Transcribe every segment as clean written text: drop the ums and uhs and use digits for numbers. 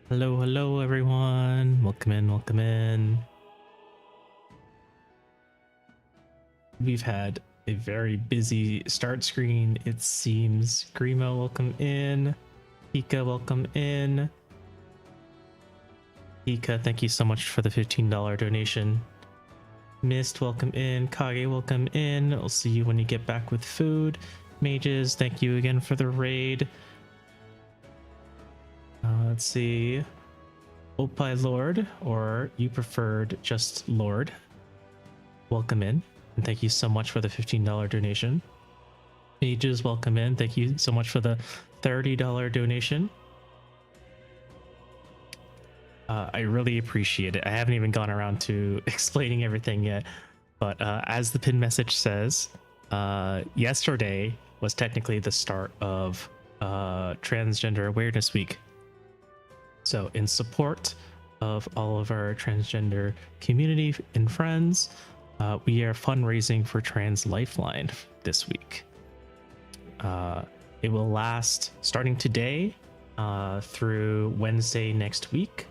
Hello, hello, everyone. Welcome in, welcome in. We've had a very busy start screen, it seems. Grimo, welcome in. Pika, welcome in. Pika, thank you so much for the $15 donation. Mist, welcome in. Kage, welcome in. I'll see you when you get back with food. Mages, thank you again for the raid. Let's see. Opie Lord, or you preferred just Lord, welcome in, and thank you so much for the $15 donation. Mages, welcome in. Thank you so much for the $30 donation. I really appreciate it. I haven't even gone around to explaining everything yet, but as the pin message says, yesterday was technically the start of Transgender Awareness Week. So in support of all of our transgender community and friends, we are fundraising for Trans Lifeline this week. It will last starting today through Wednesday next week.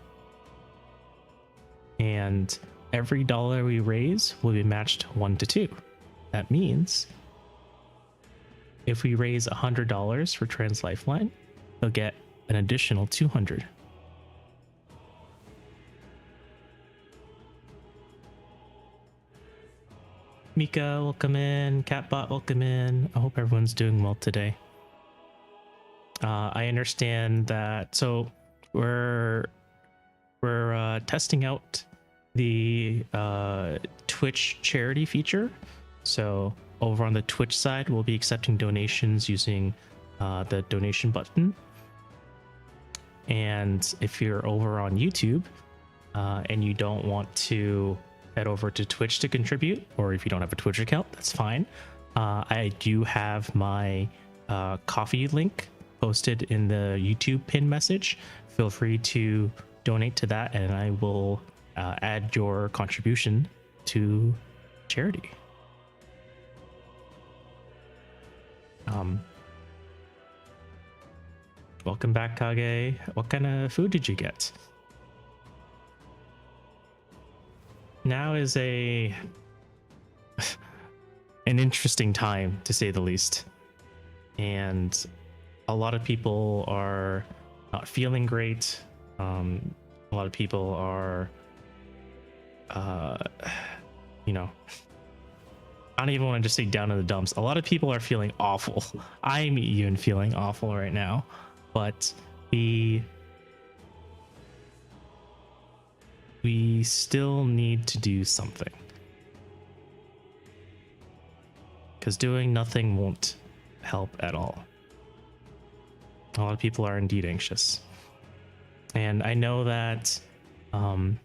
And every dollar we raise will be matched 1 to 2. That means if we raise $100 for Trans Lifeline, they'll get an additional $200. Mika, welcome in. Catbot, welcome in. I hope everyone's doing well today. I understand that. So we're testing out the Twitch charity feature. So over on the Twitch side, we'll be accepting donations using the donation button. And if you're over on YouTube and you don't want to head over to Twitch to contribute, or if you don't have a Twitch account, that's fine. I do have my coffee link posted in the YouTube pin message. Feel free to donate to that, and I will add your contribution to charity. Welcome back, Kage. What kind of food did you get? Now is an interesting time, to say the least, and a lot of people are not feeling great. A lot of people are you know, I don't even want to just say down in the dumps. A lot of people are feeling awful. I'm even feeling awful right now, but we still need to do something, because doing nothing won't help at all. A lot of people are indeed anxious, and I know that a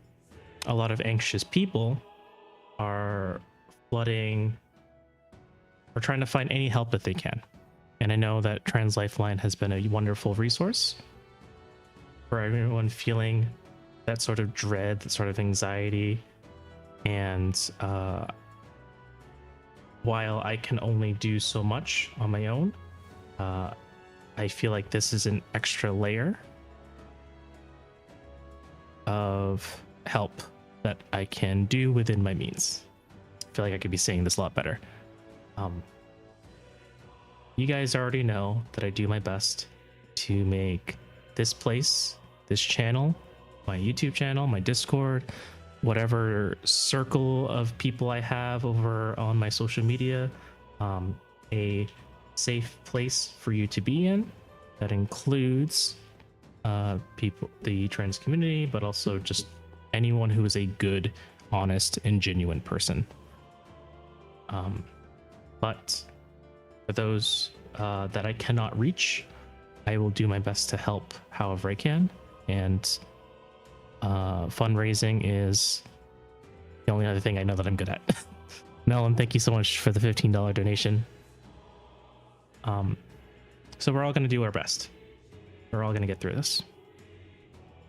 lot of anxious people are flooding or trying to find any help that they can. And I know that Trans Lifeline has been a wonderful resource for everyone feeling that sort of dread, that sort of anxiety. And while I can only do so much on my own, I feel like this is an extra layer of help that I can do within my means. I feel like I could be saying this a lot better. You guys already know that I do my best to make this place, this channel, my YouTube channel, my Discord, whatever circle of people I have over on my social media, a safe place for you to be in. That includes people, the trans community, but also just anyone who is a good, honest, and genuine person. But for those that I cannot reach, I will do my best to help however I can. And fundraising is the only other thing I know that I'm good at. Melon, thank you so much for the $15 donation. So we're all going to do our best. We're all going to get through this.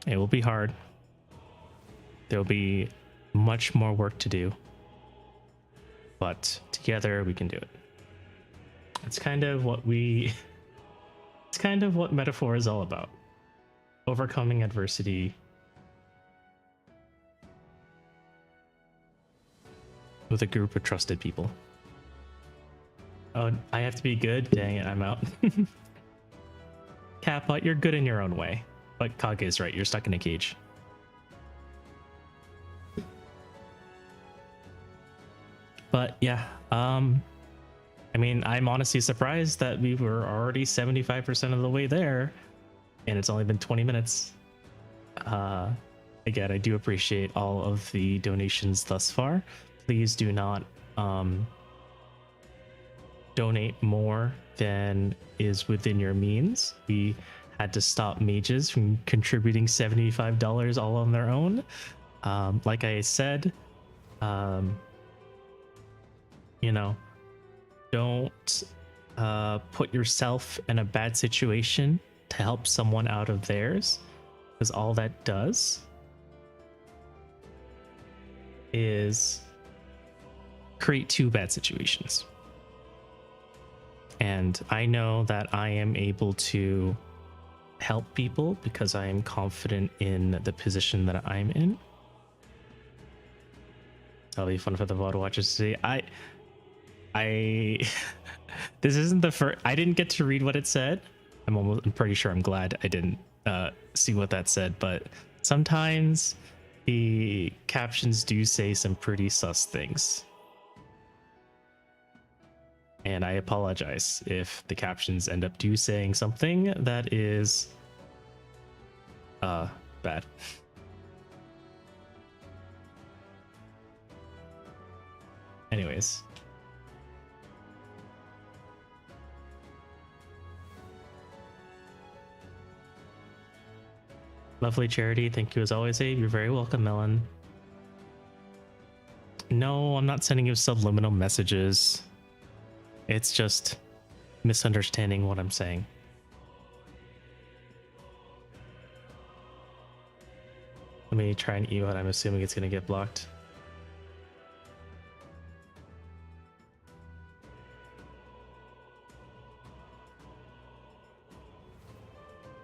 It will be hard. There'll be much more work to do, but together we can do it. It's kind of what metaphor is all about. overcoming adversity with a group of trusted people. Oh, I have to be good? Dang it, I'm out. Catbot, you're good in your own way. But Kage is right, you're stuck in a cage. But yeah, I mean, I'm honestly surprised that we were already 75% of the way there, and it's only been 20 minutes. Again, I do appreciate all of the donations thus far. Please do not donate more than is within your means. We had to stop mages from contributing $75 all on their own. Like I said, you know, don't put yourself in a bad situation to help someone out of theirs, because all that does is create two bad situations. And I know that I am able to help people because I am confident in the position that I'm in. That'll be fun for the VOD watchers to see. I this isn't the first. I didn't get to read what it said. I'm pretty sure. I'm glad I didn't see what that said. But sometimes the captions do say some pretty sus things, and I apologize if the captions end up saying something that is bad. Anyways. Lovely Charity, thank you as always, Abe. You're very welcome, Melon. No, I'm not sending you subliminal messages. It's just misunderstanding what I'm saying. Let me try and emote. I'm assuming it's going to get blocked.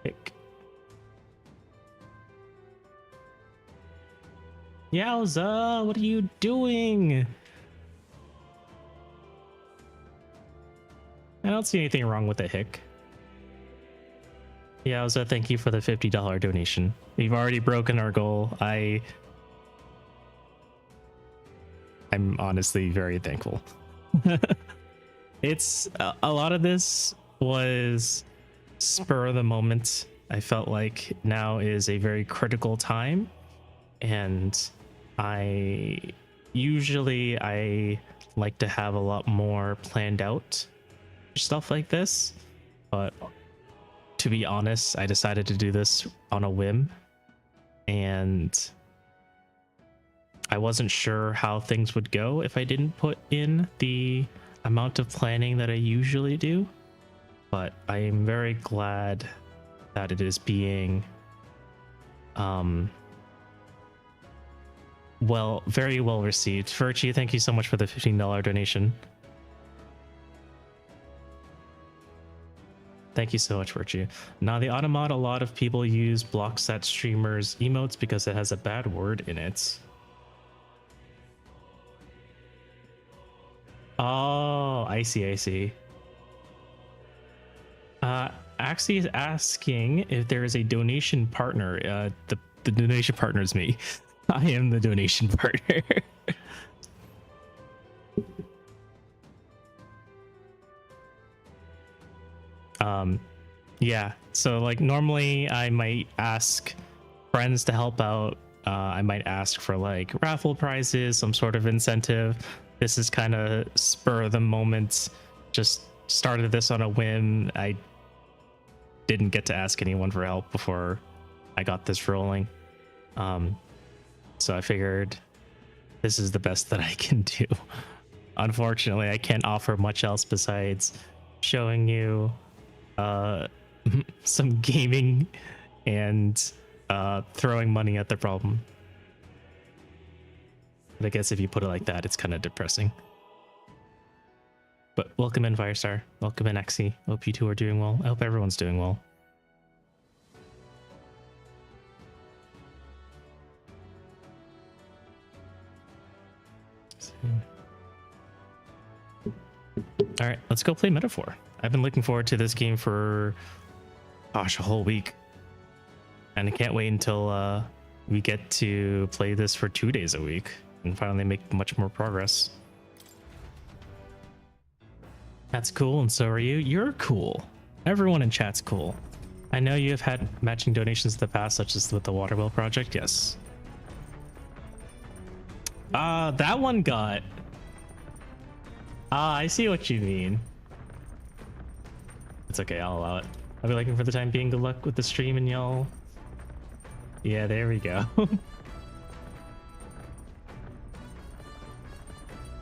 Pick. Yowza, what are you doing? I don't see anything wrong with the hick. Yowza, thank you for the $50 donation. We've already broken our goal. I'm honestly very thankful. It's a lot of this was spur of the moment. I felt like now is a very critical time, and I like to have a lot more planned out stuff like this, but to be honest, I decided to do this on a whim, and I wasn't sure how things would go if I didn't put in the amount of planning that I usually do. But I am very glad that it is being very well received. Virtue, thank you so much for the $15 donation. Thank you so much, Virtue. Now, the Automod, a lot of people use blocks that streamers emotes because it has a bad word in it. Oh, I see. Axie is asking if there is a donation partner. The donation partner is me. I am the donation partner. Yeah, so like normally I might ask friends to help out. I might ask for like raffle prizes, some sort of incentive. This is kind of spur of the moment. Just started this on a whim. I didn't get to ask anyone for help before I got this rolling. So I figured this is the best that I can do. Unfortunately, I can't offer much else besides showing you some gaming and throwing money at the problem. But I guess if you put it like that, it's kind of depressing. But welcome in, Firestar. Welcome in, Axie. Hope you two are doing well. I hope everyone's doing well. All right, let's go play Metaphor. I've been looking forward to this game for, gosh, a whole week. And I can't wait until we get to play this for 2 days a week and finally make much more progress. That's cool, and so are you. You're cool. Everyone in chat's cool. I know you have had matching donations in the past, such as with the Waterwell project. Yes. That one got... I see what you mean. It's okay, I'll allow it. I'll be looking for the time being. Good luck with the stream and y'all. Yeah, there we go.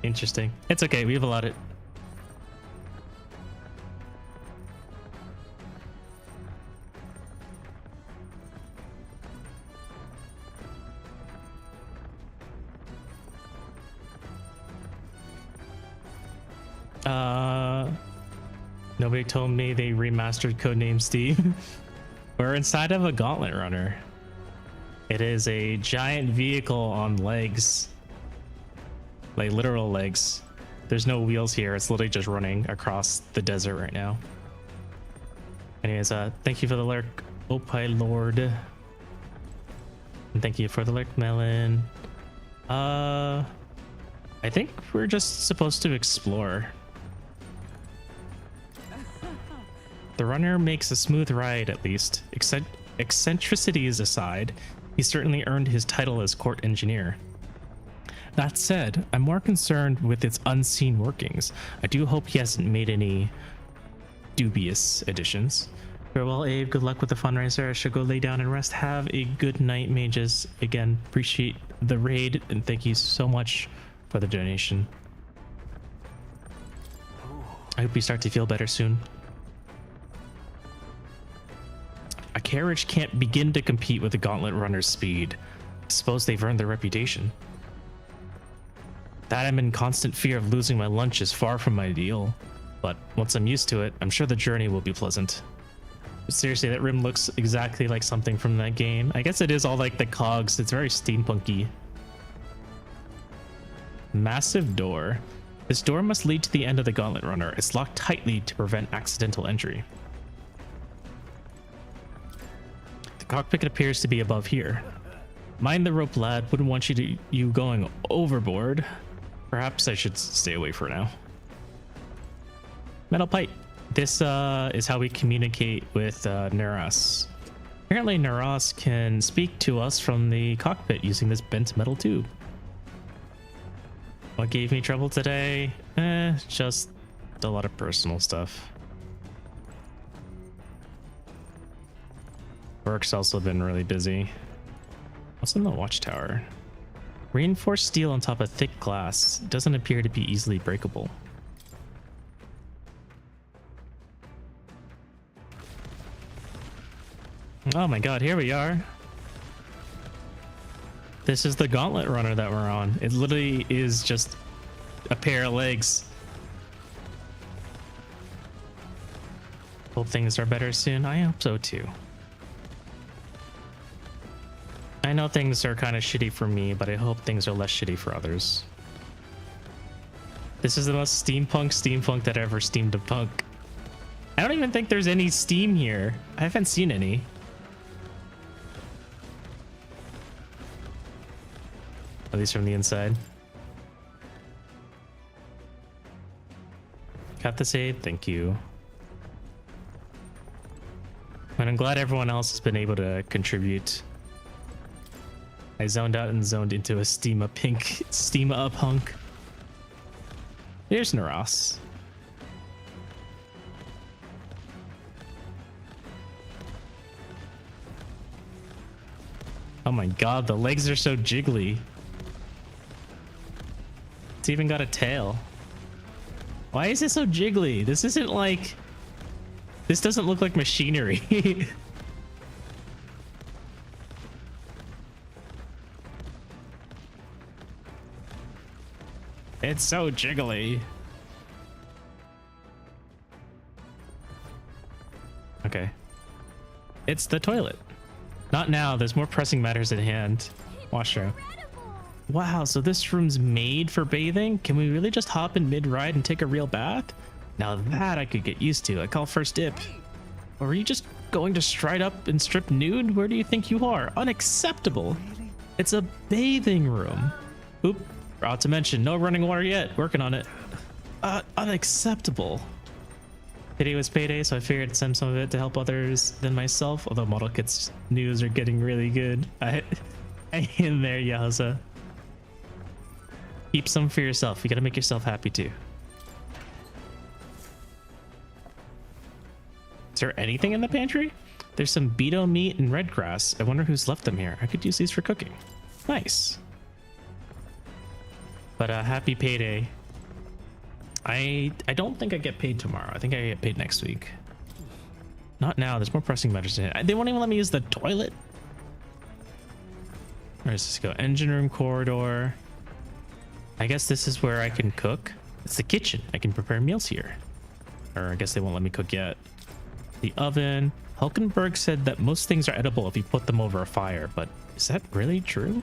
Interesting. It's okay, we've allowed it. Nobody told me they remastered Codename Steve. We're inside of a gauntlet runner. It is a giant vehicle on legs. Like literal legs. There's no wheels here. It's literally just running across the desert right now. Anyways, thank you for the lurk, Opie Lord. And thank you for the lurk, Melon. I think we're just supposed to explore. The runner makes a smooth ride, at least. Eccentricities aside, he certainly earned his title as court engineer. That said, I'm more concerned with its unseen workings. I do hope he hasn't made any dubious additions. Farewell, Abe. Good luck with the fundraiser. I should go lay down and rest. Have a good night, mages. Again, appreciate the raid, and thank you so much for the donation. I hope you start to feel better soon. A carriage can't begin to compete with the gauntlet runner's speed. I suppose they've earned their reputation. That I'm in constant fear of losing my lunch is far from ideal, but once I'm used to it, I'm sure the journey will be pleasant. But seriously, that rim looks exactly like something from that game. I guess it is all like the cogs. It's very steampunky. Massive door. This door must lead to the end of the gauntlet runner. It's locked tightly to prevent accidental entry. The cockpit appears to be above here. Mind the rope, lad. Wouldn't want you going overboard. Perhaps I should stay away for now. Metal pipe. This is how we communicate with Neras. Apparently Neras can speak to us from the cockpit using this bent metal tube. What gave me trouble today? Just a lot of personal stuff. Work's also been really busy. What's in the watchtower? Reinforced steel on top of thick glass. Doesn't appear to be easily breakable. Oh my god, here we are. This is the gauntlet runner that we're on. It literally is just a pair of legs. Hope things are better soon. I hope so too. I know things are kind of shitty for me, but I hope things are less shitty for others. This is the most steampunk that ever steamed a punk. I don't even think there's any steam here. I haven't seen any. At least from the inside. Got the save, thank you. And I'm glad everyone else has been able to contribute. I zoned out and zoned into a steam up hunk. Here's Neras. Oh my god, the legs are so jiggly. It's even got a tail. Why is it so jiggly? This isn't like... This doesn't look like machinery. It's so jiggly. Okay. It's the toilet. Not now. There's more pressing matters at hand. Washroom. Wow, so this room's made for bathing? Can we really just hop in mid-ride and take a real bath? Now that I could get used to. I call first dip. Or are you just going to stride up and strip nude? Where do you think you are? Unacceptable. It's a bathing room. Oop, forgot to mention, no running water yet. Working on it. Unacceptable. Today was payday, so I figured I'd send some of it to help others than myself. Although model kits news are getting really good. I in there, Yaza. Keep some for yourself. You gotta make yourself happy too. Is there anything in the pantry? There's some beto meat and red grass. I wonder who's left them here. I could use these for cooking. Nice. But happy payday. I don't think I get paid tomorrow. I think I get paid next week. Not now. There's more pressing matters in it. They won't even let me use the toilet. Where does this go? Engine room corridor. I guess this is where I can cook. It's the kitchen. I can prepare meals here. Or I guess they won't let me cook yet. The oven. Hulkenberg said that most things are edible if you put them over a fire, but is that really true?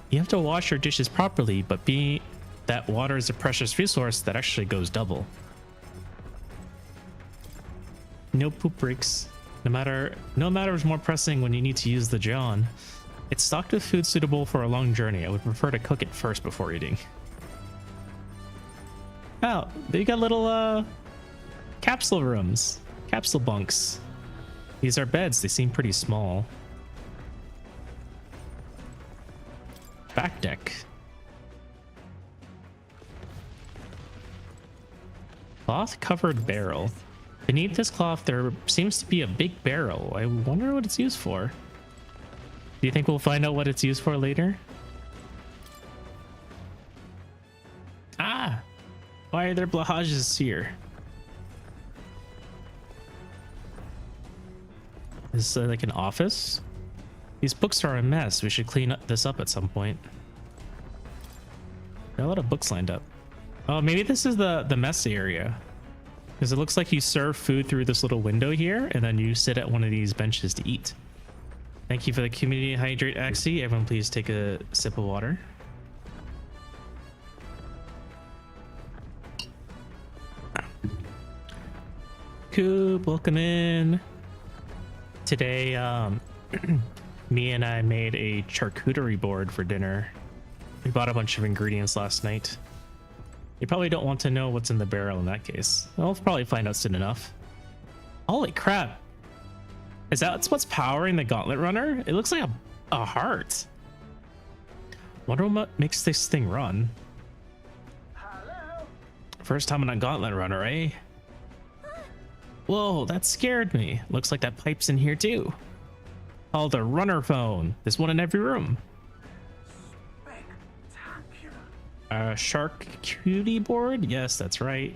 You have to wash your dishes properly, but being that water is a precious resource, that actually goes double. No poop breaks. No matter is more pressing when you need to use the John. It's stocked with food suitable for a long journey. I would prefer to cook it first before eating. Oh, they got little capsule rooms. Capsule bunks. These are beds. They seem pretty small. Back deck. Cloth covered barrel. Beneath this cloth there seems to be a big barrel. I wonder what it's used for. Do you think we'll find out what it's used for later? Ah! Why are there blahajes here? Is this like an office? These books are a mess. We should clean this up at some point. There are a lot of books lined up. Oh, maybe this is the mess area. Because it looks like you serve food through this little window here, and then you sit at one of these benches to eat. Thank you for the community hydrate, Axie. Everyone please take a sip of water. Coop, welcome in. Today, me and I made a charcuterie board for dinner. We bought a bunch of ingredients last night. You probably don't want to know what's in the barrel in that case. I'll probably find out soon enough. Holy crap. Is that what's powering the gauntlet runner? It looks like a heart. Wonder what makes this thing run. Hello? First time on a gauntlet runner, eh? Whoa, that scared me. Looks like that pipe's in here too. Called the runner phone. There's one in every room. A charcuterie board? Yes, that's right.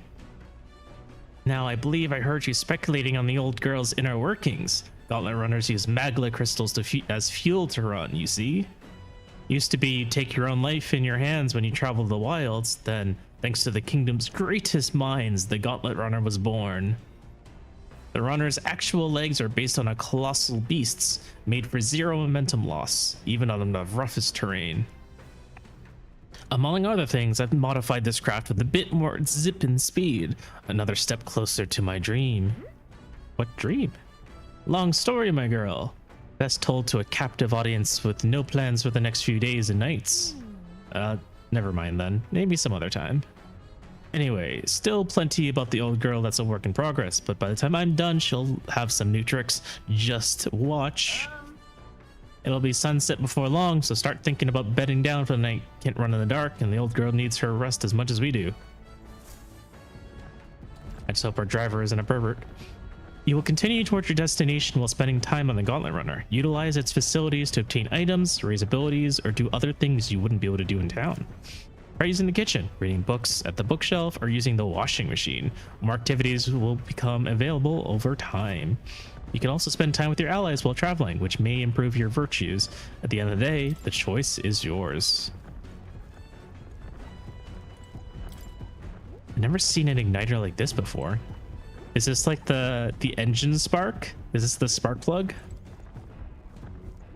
Now, I believe I heard you speculating on the old girl's inner workings. Gauntlet runners use magla crystals as fuel to run, you see? Used to be you take your own life in your hands when you travel the wilds. Then, thanks to the kingdom's greatest minds, the gauntlet runner was born. The runner's actual legs are based on a colossal beasts, made for zero momentum loss, even on the roughest terrain. Among other things, I've modified this craft with a bit more zip and speed. Another step closer to my dream. What dream? Long story, my girl. Best told to a captive audience with no plans for the next few days and nights. Never mind then. Maybe some other time. Anyway, still plenty about the old girl that's a work in progress, but by the time I'm done, she'll have some new tricks. Just watch. It'll be sunset before long, so start thinking about bedding down for the night. Can't run in the dark, and the old girl needs her rest as much as we do. I just hope our driver isn't a pervert. You will continue towards your destination while spending time on the Gauntlet Runner. Utilize its facilities to obtain items, raise abilities, or do other things you wouldn't be able to do in town. Try using the kitchen, reading books at the bookshelf, or using the washing machine. More activities will become available over time. You can also spend time with your allies while traveling, which may improve your virtues. At the end of the day, the choice is yours. I've never seen an igniter like this before. Is this like the engine spark? Is this the spark plug?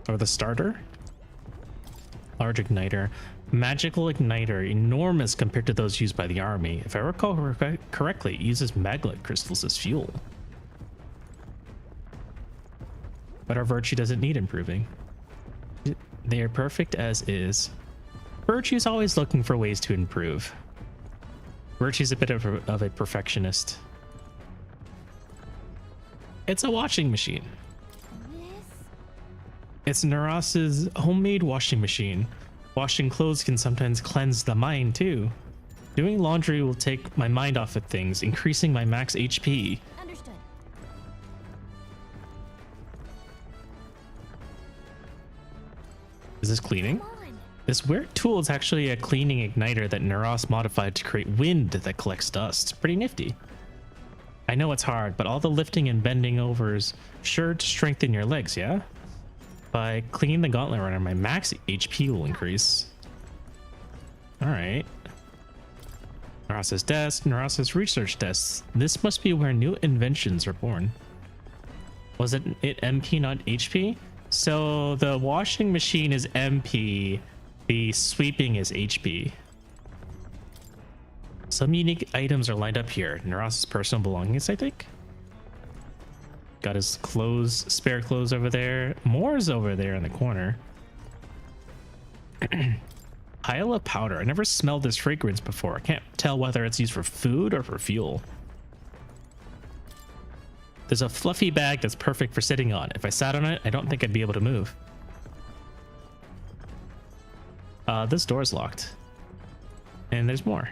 Or the starter? Large igniter. Magical igniter. Enormous compared to those used by the army. If I recall correctly, it uses maglet crystals as fuel. But our virtue doesn't need improving. They are perfect as is. Virtue's always looking for ways to improve. Virtue's a bit of a perfectionist. It's a washing machine. It's Naras's homemade washing machine. Washing clothes can sometimes cleanse the mind too. Doing laundry will take my mind off of things, increasing my max HP. Understood. Is this cleaning? This weird tool is actually a cleaning igniter that Naras modified to create wind that collects dust. Pretty nifty. I know it's hard, but all the lifting and bending over is sure to strengthen your legs, yeah? By cleaning the gauntlet runner, my max HP will increase. Alright. Naras's desk, Naras's research desk. This must be where new inventions are born. Was it MP, not HP? So the washing machine is MP. The sweeping is HP. Some unique items are lined up here. Naras's personal belongings, I think. Got his clothes, spare clothes over there. More's over there in the corner. Pile of powder. I never smelled this fragrance before. I can't tell whether it's used for food or for fuel. There's a fluffy bag that's perfect for sitting on. If I sat on it, I don't think I'd be able to move. This door's locked. And there's more.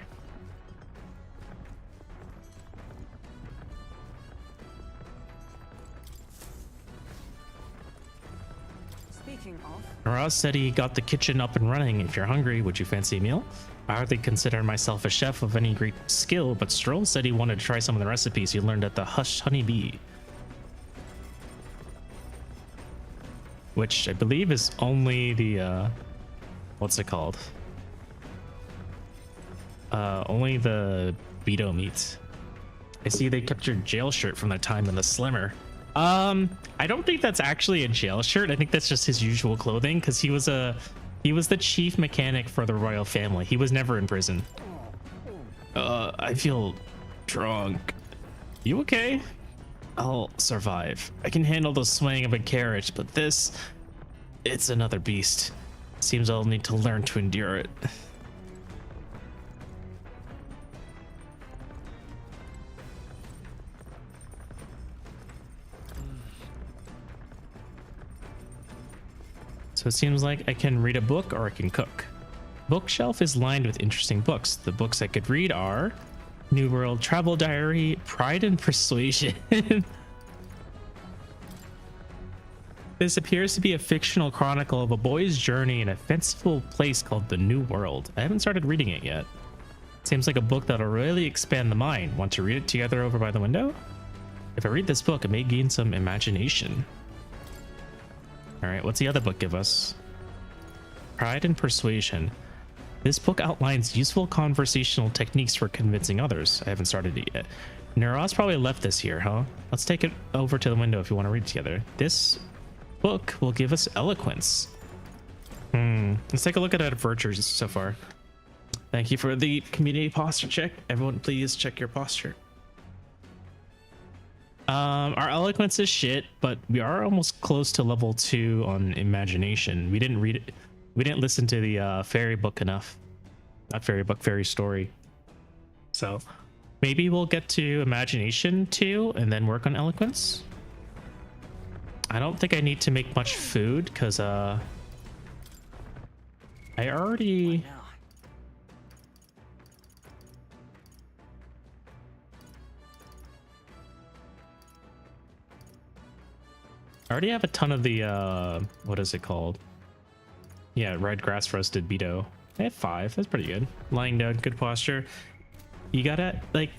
Speaking of, Naraz said he got the kitchen up and running. If you're hungry, would you fancy a meal? I hardly consider myself a chef of any great skill, but Stroll said he wanted to try some of the recipes he learned at the Hush Honey Bee. Which I believe is only the, what's it called? Only the Beto meat. I see they kept your jail shirt from that time in the Slimmer. I don't think that's actually a jail shirt. I think that's just his usual clothing, because he was the chief mechanic for the royal family. He was never in prison. I feel drunk. You okay? I'll survive. I can handle the swaying of a carriage, but this, it's another beast. Seems I'll need to learn to endure it. So it seems like I can read a book or I can cook. Bookshelf is lined with interesting books. The books I could read are New World Travel Diary, Pride and Persuasion. This appears to be a fictional chronicle of a boy's journey in a fanciful place called the New World. I haven't started reading it yet. Seems like a book that'll really expand the mind. Want to read it together over by the window? If I read this book, it may gain some imagination. All right, what's the other book give us? Pride and Persuasion. This book outlines useful conversational techniques for convincing others. I haven't started it yet. Naraz probably left this here, huh? Let's take it over to the window if you want to read it together. This book will give us eloquence. Let's take a look at our virtues so far. Thank you for the community posture check. Everyone, please check your posture. Our eloquence is shit, but we are almost close to level 2 on imagination. We didn't read it. We didn't listen to the fairy book enough. Not fairy book, fairy story. So maybe we'll get to imagination 2 and then work on eloquence. I don't think I need to make much food because I already... I already have a ton of the, what is it called? Yeah, red grass roasted Beto. I have 5. That's pretty good. Lying down, good posture. You gotta, like,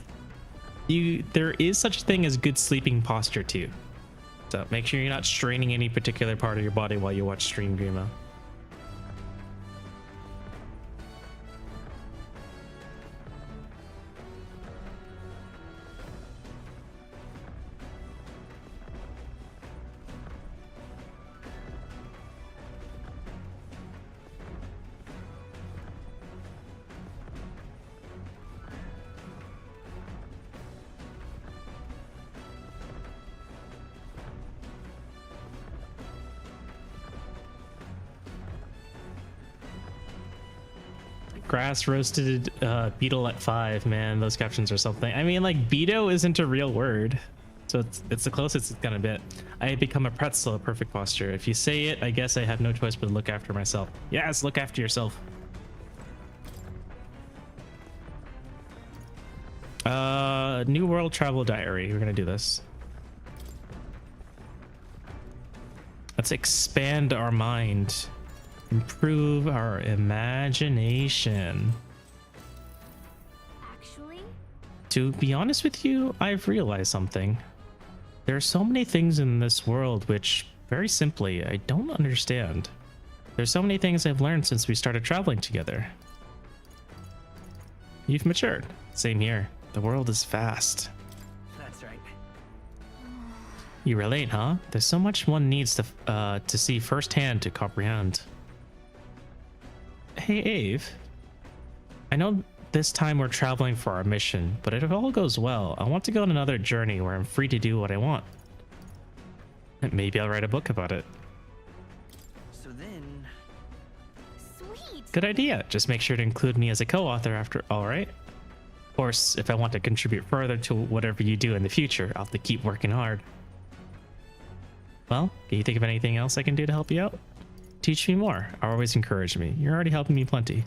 there is such a thing as good sleeping posture too. So make sure you're not straining any particular part of your body while you watch stream Grima. grass roasted beetle at 5. Man, those captions are something. I mean, like, beetle isn't a real word, so it's the closest it's gonna be. I have become a pretzel, a perfect posture. If you say it, I guess I have no choice but to look after myself. Yes, look after yourself. New World Travel Diary. We're gonna do this. Let's expand our mind. Improve our imagination. Actually? To be honest with you, I've realized something. There are so many things in this world which, very simply, I don't understand. There's so many things I've learned since we started traveling together. You've matured. Same here. The world is vast. That's right. You relate, huh? There's so much one needs to see firsthand to comprehend. Hey, Ave. I know this time we're traveling for our mission, but if all goes well, I want to go on another journey where I'm free to do what I want. Maybe I'll write a book about it. So then... Sweet. Good idea. Just make sure to include me as a co-author after, all right? Of course, if I want to contribute further to whatever you do in the future, I'll have to keep working hard. Well, can you think of anything else I can do to help you out? Teach me more. Always encourage me. You're already helping me plenty.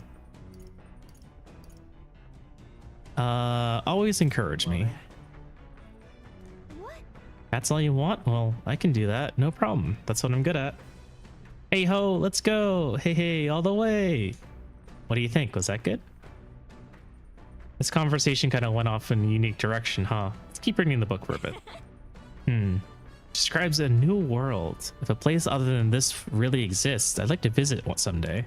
Always encourage me. What? That's all you want? Well, I can do that. No problem. That's what I'm good at. Hey ho, let's go. Hey, hey, all the way. What do you think? Was that good? This conversation kind of went off in a unique direction, huh? Let's keep reading the book for a bit. Describes a new world. If a place other than this really exists, I'd like to visit one someday.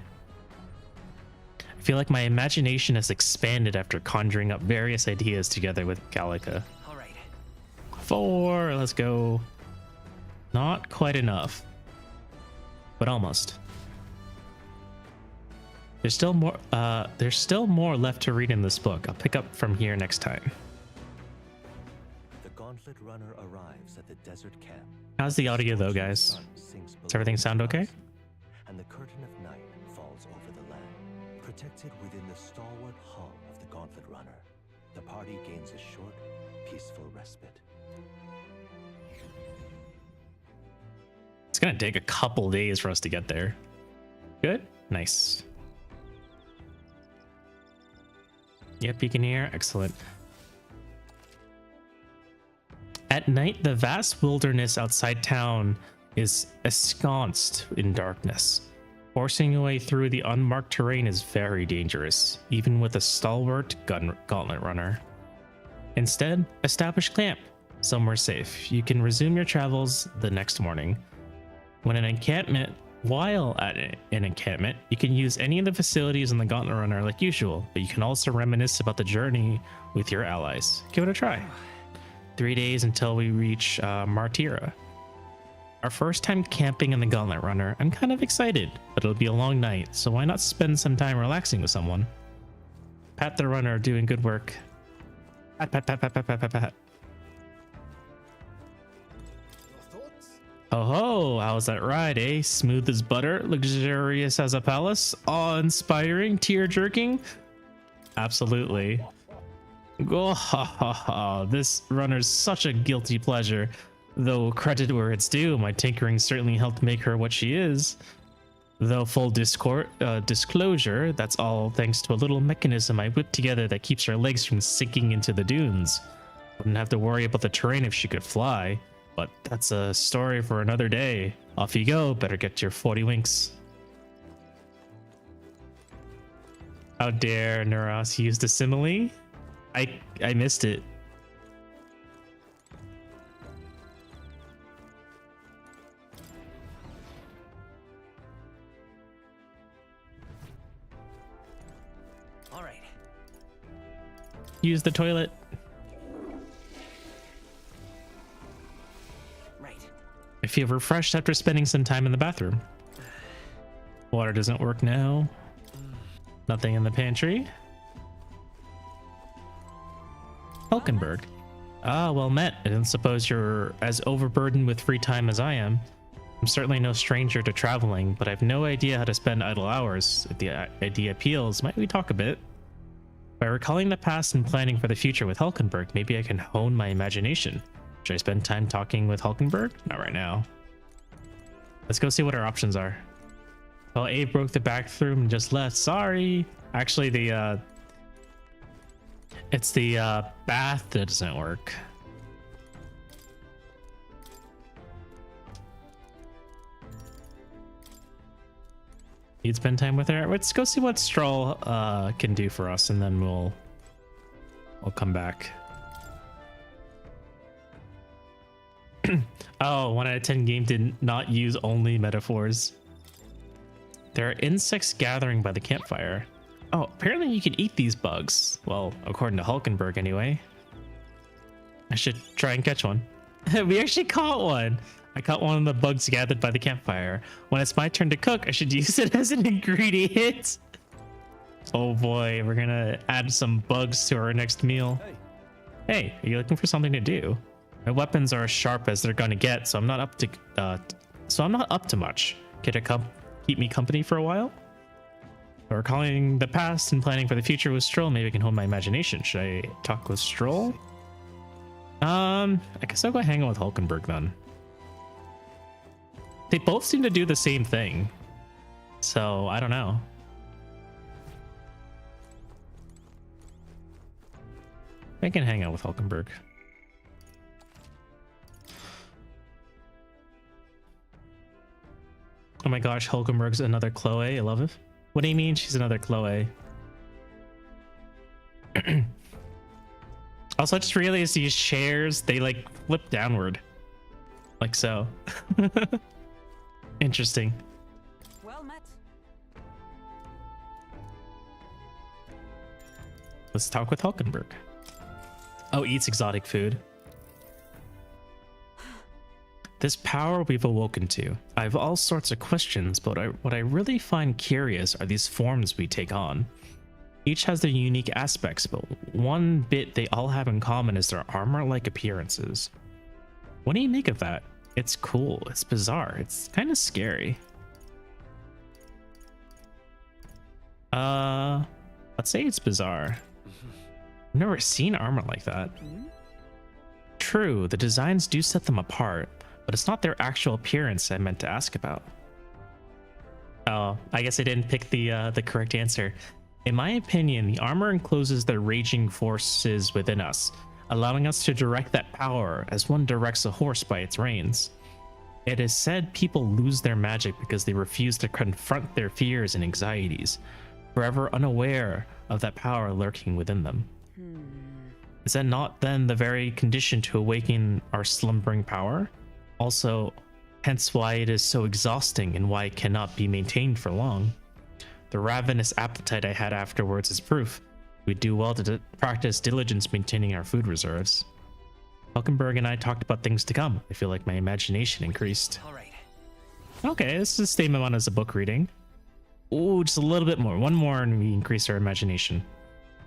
I feel like my imagination has expanded after conjuring up various ideas together with Gallica. All right. 4, let's go. Not quite enough, but almost. There's still more left to read in this book. I'll pick up from here next time. The Gauntlet Runner arrives at the desert camp. How's the audio though, guys? Does everything sound okay? And the curtain of night falls over the land. Protected within the stalwart hull of the Gauntlet Runner, the party gains a short, peaceful respite. It's gonna take a couple days for us to get there. Good? Nice. Yep, you can hear. Excellent. At night, the vast wilderness outside town is ensconced in darkness. Forcing your way through the unmarked terrain is very dangerous, even with a stalwart gauntlet runner. Instead, establish camp somewhere safe. You can resume your travels the next morning. While at an encampment, you can use any of the facilities in the Gauntlet Runner like usual, but you can also reminisce about the journey with your allies. Give it a try. 3 days until we reach Martira. Our first time camping in the Gauntlet Runner. I'm kind of excited, but it'll be a long night, so why not spend some time relaxing with someone? Pat the runner, doing good work. Pat, pat, pat, pat, pat, pat, pat, pat. Oh ho, how's that ride, eh? Smooth as butter, luxurious as a palace, awe-inspiring, tear-jerking? Absolutely. Oh, ha, ha, ha. This runner's such a guilty pleasure. Though credit where it's due, my tinkering certainly helped make her what she is. Though full disclosure, that's all thanks to a little mechanism I whipped together that keeps her legs from sinking into the dunes. Wouldn't have to worry about the terrain if she could fly. But that's a story for another day. Off you go, better get your 40 winks. How dare Neuros use the simile? I missed it. All right. Use the toilet. I feel refreshed after spending some time in the bathroom. Water doesn't work now. Nothing in the pantry. Hulkenberg. Ah, well met. I don't suppose you're as overburdened with free time as I am. I'm certainly no stranger to traveling, but I've no idea how to spend idle hours. If the idea appeals, might we talk a bit? By recalling the past and planning for the future with Hulkenberg, maybe I can hone my imagination. Should I spend time talking with Hulkenberg? Not right now. Let's go see what our options are. Well, Abe broke the bathroom and just left. Sorry. Actually, it's the bath that doesn't work. You'd spend time with her. Let's go see what Stroll can do for us, and then we'll come back. Oh, 1 out of 10 game did not use only metaphors. There are insects gathering by the campfire. Oh, apparently you can eat these bugs. Well, according to Hulkenberg anyway. I should try and catch one. We actually caught one. I caught one of the bugs gathered by the campfire. When it's my turn to cook, I should use it as an ingredient. Oh boy, we're gonna add some bugs to our next meal. Hey, are you looking for something to do? My weapons are as sharp as they're gonna get, so I'm not up to much. Care to keep me company for a while? We're calling the past and planning for the future with Stroll. Maybe I can hold my imagination. Should I talk with Stroll? I guess I'll go hang out with Hulkenberg then. They both seem to do the same thing, so I don't know. I can hang out with Hulkenberg. Oh my gosh, Hulkenberg's another Chloe. I love it. What do you mean she's another Chloe? Also, I just realized these chairs, they like flip downward. Like so. Interesting. Well met. Let's talk with Hulkenberg. Oh, eats exotic food. This power we've awoken to. I have all sorts of questions, but what I really find curious are these forms we take on. Each has their unique aspects, but one bit they all have in common is their armor-like appearances. What do you make of that? It's cool, it's bizarre, it's kind of scary. Let's say it's bizarre. I've never seen armor like that. True, the designs do set them apart, but it's not their actual appearance I meant to ask about. Oh, I guess I didn't pick the correct answer. In my opinion, the armor encloses the raging forces within us, allowing us to direct that power as one directs a horse by its reins. It is said people lose their magic because they refuse to confront their fears and anxieties, forever unaware of that power lurking within them. Is that not then the very condition to awaken our slumbering power? Also, hence why it is so exhausting and why it cannot be maintained for long. The ravenous appetite I had afterwards is proof. We do well to practice diligence maintaining our food reserves. Hulkenberg and I talked about things to come. I feel like my imagination increased. All right. Okay, this is the same amount as a book reading. Ooh, just a little bit more. One more and we increase our imagination.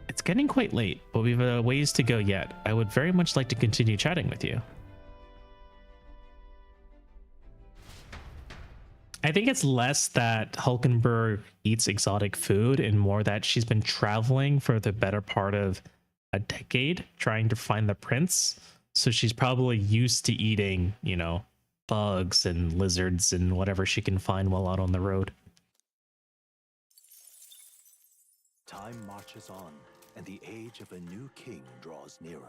It's getting quite late, but we've a ways to go yet. I would very much like to continue chatting with you. I think it's less that Hulkenberg eats exotic food and more that she's been traveling for the better part of a decade trying to find the prince. So she's probably used to eating, you know, bugs and lizards and whatever she can find while out on the road. Time marches on, and the age of a new king draws nearer.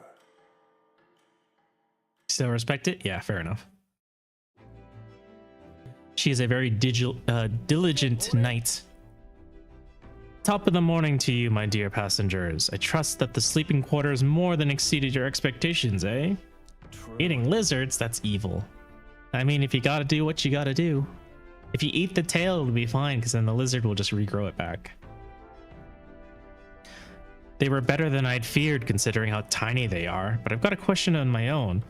Still respect it? Yeah, fair enough. She is a very diligent knight. Top of the morning to you, my dear passengers. I trust that the sleeping quarters more than exceeded your expectations, eh? True. Eating lizards, that's evil. I mean, if you gotta do what you gotta do. If you eat the tail, it'll be fine, because then the lizard will just regrow it back. They were better than I'd feared, considering how tiny they are, but I've got a question on my own.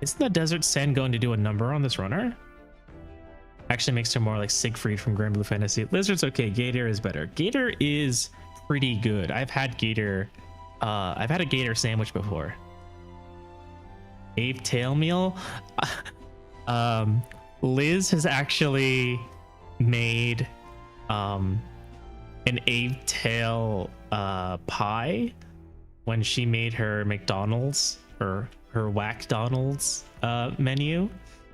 Isn't the desert sand going to do a number on this runner? Actually makes her more like Siegfried from Grand Blue Fantasy. Lizard's okay, Gator is better. Gator is pretty good. I've had Gator, I've had a Gator sandwich before. Ape tail meal? Liz has actually made an Abe tail pie when she made her McDonald's or her Whack-Donald's menu.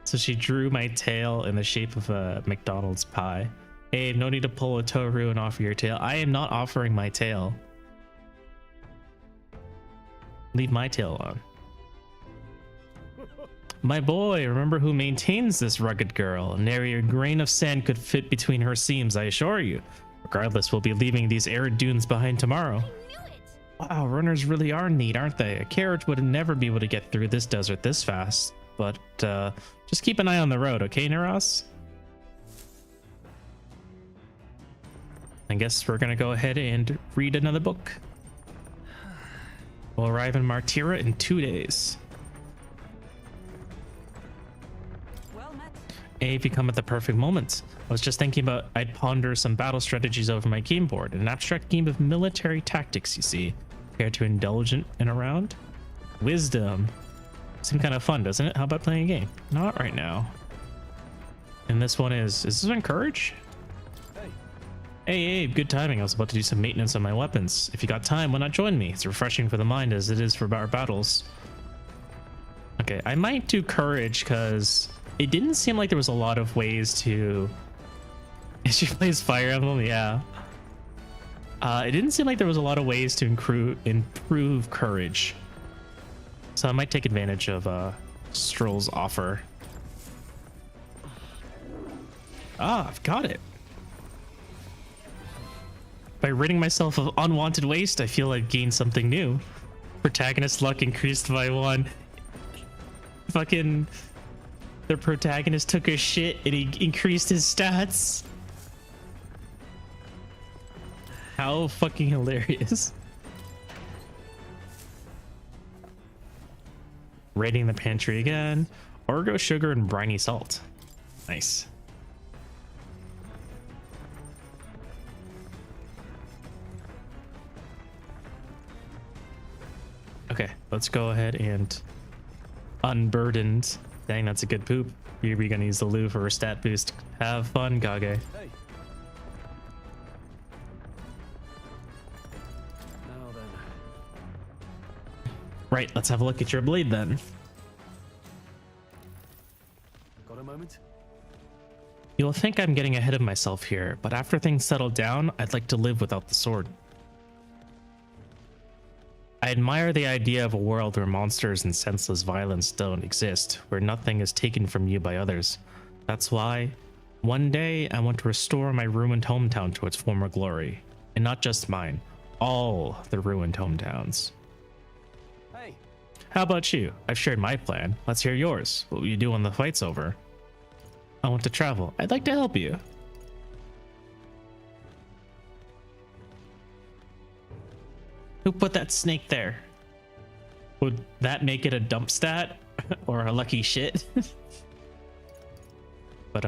So she drew my tail in the shape of a McDonald's pie. Abe, no need to pull a Toru and offer your tail. I am not offering my tail. Leave my tail on. My boy, remember who maintains this rugged girl. Nary a grain of sand could fit between her seams, I assure you. Regardless, we'll be leaving these arid dunes behind tomorrow. Wow, runners really are neat, aren't they? A carriage would never be able to get through this desert this fast. But just keep an eye on the road, okay, Neros? I guess we're gonna go ahead and read another book. We'll arrive in Martira in 2 days. Well met. Abe, you come at the perfect moment. I was just thinking about I'd ponder some battle strategies over my game board. An abstract game of military tactics, you see. Care to indulgent and around? Wisdom. Seems kind of fun, doesn't it? How about playing a game? Not right now. And this one is this one Courage? Hey, Abe, good timing. I was about to do some maintenance on my weapons. If you got time, why not join me? It's refreshing for the mind as it is for our battles. Okay, I might do Courage because it didn't seem like there was a lot of ways to... She plays Fire Emblem, yeah. It didn't seem like there was a lot of ways to improve Courage. So I might take advantage of Stroll's offer. Ah, I've got it. By ridding myself of unwanted waste, I feel I've gained something new. Protagonist luck increased by 1. Fucking... The protagonist took a shit and he increased his stats. How fucking hilarious. Raiding the pantry again. Orgo sugar and briny salt. Nice. Okay, let's go ahead and unburdened. Dang, that's a good poop. You're gonna use the loo for a stat boost. Have fun, Kage. Hey. Now then. Right, let's have a look at your blade then. Got a moment? You'll think I'm getting ahead of myself here, but after things settle down, I'd like to live without the sword. I admire the idea of a world where monsters and senseless violence don't exist, where nothing is taken from you by others. That's why, one day, I want to restore my ruined hometown to its former glory. And not just mine, all the ruined hometowns. Hey. How about you? I've shared my plan. Let's hear yours. What will you do when the fight's over? I want to travel. I'd like to help you. Who put that snake there? Would that make it a dump stat? Or a lucky shit? But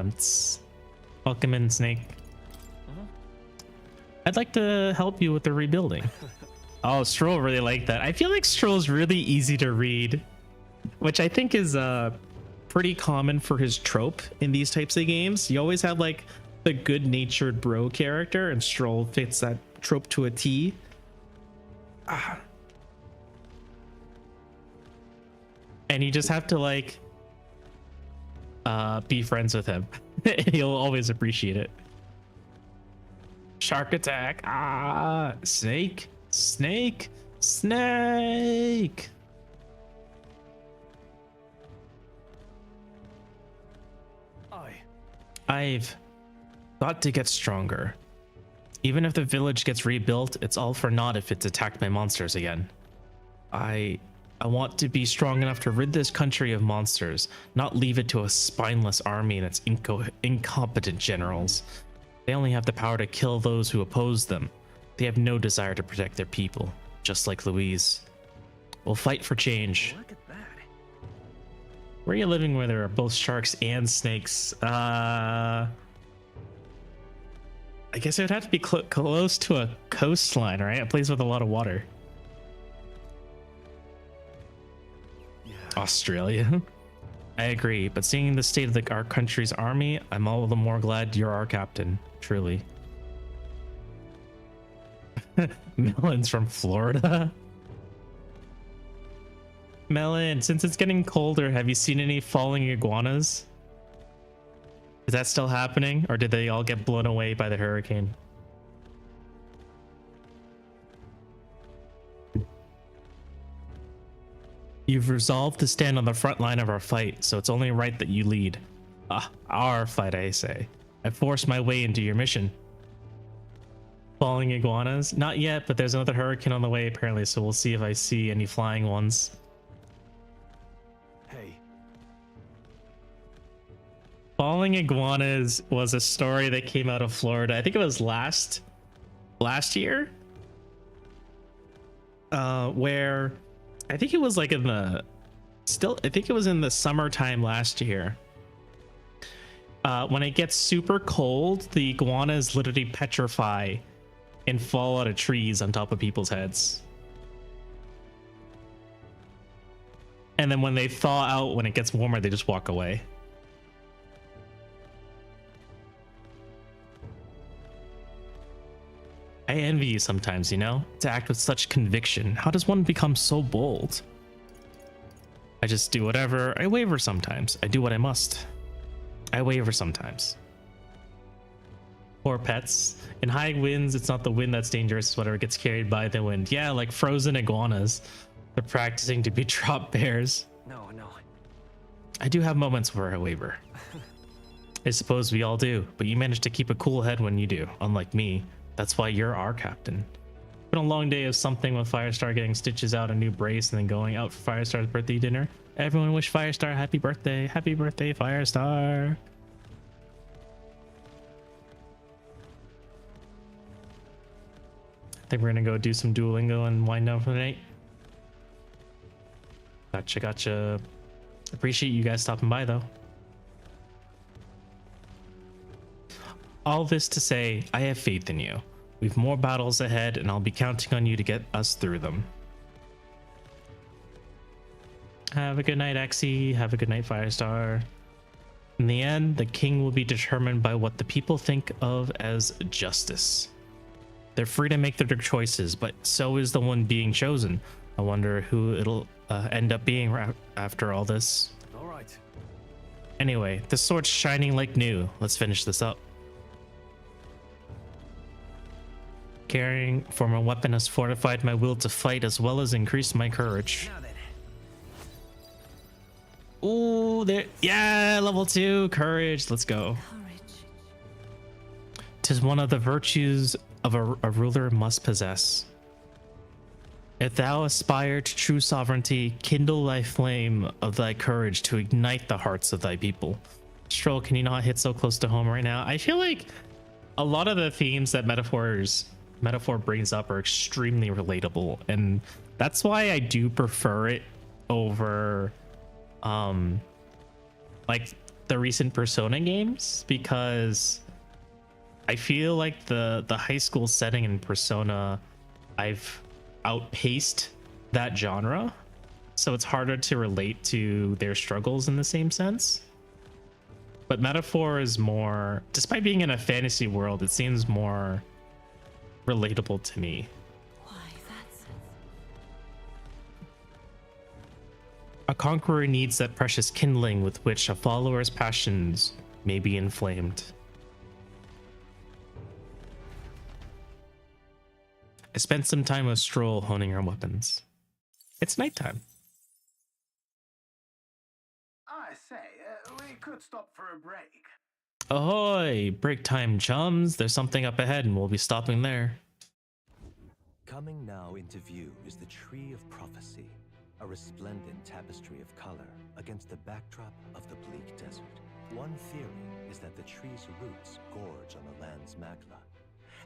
welcome in, Snake. I'd like to help you with the rebuilding. Oh, Stroll really liked that. I feel like Stroll's really easy to read, which I think is pretty common for his trope in these types of games. You always have like the good-natured bro character, and Stroll fits that trope to a T. And you just have to like be friends with him. He'll always appreciate it. Shark attack. Snake. Snake. Snake. I've got to get stronger. Even if the village gets rebuilt, it's all for naught if it's attacked by monsters again. I want to be strong enough to rid this country of monsters, not leave it to a spineless army and its incompetent generals. They only have the power to kill those who oppose them. They have no desire to protect their people, just like Louise. We'll fight for change. Look at that. Where are you living where there are both sharks and snakes? I guess it would have to be close to a coastline, right? A place with a lot of water. Yeah. Australia. I agree, but seeing the state of our country's army, I'm all the more glad you're our captain, truly. Melon's from Florida. Melon, since it's getting colder, have you seen any falling iguanas? Is that still happening, or did they all get blown away by the hurricane? You've resolved to stand on the front line of our fight, so it's only right that you lead. Our fight, I say. I forced my way into your mission. Falling iguanas? Not yet, but there's another hurricane on the way apparently, so we'll see if I see any flying ones. Hey. Falling iguanas was a story that came out of Florida. I think it was last year. Where I think it was like I think it was in the summertime last year. When it gets super cold, the iguanas literally petrify and fall out of trees on top of people's heads. And then when they thaw out, when it gets warmer, they just walk away. I envy you sometimes, you know? To act with such conviction. How does one become so bold? I just do whatever. I waver sometimes. I do what I must. I waver sometimes. Poor pets. In high winds, it's not the wind that's dangerous, it's whatever gets carried by the wind. Yeah, like frozen iguanas. They're practicing to be drop bears. No. I do have moments where I waver. I suppose we all do, but you manage to keep a cool head when you do, unlike me. That's why you're our captain. It's been a long day of something with Firestar getting stitches out a new brace and then going out for Firestar's birthday dinner. Everyone wish Firestar happy birthday. Happy birthday, Firestar. I think we're gonna go do some Duolingo and wind down for the night. Gotcha. Appreciate you guys stopping by though. All this to say, I have faith in you. We've more battles ahead, and I'll be counting on you to get us through them. Have a good night, Axie. Have a good night, Firestar. In the end, the king will be determined by what the people think of as justice. They're free to make their choices, but so is the one being chosen. I wonder who it'll end up being after all this. All right. Anyway, the sword's shining like new. Let's finish this up. Caring for my weapon has fortified my will to fight as well as increased my courage. Now then. Ooh, there. Yeah, level 2 courage. Let's go. Courage. 'Tis one of the virtues of a ruler must possess. If thou aspire to true sovereignty, kindle thy flame of thy courage to ignite the hearts of thy people. Stroll, can you not hit so close to home right now? I feel like a lot of the themes that Metaphor brings up are extremely relatable, and that's why I do prefer it over like the recent Persona games, because I feel like the high school setting in Persona, I've outpaced that genre, so it's harder to relate to their struggles in the same sense. But Metaphor is more, despite being in a fantasy world, it seems more relatable to me. Why, that's... A conqueror needs that precious kindling with which a follower's passions may be inflamed. I spent some time with Stroll honing our weapons. It's nighttime. I say, we could stop for a break. Ahoy! Break time, chums. There's something up ahead and we'll be stopping there. Coming now into view is the Tree of Prophecy, a resplendent tapestry of color against the backdrop of the bleak desert. One theory is that the tree's roots gorge on the land's magla,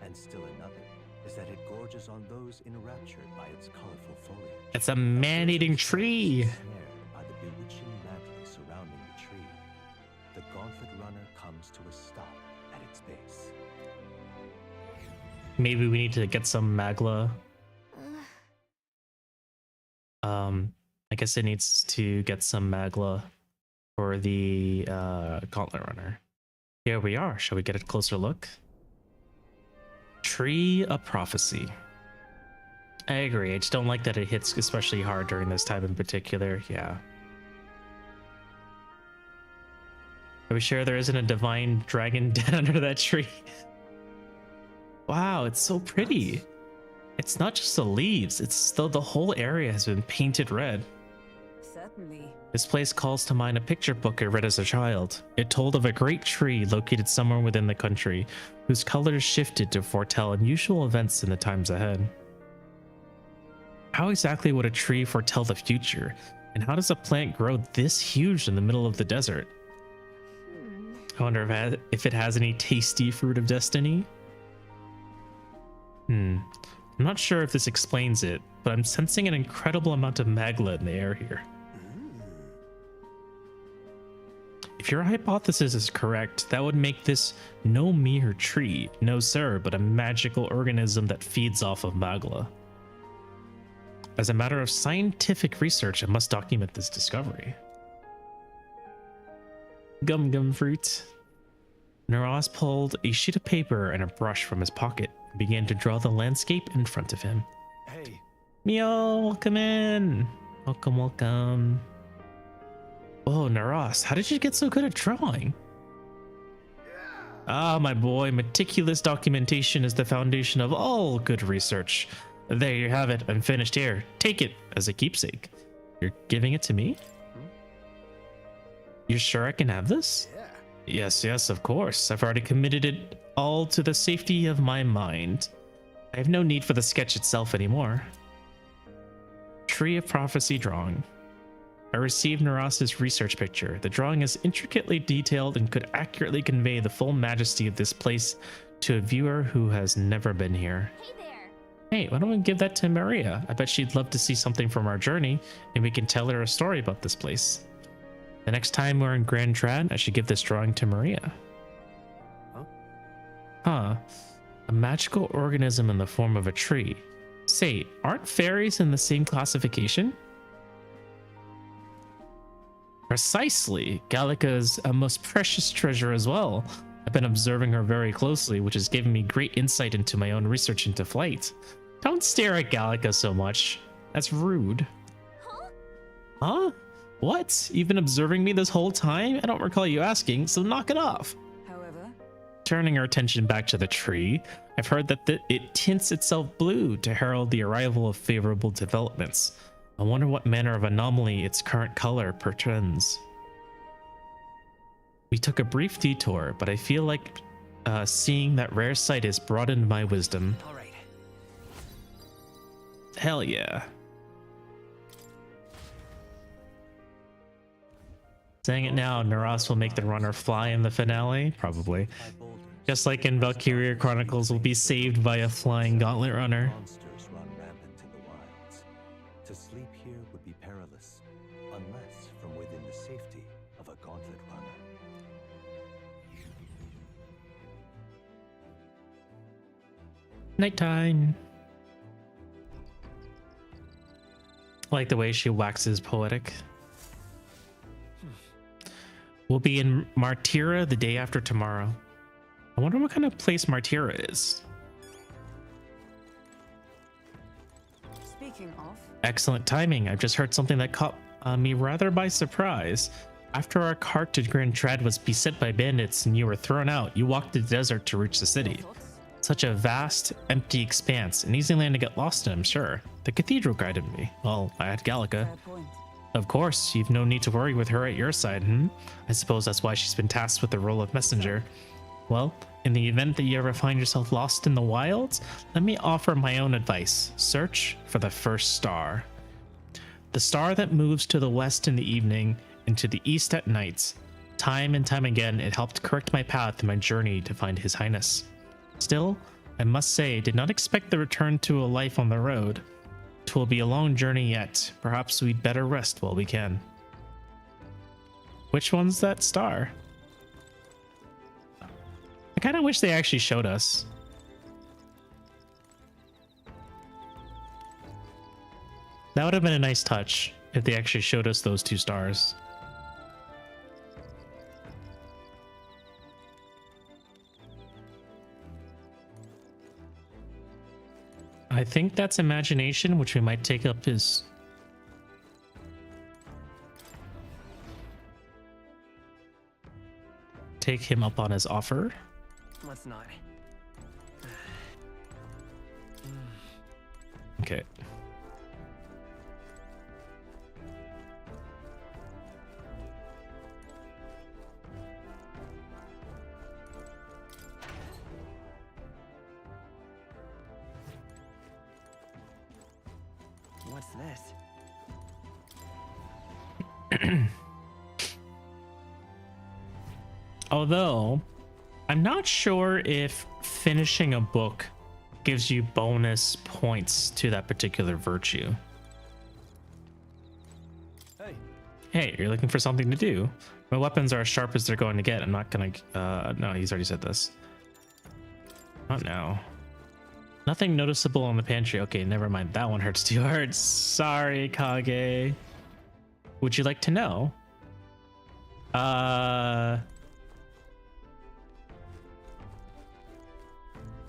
and still another is that it gorges on those enraptured by its colorful foliage. It's a man-eating tree. Snared by the bewitching magla surrounding the tree, the Gauntlet Runner comes to a stop at its base. Maybe we need to get some magla. I guess it needs to get some magla for the Gauntlet Runner. Here we are. Shall we get a closer look? Tree of Prophecy. I agree. I just don't like that it hits especially hard during this time in particular. Yeah. Are we sure there isn't a divine dragon dead under that tree? Wow, it's so pretty. It's not just the leaves, it's still the whole area has been painted red. Certainly. This place calls to mind a picture book I read as a child. It told of a great tree located somewhere within the country, whose colors shifted to foretell unusual events in the times ahead. How exactly would a tree foretell the future? And how does a plant grow this huge in the middle of the desert? I wonder if it has any tasty fruit of destiny? I'm not sure if this explains it, but I'm sensing an incredible amount of magla in the air here. If your hypothesis is correct, that would make this no mere tree, no sir, but a magical organism that feeds off of magla. As a matter of scientific research, I must document this discovery. Gum fruit. Naras pulled a sheet of paper and a brush from his pocket and began to draw the landscape in front of him. Hey, Mio, welcome in. Welcome. Oh, Naras, how did you get so good at drawing? Ah, my boy, meticulous documentation is the foundation of all good research. There you have it. I'm finished here. Take it as a keepsake. You're giving it to me? You're sure I can have this? Yes, of course. I've already committed it all to the safety of my mind. I have no need for the sketch itself anymore. Tree of Prophecy drawing. I received Naras's research picture. The drawing is intricately detailed and could accurately convey the full majesty of this place to a viewer who has never been here. Hey there. Hey, why don't we give that to Maria? I bet she'd love to see something from our journey, and we can tell her a story about this place. The next time we're in Grand Trad, I should give this drawing to Maria. Huh. A magical organism in the form of a tree. Say, aren't fairies in the same classification? Precisely. Gallica's a most precious treasure as well. I've been observing her very closely, which has given me great insight into my own research into flight. Don't stare at Gallica so much. That's rude. Huh? What? You've been observing me this whole time? I don't recall you asking, so knock it off. However, Turning our attention back to the tree, I've heard that it tints itself blue to herald the arrival of favorable developments. I wonder what manner of anomaly its current color portends. We took a brief detour, but I feel like seeing that rare sight has broadened my wisdom. All right. Hell yeah. Saying it now, Naras will make the runner fly in the finale? Probably. high boulders. Just like in Valkyria Chronicles will be saved by a flying gauntlet runner. Monsters run rampant in the wilds. To sleep here would be perilous, unless from within the safety of a gauntlet runner. Nighttime. I like the way she waxes poetic. We'll be in Martira the day after tomorrow. I wonder what kind of place Martira is. speaking of, Excellent timing. I've just heard something that caught me rather by surprise. After our cart to Grand Trad was beset by bandits and you were thrown out, you walked the desert to reach the city. thoughts? Such a vast, empty expanse, an easy land to get lost in, I'm sure. The cathedral guided me. Well, I had Gallica. Fair point. Of course, you've no need to worry with her at your side, I suppose that's why she's been tasked with the role of messenger. Well, in the event that you ever find yourself lost in the wilds, let me offer my own advice. Search for the first star. The star that moves to the west in the evening and to the east at night. Time and time again, it helped correct my path in my journey to find His Highness. Still, I must say, I did not expect the return to a life on the road. 'Twill be a long journey yet. Perhaps we'd better rest while we can. Which one's that star? I kind of wish they actually showed us. That would have been a nice touch if they actually showed us those two stars. I think that's imagination, which we might take up his. Take him up on his offer. Let's not. Okay. What's this? Although, I'm not sure if finishing a book gives you bonus points to that particular virtue. Hey, Hey, you're looking for something to do. My weapons are as sharp as they're going to get. I'm not gonna. No, he's already said this. Not now. Nothing noticeable in the pantry. Okay, never mind. That one hurts too hard. Sorry, Kage. Would you like to know?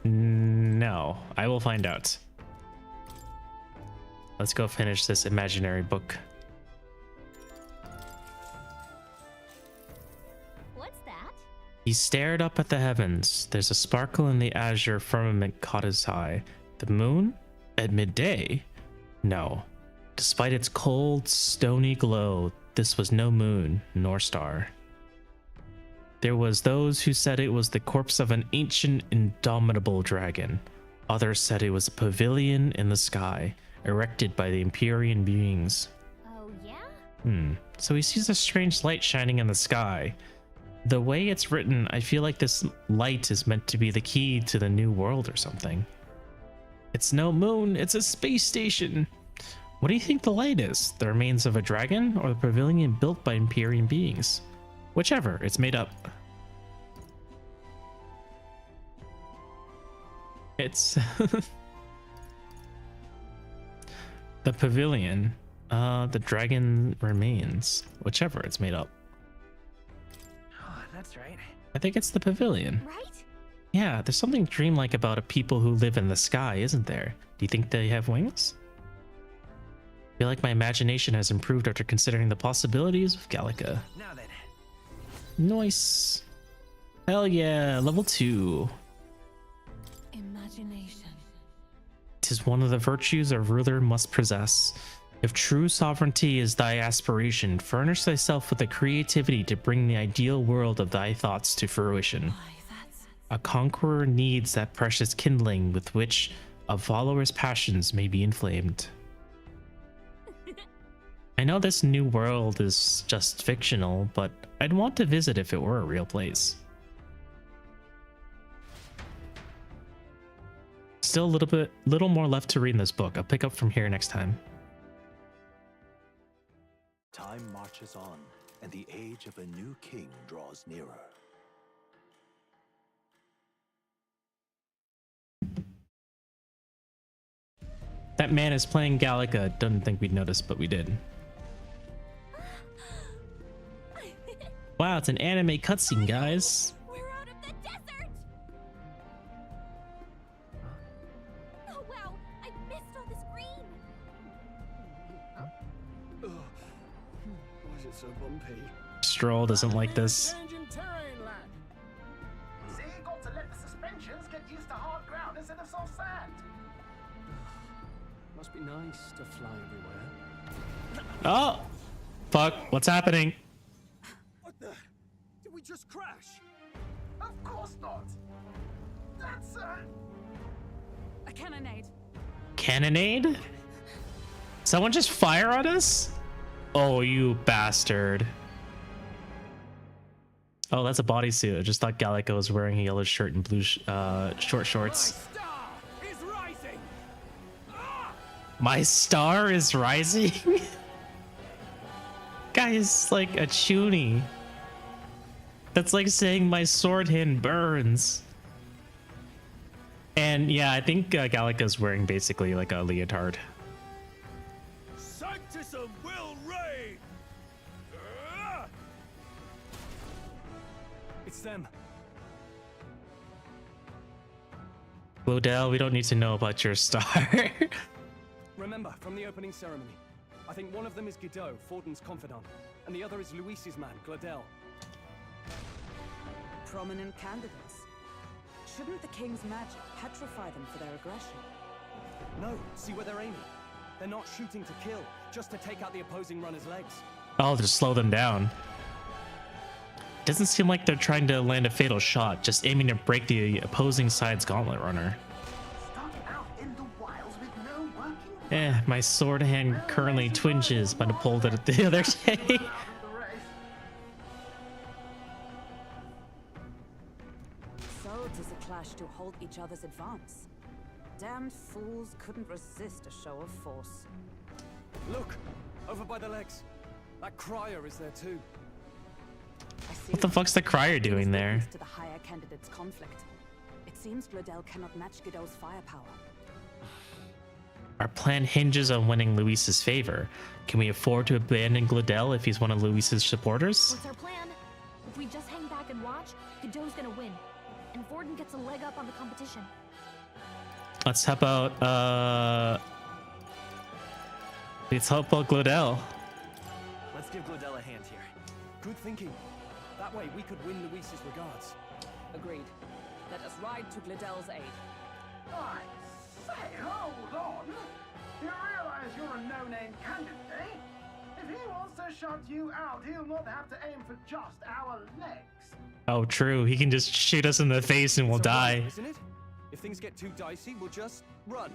No, I will find out. Let's go finish this imaginary book. What's that? He stared up at the heavens. There's a sparkle in the azure firmament caught his eye. The moon? At midday? No. Despite its cold, stony glow, this was no moon nor star. There was those who said it was the corpse of an ancient, indomitable dragon. Others said it was a pavilion in the sky, erected by the Empyrean beings. Oh, yeah? So he sees a strange light shining in the sky. The way it's written, I feel like this light is meant to be the key to the new world or something. It's no moon, it's a space station. What do you think the light is? The remains of a dragon or the pavilion built by Empyrean beings? Whichever, it's made up. It's the pavilion, the dragon remains, whichever, it's made up. Oh, that's right. I think it's the pavilion. Right? Yeah, there's something dreamlike about a people who live in the sky, isn't there? Do you think they have wings? I feel like my imagination has improved after considering the possibilities of Gallica. Now then. Nice. Hell yeah, level 2. Imagination. 'Tis one of the virtues a ruler must possess. If true sovereignty is thy aspiration, furnish thyself with the creativity to bring the ideal world of thy thoughts to fruition. Why, that's... A conqueror needs that precious kindling with which a follower's passions may be inflamed. I know this new world is just fictional, but I'd want to visit if it were a real place. Still a little more left to read in this book. I'll pick up from here next time. time marches on, and the age of a new king draws nearer. That man is playing Gallica. Don't think we'd notice, but we did. Wow, it's an anime cutscene, guys. We're out of the desert! Oh wow, I missed all this green! Why is it so bumpy? Stroll doesn't like this. Changing terrain, lad. See, you got to let the suspensions get used to hard ground instead of soft sand. Must be nice to fly everywhere. Oh, fuck! What's happening? What the? Did we just crash? Of course not. That's A cannonade. Cannonade? Someone just fire on us? Oh, you bastard. Oh, that's a bodysuit. I just thought Gallica was wearing a yellow shirt and blue short shorts. Star is rising. My star is rising? Guy is like a chuny. That's like saying my sword hand burns. And yeah, I think Gallica's wearing basically like a leotard. Sanctism will reign. It's them. Glodell, we don't need to know about your star. Remember, from the opening ceremony, I think one of them is Guido, Forden's confidant, and the other is Luis's man, Glodell. Prominent candidates. Shouldn't the king's magic petrify them for their aggression? No, see where they're aiming. They're not shooting to kill, just to take out the opposing runner's legs. I'll just slow them down. Doesn't seem like they're trying to land a fatal shot, just aiming to break the opposing side's gauntlet runner. Starting out in the wilds with no working My sword hand currently twinges by the pull that the other day. the race. So tis a clash to halt each other's advance. Damned fools couldn't resist a show of force. Look, over by the legs. That crier is there too. I see What the fuck's the crier doing there? to the higher candidate's conflict. It seems Glodell cannot match Guido's firepower. Our plan hinges on winning Luis's favor. Can we afford to abandon Glodell if he's one of Luis's supporters? What's our plan? If we just hang back and watch, Godot's gonna win. And Vorden gets a leg up on the competition. Let's help out, let's help out Glodell. Let's give Glodell a hand here. Good thinking. That way we could win Luis's regards. Agreed. Let us ride to Glodell's aid. I say, hold on. You realize you're a no-name candidate, eh? If he wants to shut you out, he'll not have to aim for just our legs. Oh, true. He can just shoot us in the face and we'll It's a run, die. isn't it? If things get too dicey, we'll just run.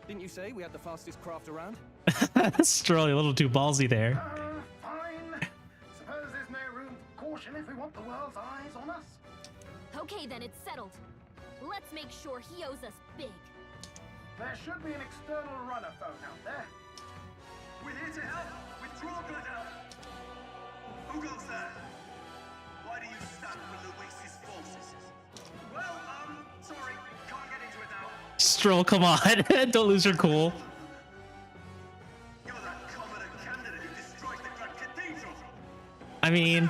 Didn't you say we had the fastest craft around? Stroll, a little too ballsy there. Fine. Suppose there's no room for caution if we want the world's eyes on us. Okay, then it's settled. Let's make sure he owes us big. There should be an external runner phone out there. We're here to help. Withdraw, Glodell. Who goes there? Why do you stand for Luis's forces? Well, sorry, can't get into it now. Stroll, come on. Don't lose your cool. You're that commoner candidate who destroyed the Grand Cathedral. I mean, You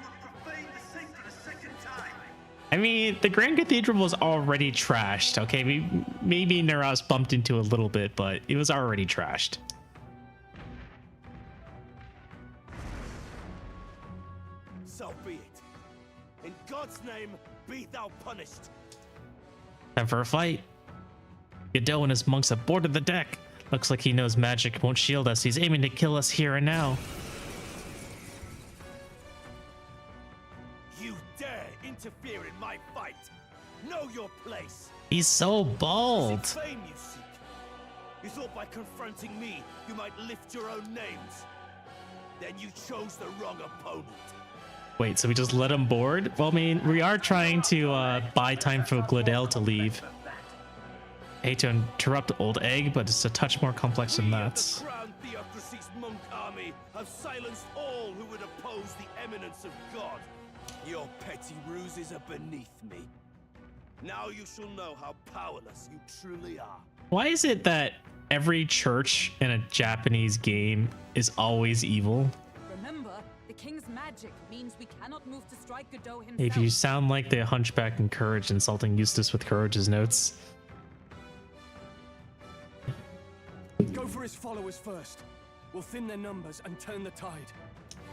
have profaned the sacred a second time. the Grand Cathedral was already trashed. Okay, maybe Neros bumped into a little bit, but it was already trashed. So be it. In God's name, be thou punished. Time for a fight. Godot and his monks have boarded the deck. Looks like he knows magic won't shield us. He's aiming to kill us here and now. You dare interfere in my fight. Know your place. He's so Is it bald. fame you seek? You thought by confronting me, you might lift your own names. Then you chose the wrong opponent. Wait, so we just let him board? Well, we are trying to buy time for Glodell to leave. Hate to interrupt Old Egg, but it's a touch more complex than We that. of the Crown Theocracy's monk army have silenced all who would oppose the eminence of God. Your petty ruses are beneath me. Now you shall know how powerless you truly are. Why is it that every church in a Japanese game is always evil? Remember, the king's magic means we cannot move to strike Godot himself. If you sound like the Hunchback in Courage insulting Eustace with Courage's notes. Go for his followers first. We'll thin their numbers and turn the tide.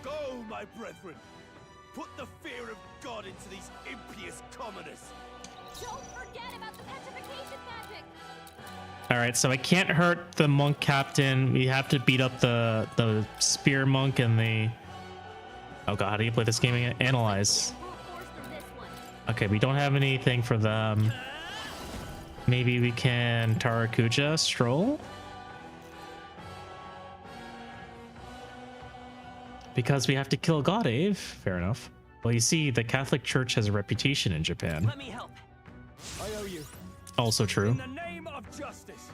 Go, my brethren. Put the fear of God into these impious commoners. Don't forget about the petrification magic! Alright, so I can't hurt the monk captain. We have to beat up the spear monk and the... Oh god, how do you play this game again? Analyze. Brute force from this one. Okay, we don't have anything for them. Maybe we can Tarakuja Stroll? Because we have to kill Godave. Fair enough. Well, you see, the Catholic Church has a reputation in Japan. Let me help. I owe you. Also true. In the name of justice.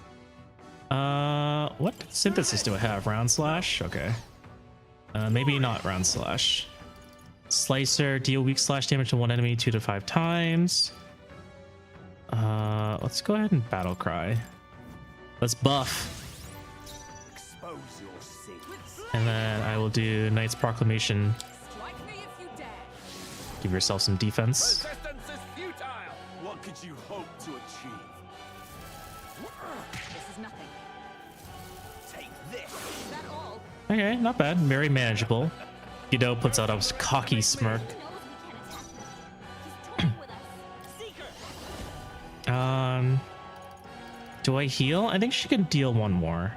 What synthesis do I have? Round slash? Okay. Maybe not round slash. Slicer, deal weak slash damage to one enemy 2 to 5 times. Let's go ahead and battle cry. Let's buff. Expose your sins. And then I will do Knight's Proclamation. Strike me if you dare. Give yourself some defense. Resistance is futile. What could you hope to achieve? This is nothing. Take this. Is that all? Okay, not bad. Very manageable. Guido puts out a cocky smirk. He knows we can't attack him. He's toying with us. Um, do I heal? I think she can deal one more.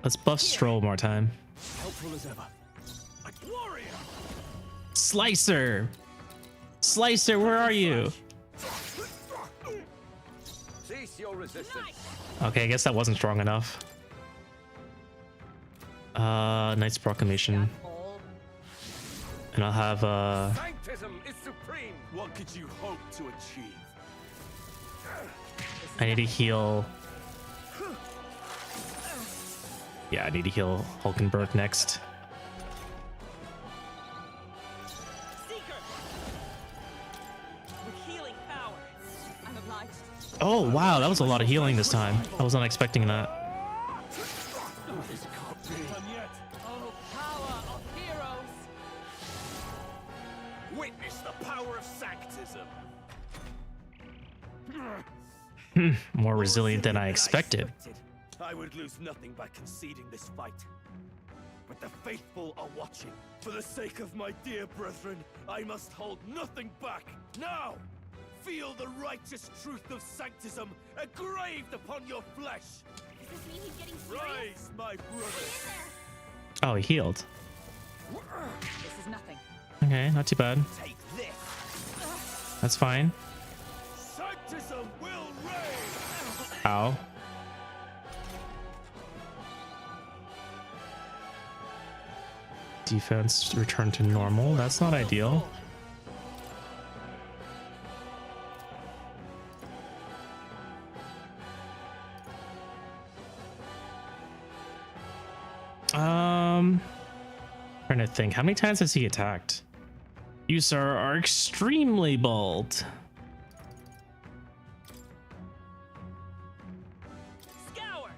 Let's buff Stroll more time. Helpful as ever. A warrior. Slicer! Slicer, where are you? Cease your resistance. Okay, I guess that wasn't strong enough. Knight's Proclamation. All. And I'll have, Sanctism is supreme. What could you hope to achieve? I need to heal. Yeah, I need to heal Hulkenberg next. With healing power. I'm obliged. Oh, wow, that was a lot of healing this time. I was not expecting that. Done yet. Oh, power of heroes. Witness the power of sanctism. More resilient than I expected. I would lose nothing by conceding this fight. But the faithful are watching. For the sake of my dear brethren, I must hold nothing back. Now, feel the righteous truth of sanctism engraved upon your flesh. Does this mean he's getting serious? Rise, my brothers. Oh, he healed. This is nothing. Okay, not too bad. Take this. That's fine. Sanctism will reign. Ow. Defense return to normal. That's not ideal. Trying to think. How many times has he attacked? You, sir, are extremely bold. Scour.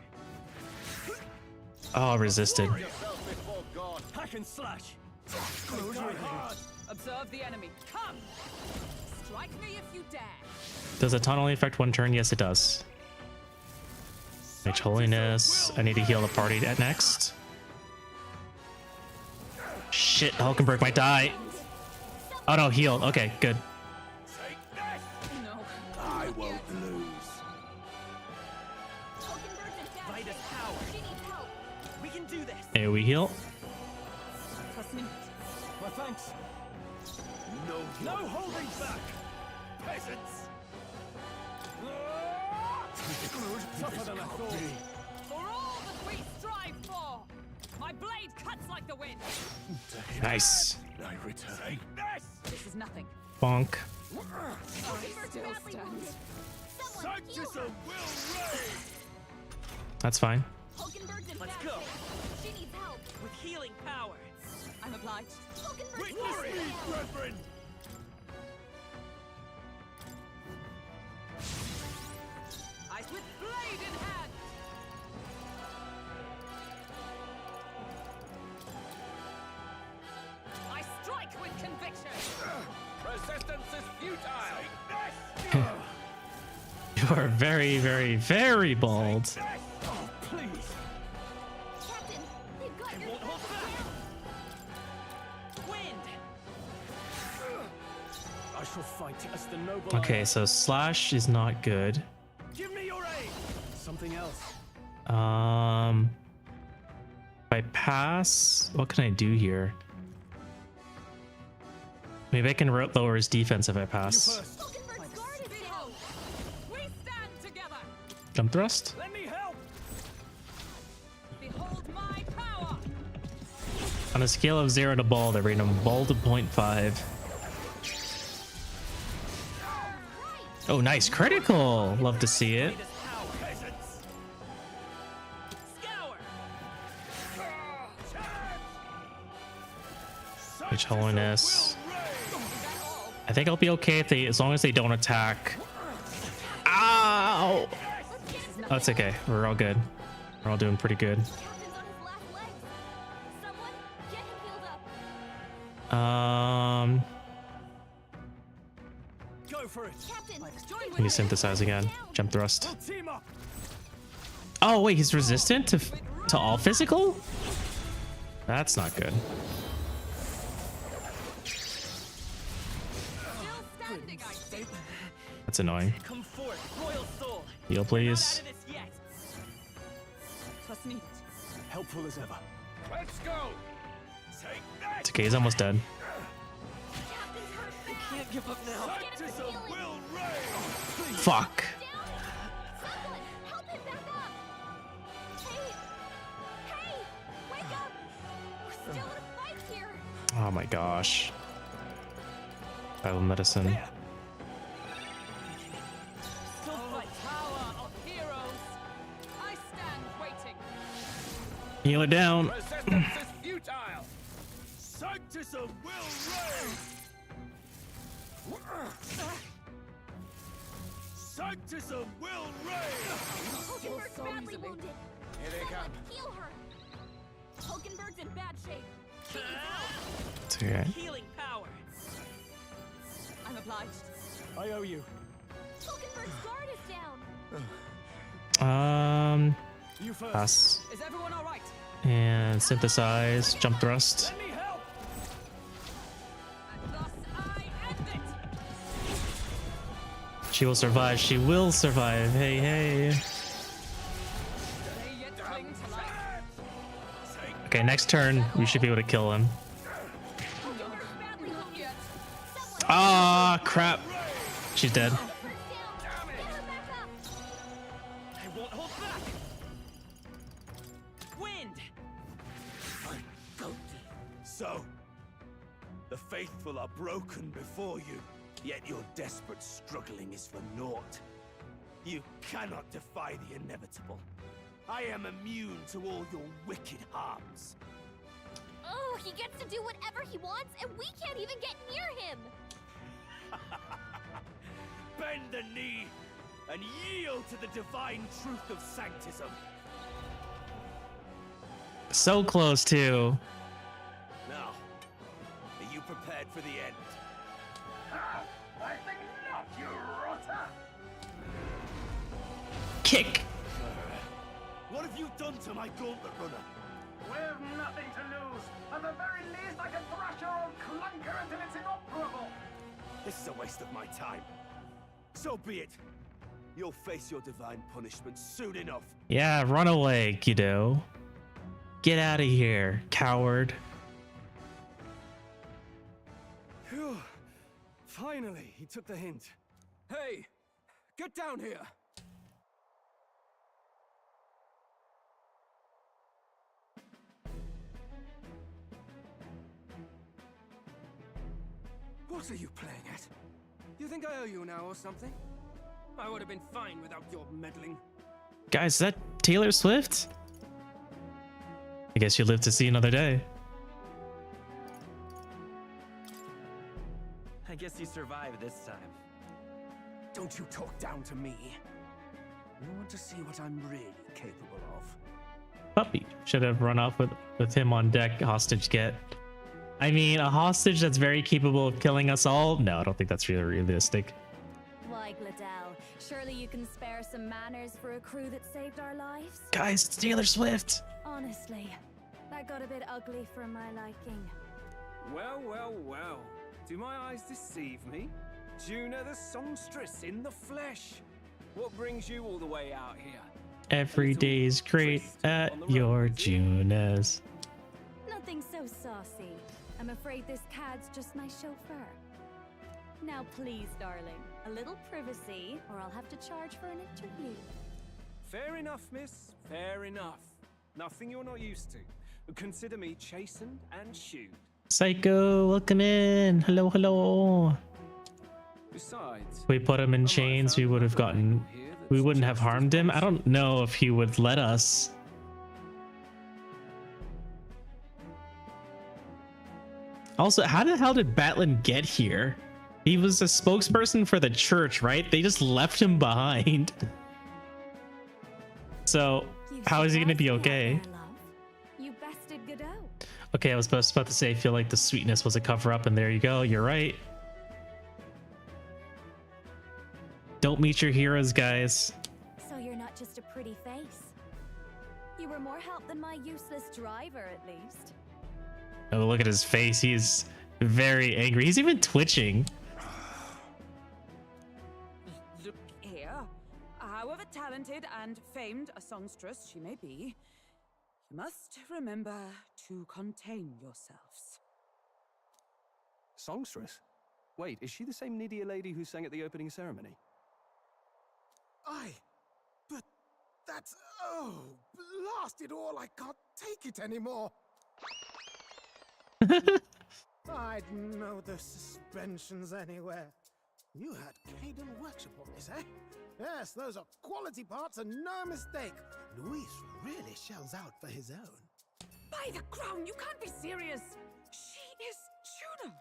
Oh, resisted. Hack and slash. Observe the enemy. Come. Strike me if you dare. Does a ton only affect one turn? Yes, it does. Mage Holiness. I need to heal the party at next. Shit, Hulkenberg might die. Oh no, healed. Okay, good. Take this. No. I won't lose. Hulkenberg's in bad Vitus shape. power. She needs help. We can do this. Hey, we heal. Trust me. My thanks. No, No holding back. peasants. Tougher than I thought. For all that we strive for. My blade cuts like the wind. Nice. I return. Take this. This is nothing. Bonk. Hulkenberg's Still badly stands. wounded. Someone heal her. Sanctism will reign. That's fine. Hulkenberg's in Let's bad go. shape. She needs help. With healing power. I'm obliged. Hulkenberg's Witness badly me, wounded. brethren. I with blade in hand. I strike with conviction. Resistance is futile. Take this. You are very, very, very bold. Oh, please. Captain, they've got your won't hold back. down. Wind. I shall fight as the noble. Okay, so slash is not good. Give me your aid. Something else. If I pass, what can I do here? Maybe I can lower his defense if I You pass. first. Hulkenberg's guard is Behold. down. We stand together. Jump thrust? Let me help. Behold my power. On a scale of 0 to bald, I rate him bald to 0.5. Oh, nice. Critical. Love to see it. Vitus power. Peasants. Scour. Mage Holiness. Will reign. Is that all? I think I'll be okay if they, as long as they don't attack. Ow! That's okay. We're all good. We're all doing pretty good. Captain's on his last legs. Someone get him healed up. Go for it. Captain, Let me synthesize again. Jump thrust. We'll team up. Oh wait, he's resistant to all physical? That's not good. That's annoying. Come forth, royal soul. Heal, please. Trust needed. Helpful as ever. Let's go. Take that. It's okay, he's almost dead. Captain's hurt bad. Can't give up now. Baptism will reign. Fuck. Someone, help him back up. Hey, wake up. We're still in a fight here. Oh my gosh. Bible medicine. Still fight. Tower of heroes. I stand waiting. Heal it down. Resistance is futile. Sanctism will reign. Sanctism will reign. Hulkenberg's so badly easily. wounded. Here they come. Heal her. Hulkenberg's in bad shape. She needs help. It's okay. Healing power. I'm obliged. I owe you. Hulkenberg's guard is down. You first. Pass. Is everyone all right? And synthesize. Jump thrust. Let me help. And thus I end it. She will survive. She will survive. Hey, hey. They yet cling to life. Okay, next turn, we should be able to kill him. Hulkenberg's badly wounded. Someone, Ah, crap. She's dead. Hulkenberg's down. Get her back up. I won't hold back. Wind. So, the faithful are broken before you, yet your desperate struggling is for naught. You cannot defy the inevitable. I am immune to all your wicked harms. Oh, he gets to do whatever he wants, and we can't even get near him. Bend the knee and yield to the divine truth of sanctism. So close, too. Now, are you prepared for the end? Ah, I think not, you rotter! Kick. What have you done to my gauntlet runner? We've nothing to lose. At the very least, I can thrash your old clunker until it's inoperable. This is a waste of my time. So be it. You'll face your divine punishment soon enough. Yeah, run away, kiddo. Get out of here, coward. Phew. Finally, he took the hint. Hey, get down here. What are you playing at? You think I owe you now or something? I would have been fine without your meddling. Guys, is that Taylor Swift? I guess you live to see another day. I guess you survived this time. Don't you talk down to me. You want to see what I'm really capable of? Puppy. Should have run off with him on deck. Hostage get. I mean, a hostage that's very capable of killing us all? No, I don't think that's really realistic. Why, Gladell, surely you can spare some manners for a crew that saved our lives? Guys, it's Taylor Swift. Honestly, that got a bit ugly for my liking. Well, well, well. Do my eyes deceive me? Juna the songstress in the flesh. What brings you all the way out here? Every day's great at your Junas. Nothing so saucy. I'm afraid this cad's just my chauffeur. Now please, darling, a little privacy, or I'll have to charge for an interview. Fair enough, miss. Fair enough. Nothing you're not used to. Consider me chastened and shooed. Psycho, welcome in. Hello, hello. Besides, If we put him in chains, we would have gotten. We wouldn't have harmed him. I don't know if he would let us. Also, how the hell did Batlin get here? He was a spokesperson for the church, right? They just left him behind. So, how is he gonna be okay? You bested Godot. Okay, I was about to say, I feel like the sweetness was a cover up, and there you go. You're right. Don't meet your heroes, guys. So you're not just a pretty face. You were more help than my useless driver, at least. Oh, look at his face. He's very angry. He's even twitching. Look here. However talented and famed a songstress she may be, you must remember to contain yourselves. Songstress? Wait, is she the same Nydia lady who sang at the opening ceremony? Aye, but that's... Oh, blast it all, I can't take it anymore. I'd know the suspensions anywhere. You had Caden workshop on this, eh? Yes, those are quality parts and no mistake. Luis really shells out for his own. By the crown, you can't be serious! She is Juno!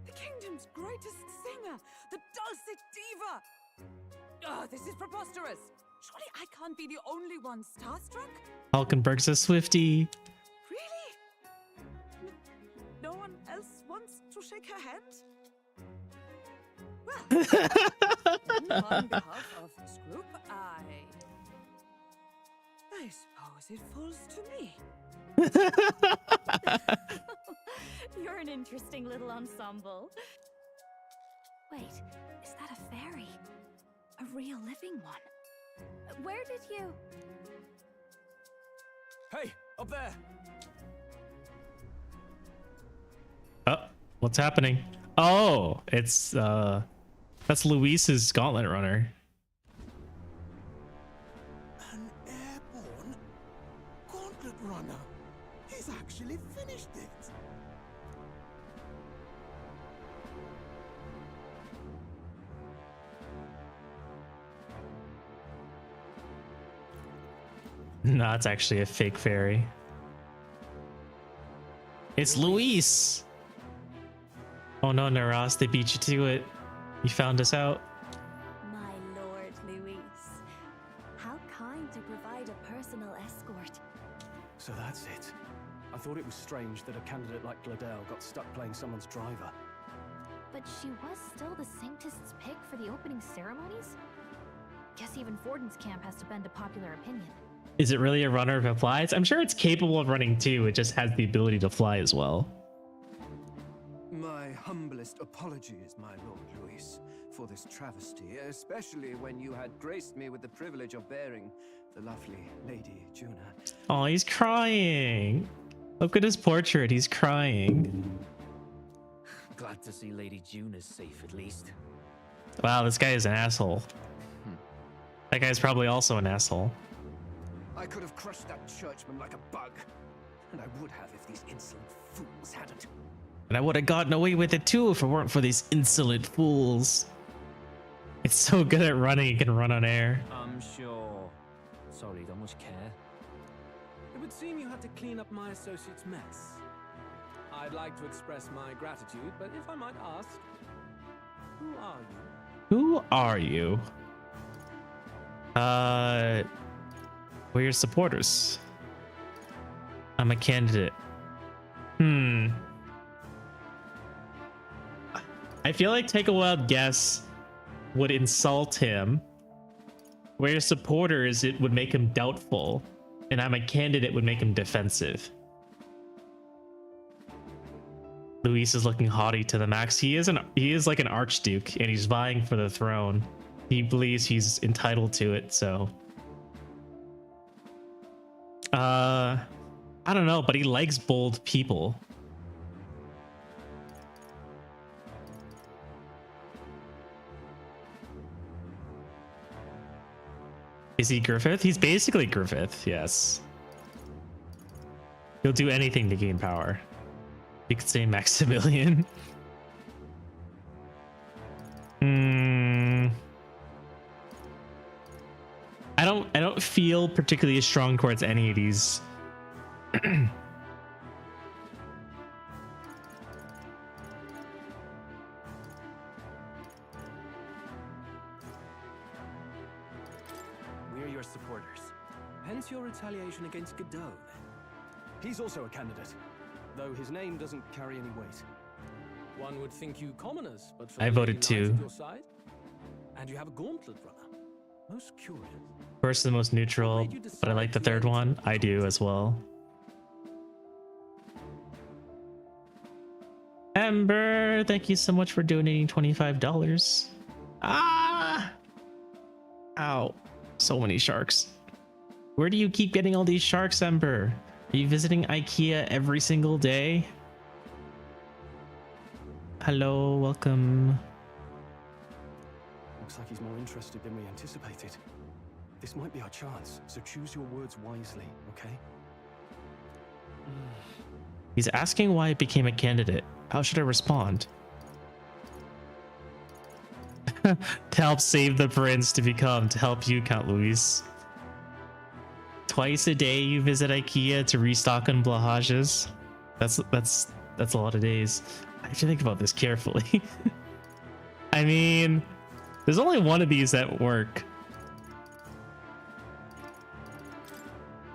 The kingdom's greatest singer! The dulcet diva! Oh, this is preposterous! Surely I can't be the only one starstruck? Hulkenberg's a Swiftie. Really? No one else wants to shake her hand? Well, on behalf of this group, I suppose it falls to me. You're an interesting little ensemble. Wait, is that a fairy? A real living one? Where did you... Hey, up there! Oh, what's happening? Oh, it's that's Luis's gauntlet runner. An airborne gauntlet runner. He's actually finished it. No, it's actually a fake fairy. It's Luis. Oh no, Naras, they beat you to it. You found us out. My lord, Luis. How kind to provide a personal escort. So that's it. I thought it was strange that a candidate like Gladell got stuck playing someone's driver. But she was still the sanctist's pick for the opening ceremonies? Guess even Forden's camp has to bend to popular opinion. Is it really a runner if it flies? I'm sure it's capable of running too. It just has the ability to fly as well. My humblest apologies, my Lord Luis, for this travesty, especially when you had graced me with the privilege of bearing the lovely Lady Juna. Oh, he's crying. Look at his portrait. He's crying. Glad to see Lady June is safe at least. Wow, this guy is an asshole. That guy's probably also an asshole. I could have crushed that churchman like a bug, and I would have if these insolent fools hadn't. And I would have gotten away with it too if it weren't for these insolent fools. It's so good at running, it can run on air. I'm sure. Sorry, don't much care. It would seem you had to clean up my associate's mess. I'd like to express my gratitude, but if I might ask, who are you? Who are you? We're your supporters. I'm a candidate. I feel like Take a Wild Guess would insult him. We're your supporters, it would make him doubtful. And I'm a candidate would make him defensive. Luis is looking haughty to the max. He is like an archduke and he's vying for the throne. He believes he's entitled to it, so I don't know, but he likes bold people. Is he Griffith? He's basically Griffith, yes. He'll do anything to gain power. You could say Maximilian. I don't feel particularly strong towards any of these. We're your supporters. Hence your retaliation against Godot. He's also a candidate, though his name doesn't carry any weight. One would think you commoners, but for I the voted Lady too. Knights at your side, And you have a gauntlet runner. Most curious. First is the most neutral, but I like the third one. I do as well. Ember, thank you so much for donating $25. Ah! Ow. So many sharks. Where do you keep getting all these sharks, Ember? Are you visiting IKEA every single day? Hello, welcome. Looks like he's more interested than we anticipated. This might be our chance, so choose your words wisely, okay? He's asking why I became a candidate. How should I respond? To help save the prince to help you, Count Luis. Twice a day you visit IKEA to restock on blahajes. That's a lot of days. I have to think about this carefully. I mean, there's only one of these that work.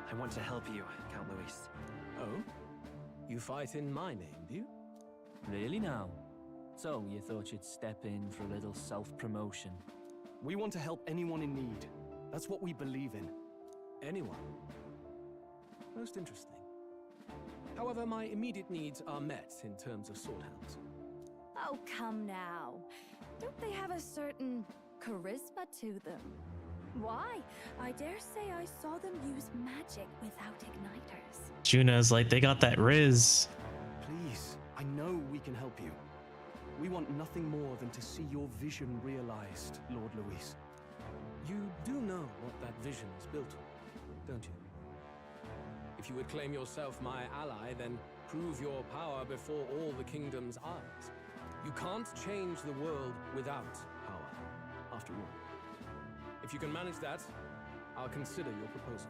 I want to help you, Count Luis. Oh? You fight in my name, do you? Really now? So you thought you'd step in for a little self-promotion? We want to help anyone in need. That's what we believe in. Anyone. Most interesting. However, my immediate needs are met in terms of swordhounds. Oh, come now. Don't they have a certain charisma to them? Why? I dare say I saw them use magic without igniters. Juna's like, they got that Riz. Please, I know we can help you. We want nothing more than to see your vision realized, Lord Luis. You do know what that vision is built on, don't you? If you would claim yourself my ally, then prove your power before all the kingdom's eyes. You can't change the world without power, after all. If you can manage that, I'll consider your proposal.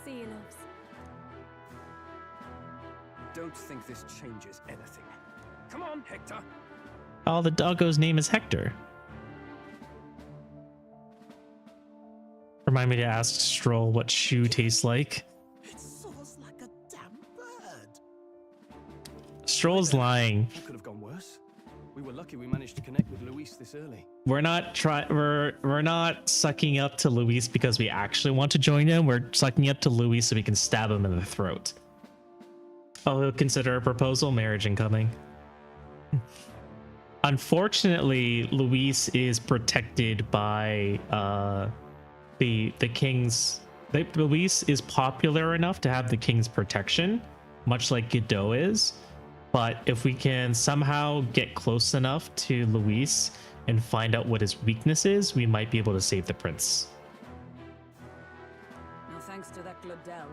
See you, loves. Don't think this changes anything. Come on, Hector. Oh, the doggo's name is Hector. Remind me to ask Stroll what shoe tastes like. It soars like a damn bird. Stroll's lying. It could have gone worse. We were lucky we managed to connect with Luis this early. We're not sucking up to Luis because we actually want to join him. We're sucking up to Luis so we can stab him in the throat. Oh, he'll consider a proposal, marriage incoming. Unfortunately, Luis is protected by the king's. Luis is popular enough to have the king's protection, much like Godot is. But if we can somehow get close enough to Luis and find out what his weakness is, we might be able to save the prince. No thanks to that Glodell.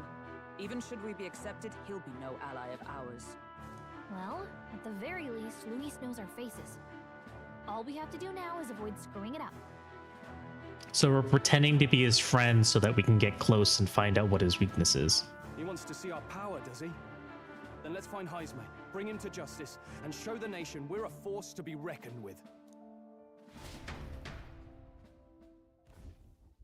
Even should we be accepted, he'll be no ally of ours. Well, at the very least, Luis knows our faces. All we have to do now is avoid screwing it up. So we're pretending to be his friend so that we can get close and find out what his weakness is. He wants to see our power, does he? Then let's find Heisman, bring him to justice, and show the nation we're a force to be reckoned with.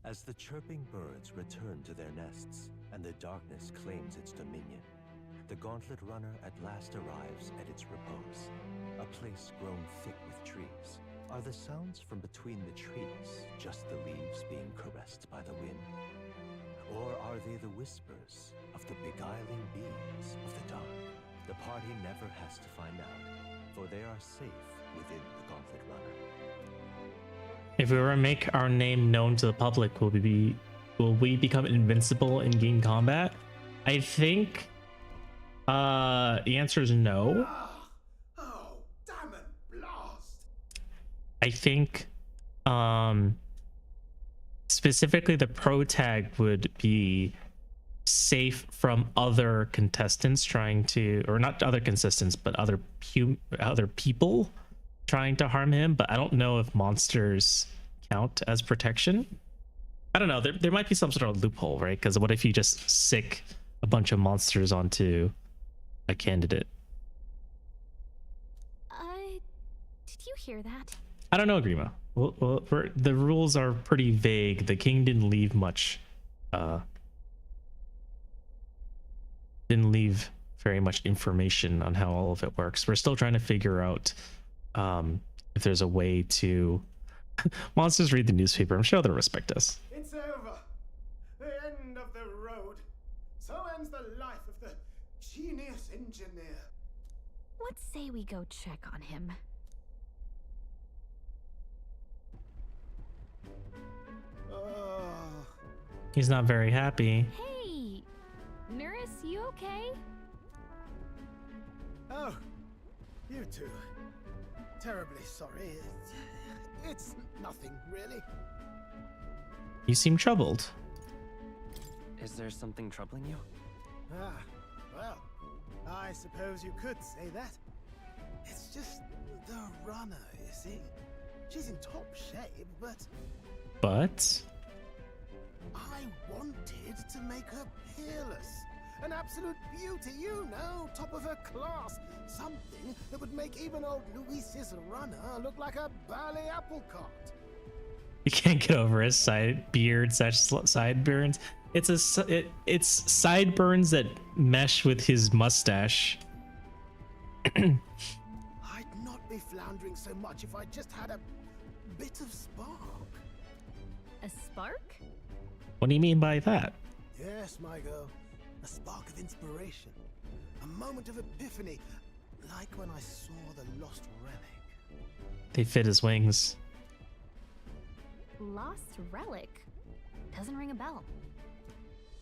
As the chirping birds return to their nests and the darkness claims its dominion, the gauntlet runner at last arrives at its repose, a place grown thick with trees. Are the sounds from between the trees just the leaves being caressed by the wind? Or are they the whispers of the beguiling beings of the dark? The party never has to find out, for they are safe within the gauntlet runner. If we were to make our name known to the public, will we become invincible in game combat? I think the answer is no. Oh, damn it, blast! I think specifically the pro tag would be safe from other contestants trying to, or not other contestants, but other people trying to harm him. But I don't know if monsters count as protection. I don't know. There might be some sort of loophole, right? Because what if you just sick a bunch of monsters onto a candidate? Did you hear that? I don't know, Grima. Well, the rules are pretty vague. The king didn't leave much. Didn't leave very much information on how all of it works. We're still trying to figure out if there's a way to monsters read the newspaper. I'm sure they'll respect us. It's over. The end of the road. So ends the life of the genius engineer. Let's say we go check on him. He's not very happy. Hey! Nurse, you okay? Oh, you two. Terribly sorry. It's nothing, really. You seem troubled. Is there something troubling you? Ah, well, I suppose you could say that. It's just the runner, you see. She's in top shape, but But I wanted to make her peerless. An absolute beauty, you know, top of her class. Something that would make even old Luis's runner look like a bally apple cart. you can't get over his sideburns. It's sideburns that mesh with his mustache. I'd not be floundering so much if I just had a bit of spark. A spark? What do you mean by that? Yes, my girl. A spark of inspiration. A moment of epiphany. Like when I saw the lost relic. They fit his wings. Lost relic? Doesn't ring a bell.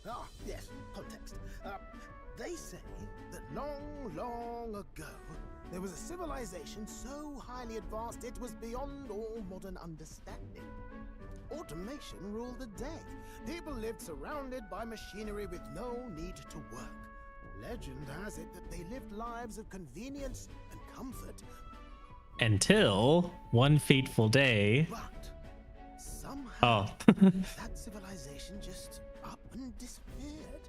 Ah, yes, context. They say that long ago, there was a civilization so highly advanced it was beyond all modern understanding. Automation ruled the day. People lived surrounded by machinery with no need to work. Legend has it that they lived lives of convenience and comfort. Until one fateful day. But somehow, that civilization just up and disappeared.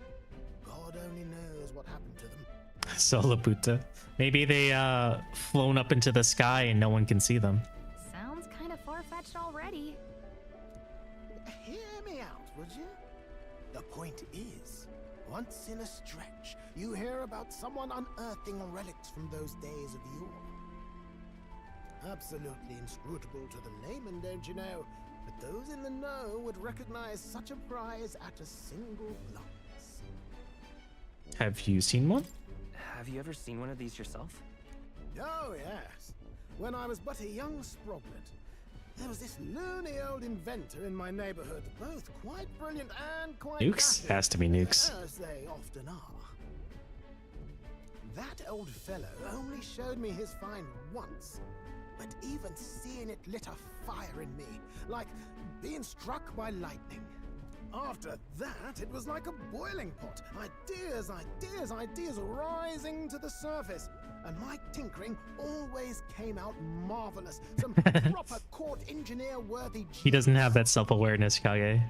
God only knows what happened to them. Solaputa. Maybe they flown up into the sky and no one can see them. Sounds kind of far-fetched already. Hear me out, would you? The point is, once in a stretch, you hear about someone unearthing relics from those days of yore. Absolutely inscrutable to the layman, don't you know? But those in the know would recognize such a prize at a single glance. Have you seen one? Have you ever seen one of these yourself? Oh, yes. When I was but a young sproglet, there was this loony old inventor in my neighborhood, both quite brilliant and quite Nukes? gaffe, Has to be Nukes. as they often are. That old fellow only showed me his find once, but even seeing it lit a fire in me, like being struck by lightning. After that, it was like a boiling pot. Ideas rising to the surface. And my tinkering always came out marvelous. Some proper court engineer worthy. He doesn't have that self-awareness, Kage.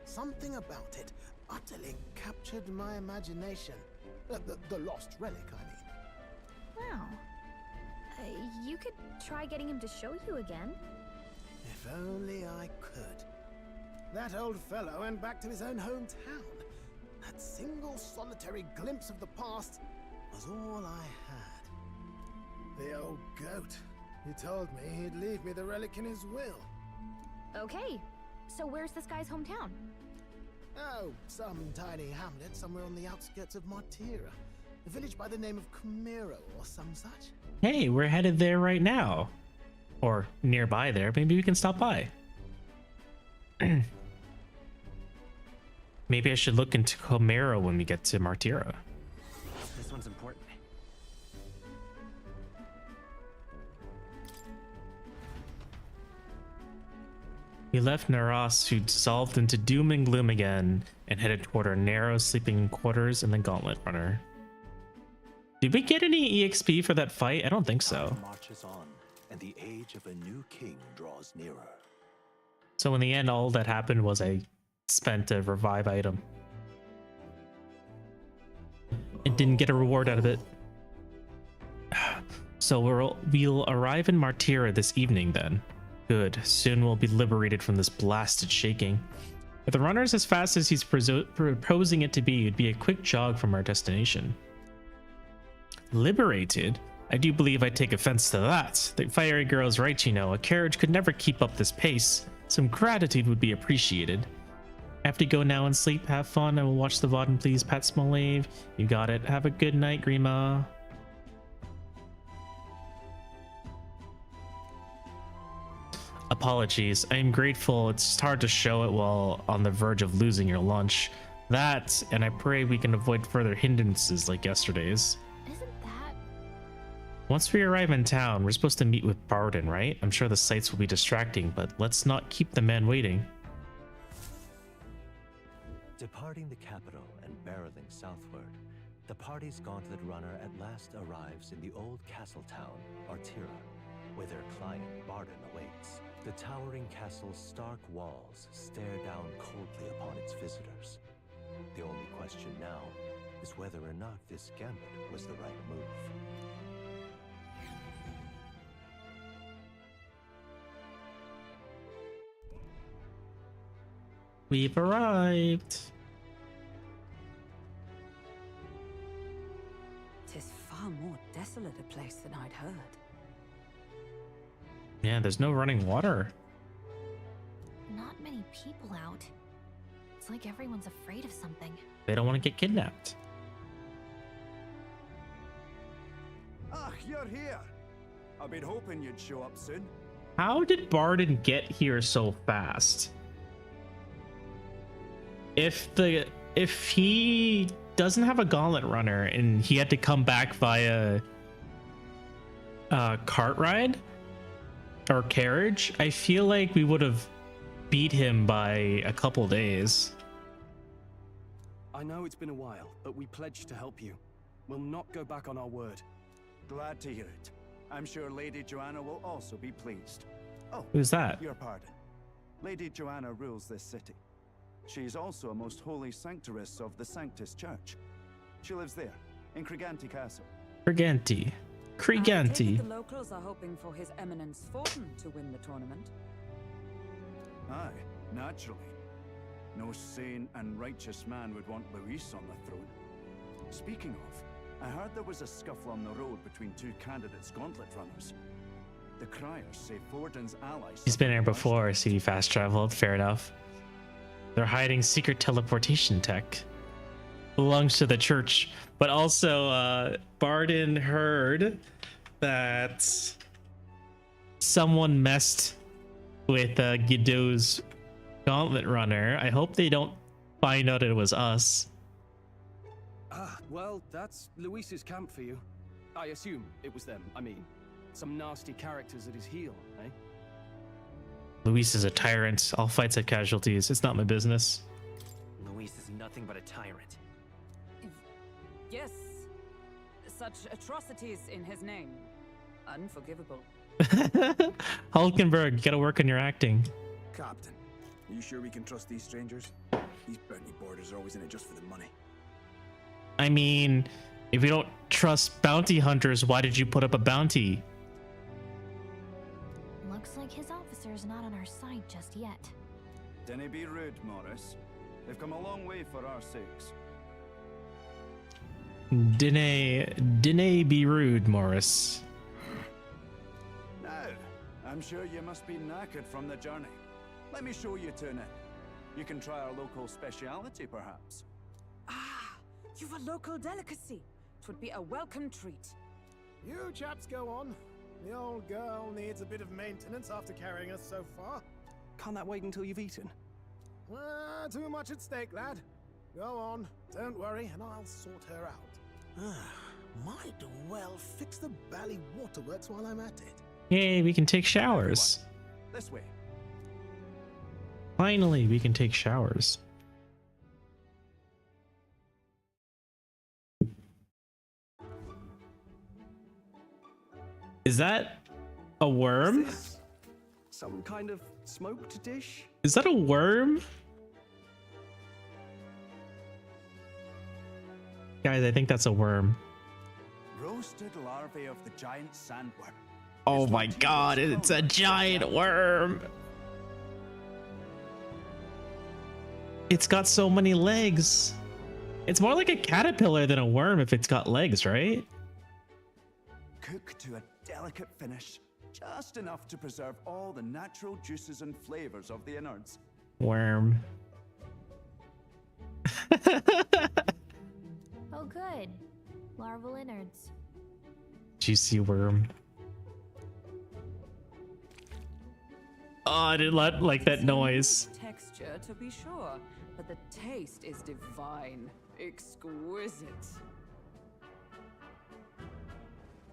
Something about it utterly captured my imagination. The lost relic, I mean. Wow. You could try getting him to show you again. If only I could. That old fellow went back to his own hometown. That single solitary glimpse of the past was all I had. The old goat. He told me he'd leave me the relic in his will. Okay, so where's this guy's hometown? Oh, some tiny hamlet somewhere on the outskirts of Martira. A village by the name of Camero or some such. Hey, we're headed there right now. Or nearby there. Maybe we can stop by. Maybe I should look into Camero when we get to Martira. This one's important. We left Naras, who dissolved into doom and gloom again, and headed toward our narrow sleeping quarters in the Gauntlet Runner. Did we get any EXP for that fight? I don't think so. Time marches on, and the age of a new king draws nearer. So in the end, all that happened was I spent a revive item. And didn't get a reward out of it. So we'll arrive in Martira this evening then. Good. Soon we'll be liberated from this blasted shaking. If the runner's as fast as he's proposing it to be, it'd be a quick jog from our destination. Liberated? I do believe I take offense to that. The fiery girl's right, you know. A carriage could never keep up this pace. Some gratitude would be appreciated. I have to go now and sleep. Have fun. I will watch the VOD and please, Pat Smolave. You got it. Have a good night, Grima. Apologies. I am grateful. It's just hard to show it while on the verge of losing your lunch. That, and I pray we can avoid further hindrances like yesterday's. Isn't that... Once we arrive in town, we're supposed to meet with Barden, right? I'm sure the sights will be distracting, but let's not keep the man waiting. Departing the capital and barreling southward, the party's gauntlet runner at last arrives in the old castle town, Artira, where their client Barden awaits. The towering castle's stark walls stare down coldly upon its visitors. The only question now is whether or not this gambit was the right move. We've arrived. Tis far more desolate a place than I'd heard. Yeah, there's no running water. Not many people out. It's like everyone's afraid of something. They don't want to get kidnapped. Ah, you're here. I've been hoping you'd show up soon. How did Barden get here so fast? If he doesn't have a gauntlet runner and he had to come back via cart ride or carriage, I feel like we would have beat him by a couple days. I know it's been a while, but we pledged to help you. We'll not go back on our word. Glad to hear it. I'm sure Lady Joanna will also be pleased. Oh, Who's that? your pardon. Lady Joanna rules this city. She's also a most holy sanctoress of the Sanctus Church. She lives there, in Creganti Castle. Creganti. I take it Creganti. the locals are hoping for His Eminence Fortin to win the tournament. Aye, naturally. No sane and righteous man would want Luis on the throne. Speaking of, I heard there was a scuffle on the road between two candidates' gauntlet runners. The criers say Fortin's allies... He's been here before, so he fast traveled. Fair enough. They're hiding secret teleportation tech. Belongs to the church. But also, Barden heard that someone messed with Godot's gauntlet runner. I hope they don't find out it was us. Ah, well, that's Luis's camp for you. I assume it was them. I mean, some nasty characters at his heel, eh? Luis is a tyrant. All fights have casualties. It's not my business. Luis is nothing but a tyrant. Yes, such atrocities in his name. Unforgivable. Hulkenberg, you gotta work on your acting. Captain, are you sure we can trust these strangers? These bounty boarders are always in it just for the money. I mean, if you don't trust bounty hunters, why did you put up a bounty? Looks like his officer's not on our side just yet. Dinna be rude, Morris. They've come a long way for our sakes. Dinna be rude, Morris. Now, I'm sure you must be knackered from the journey. Let me show you to an inn. You can try our local speciality, perhaps. Ah, you've a local delicacy. 'Twould be a welcome treat. You chaps go on. The old girl needs a bit of maintenance after carrying us so far. Can't that wait until you've eaten? Too much at stake, lad. Go on, don't worry, and I'll sort her out. Might well fix the Bally Waterworks while I'm at it. Yay, we can take showers. Everyone, this way. Finally, we can take showers. Is that a worm? Is this some kind of smoked dish? Is that a worm? Guys, I think that's a worm. Roasted larvae of the giant sandworm. Oh my god, it's a giant worm. It's got so many legs. It's more like a caterpillar than a worm if it's got legs, right? Cook to a delicate finish, just enough to preserve all the natural juices and flavors of the innards. Worm. Oh, good. Larval innards. Juicy worm. Oh, I did not like that noise. Texture, to be sure, but the taste is divine. Exquisite.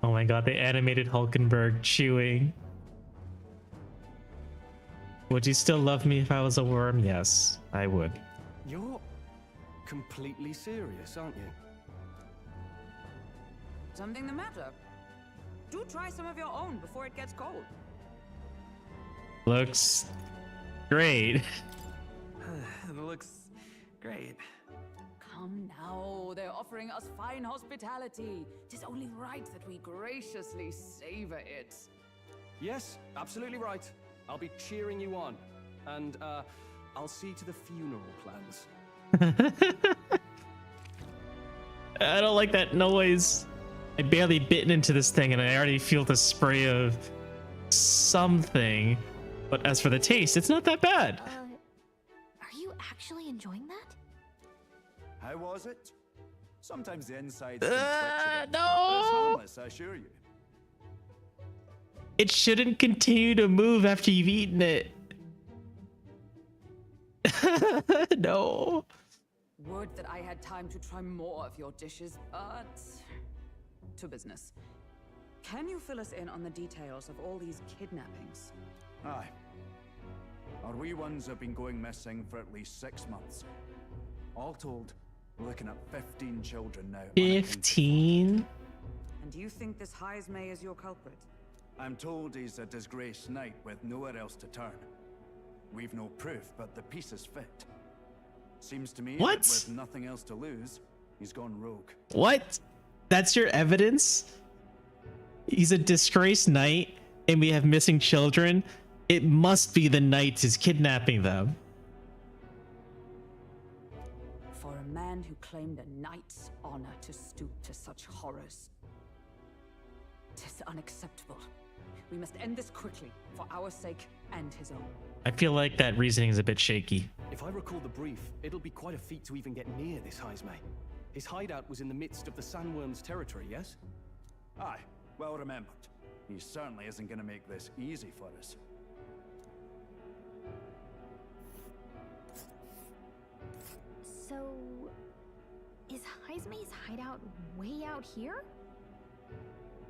Oh my god, the animated Hulkenberg chewing. Would you still love me if I was a worm? Yes, I would. You're completely serious, aren't you? Something the matter? Do try some of your own before it gets cold. Looks great. It looks great. Come now, they're offering us fine hospitality. 'Tis only right that we graciously savor it. Yes, absolutely right. I'll be cheering you on. And, I'll see to the funeral plans. I don't like that noise. I barely bitten into this thing and I already feel the spray of something. But as for the taste, it's not that bad. Are you actually enjoying that? How was it? Sometimes the insides can twitch a bit, no! but it's harmless, I assure you. It shouldn't continue to move after you've eaten it. No. Would that I had time to try more of your dishes, but to business. Can you fill us in on the details of all these kidnappings? Aye. Our wee ones have been going missing for at least 6 months. All told, we're looking at 15 children now. 15? And do you think this Hyzme is your culprit? I'm told he's a disgraced knight with nowhere else to turn. We've no proof, but the pieces fit. Seems to me What? that with nothing else to lose, he's gone rogue. What? That's your evidence? He's a disgraced knight and we have missing children? It must be the knight is kidnapping them. For a man who claimed a knight's honor to stoop to such horrors. 'Tis unacceptable. We must end this quickly, for our sake and his own. I feel like that reasoning is a bit shaky. If I recall the brief, it'll be quite a feat to even get near this Hyzme. His hideout was in the midst of the sandworm's territory, yes? Aye, well remembered. He certainly isn't going to make this easy for us. So, is Hyzme's hideout way out here?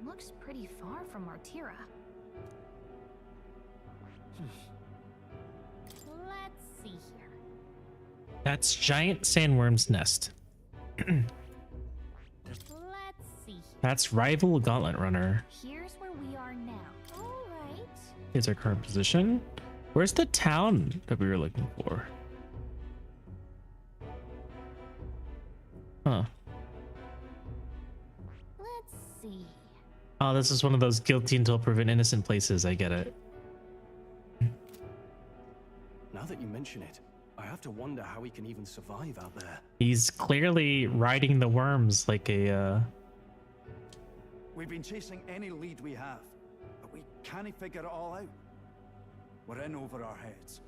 Looks pretty far from Martira. Let's see here. That's giant sandworm's nest. Let's see here. That's rival gauntlet runner. Here's where we are now. All right. Is our current position. Where's the town that we were looking for? Huh. Let's see. Oh, this is one of those guilty until proven innocent places. I get it. Now that you mention it, I have to wonder how he can even survive out there. He's clearly riding the worms like a, We've been chasing any lead we have, but we can't figure it all out. We're in over our heads.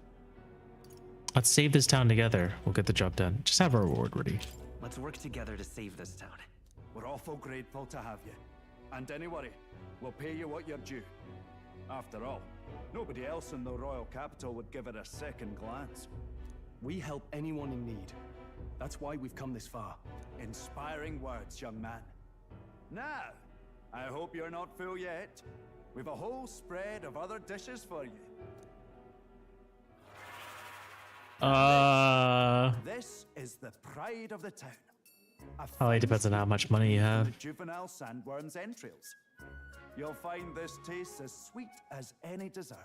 Let's save this town together. We'll get the job done. Just have our reward ready. Let's work together to save this town. We're awful grateful to have you. And don't worry, we'll pay you what you're due. After all, nobody else in the royal capital would give it a second glance. We help anyone in need. That's why we've come this far. Inspiring words, young man. Now, I hope you're not full yet. We've a whole spread of other dishes for you. This is the pride of the town. Probably depends on how much money you have. The juvenile sandworm's entrails. You'll find this tastes as sweet as any dessert.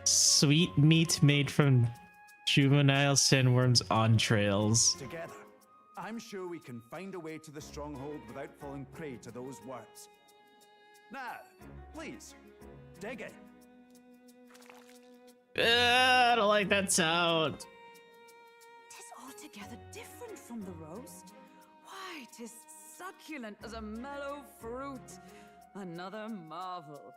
Sweet meat made from juvenile sandworm's entrails. Together, I'm sure we can find a way to the stronghold without falling prey to those worms. Now, please, dig in. I don't like that sound. Tis altogether different from the roast. Why, tis succulent as a mellow fruit. Another marvel.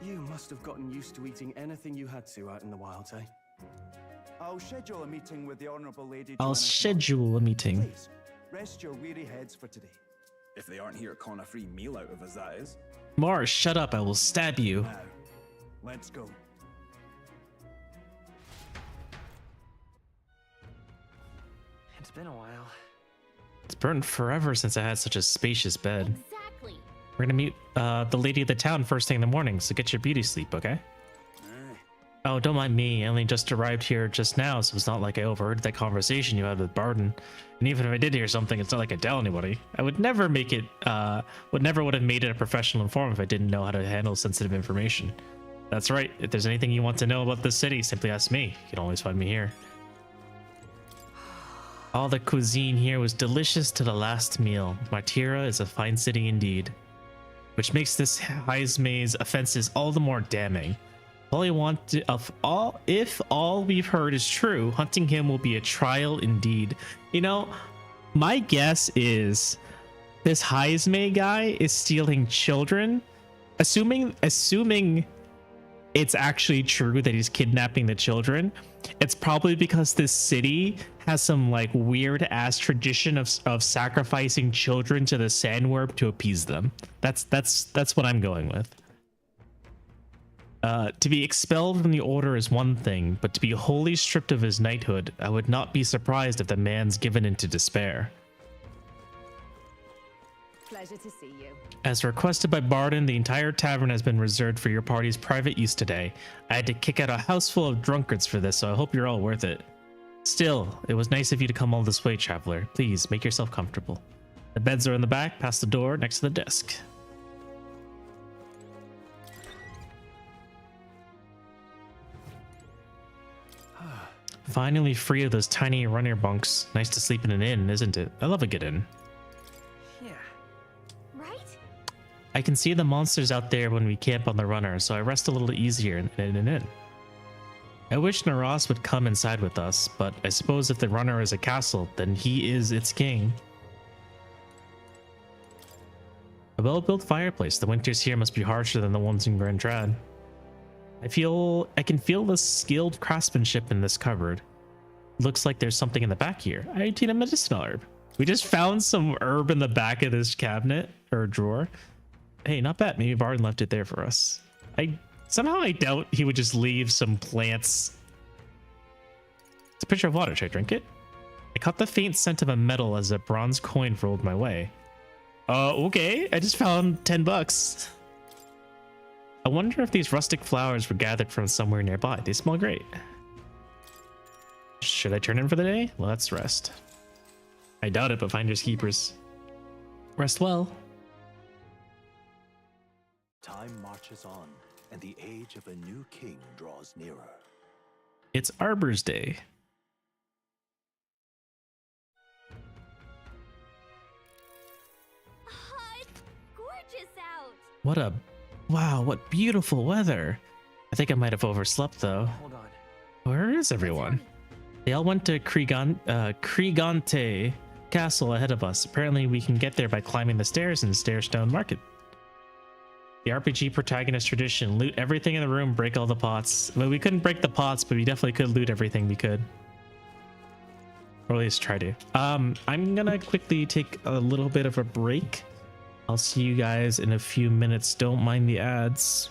You must have gotten used to eating anything you had to out in the wilds, eh? I'll schedule a meeting with the Honourable Lady. I'll schedule a meeting. Please, rest your weary heads for today. If they aren't here to con a free meal out of us, that is. Mars, shut up, I will stab you. Now, let's go. It's been a while. It's been forever since I had such a spacious bed. Exactly. We're gonna meet the lady of the town first thing in the morning, so get your beauty sleep, okay? Oh, don't mind me. I only just arrived here just now, so it's not like I overheard that conversation you had with Barden. And even if I did hear something, it's not like I tell anybody. I would never make it, would have made it a professional inform if I didn't know how to handle sensitive information. That's right. If there's anything you want to know about this city, simply ask me. You can always find me here. All the cuisine here was delicious to the last meal. Martira is a fine city indeed, which makes this Heismay's offenses all the more damning. If all we've heard is true, hunting him will be a trial indeed. You know, my guess is this Heismay guy is stealing children. Assuming it's actually true that he's kidnapping the children, it's probably because this city has some like weird ass tradition of sacrificing children to the sandworm to appease them. That's what I'm going with. To be expelled from the order is one thing, but to be wholly stripped of his knighthood, I would not be surprised if the man's given into despair. Pleasure to see you. As requested by Barden, the entire tavern has been reserved for your party's private use today. I had to kick out a house full of drunkards for this, so I hope you're all worth it. Still, it was nice of you to come all this way, traveler. Please, make yourself comfortable. The beds are in the back, past the door, next to the desk. Finally free of those tiny runner bunks. Nice to sleep in an inn, isn't it? I love a good inn. Yeah. Right? I can see the monsters out there when we camp on the runner, so I rest a little easier in an inn. I wish Naras would come inside with us, but I suppose if the runner is a castle, then he is its king. A well-built fireplace. The winters here must be harsher than the ones in Grand Trad. I can feel the skilled craftsmanship in this cupboard. Looks like there's something in the back here. I need a medicinal herb. We just found some herb in the back of this cabinet or drawer. Hey, not bad. Maybe Barden left it there for us. Somehow I doubt he would just leave some plants. It's a pitcher of water. Should I drink it? I caught the faint scent of a metal as a bronze coin rolled my way. Okay. I just found 10 bucks. I wonder if these rustic flowers were gathered from somewhere nearby. They smell great. Should I turn in for the day? Let's rest. I doubt it, but finders keepers. Rest well. Time marches on, and the age of a new king draws nearer. It's Arbor's Day. It's gorgeous out. Wow, what beautiful weather. I think I might have overslept though. Hold on. Where is everyone? They all went to Kriegante Castle ahead of us. Apparently we can get there by climbing the stairs in Stairstone Market. The RPG protagonist tradition. Loot everything in the room, break all the pots. Well, we couldn't break the pots, but we definitely could loot everything we could. Or at least try to. I'm gonna quickly take a little bit of a break. I'll see you guys in a few minutes. Don't mind the ads.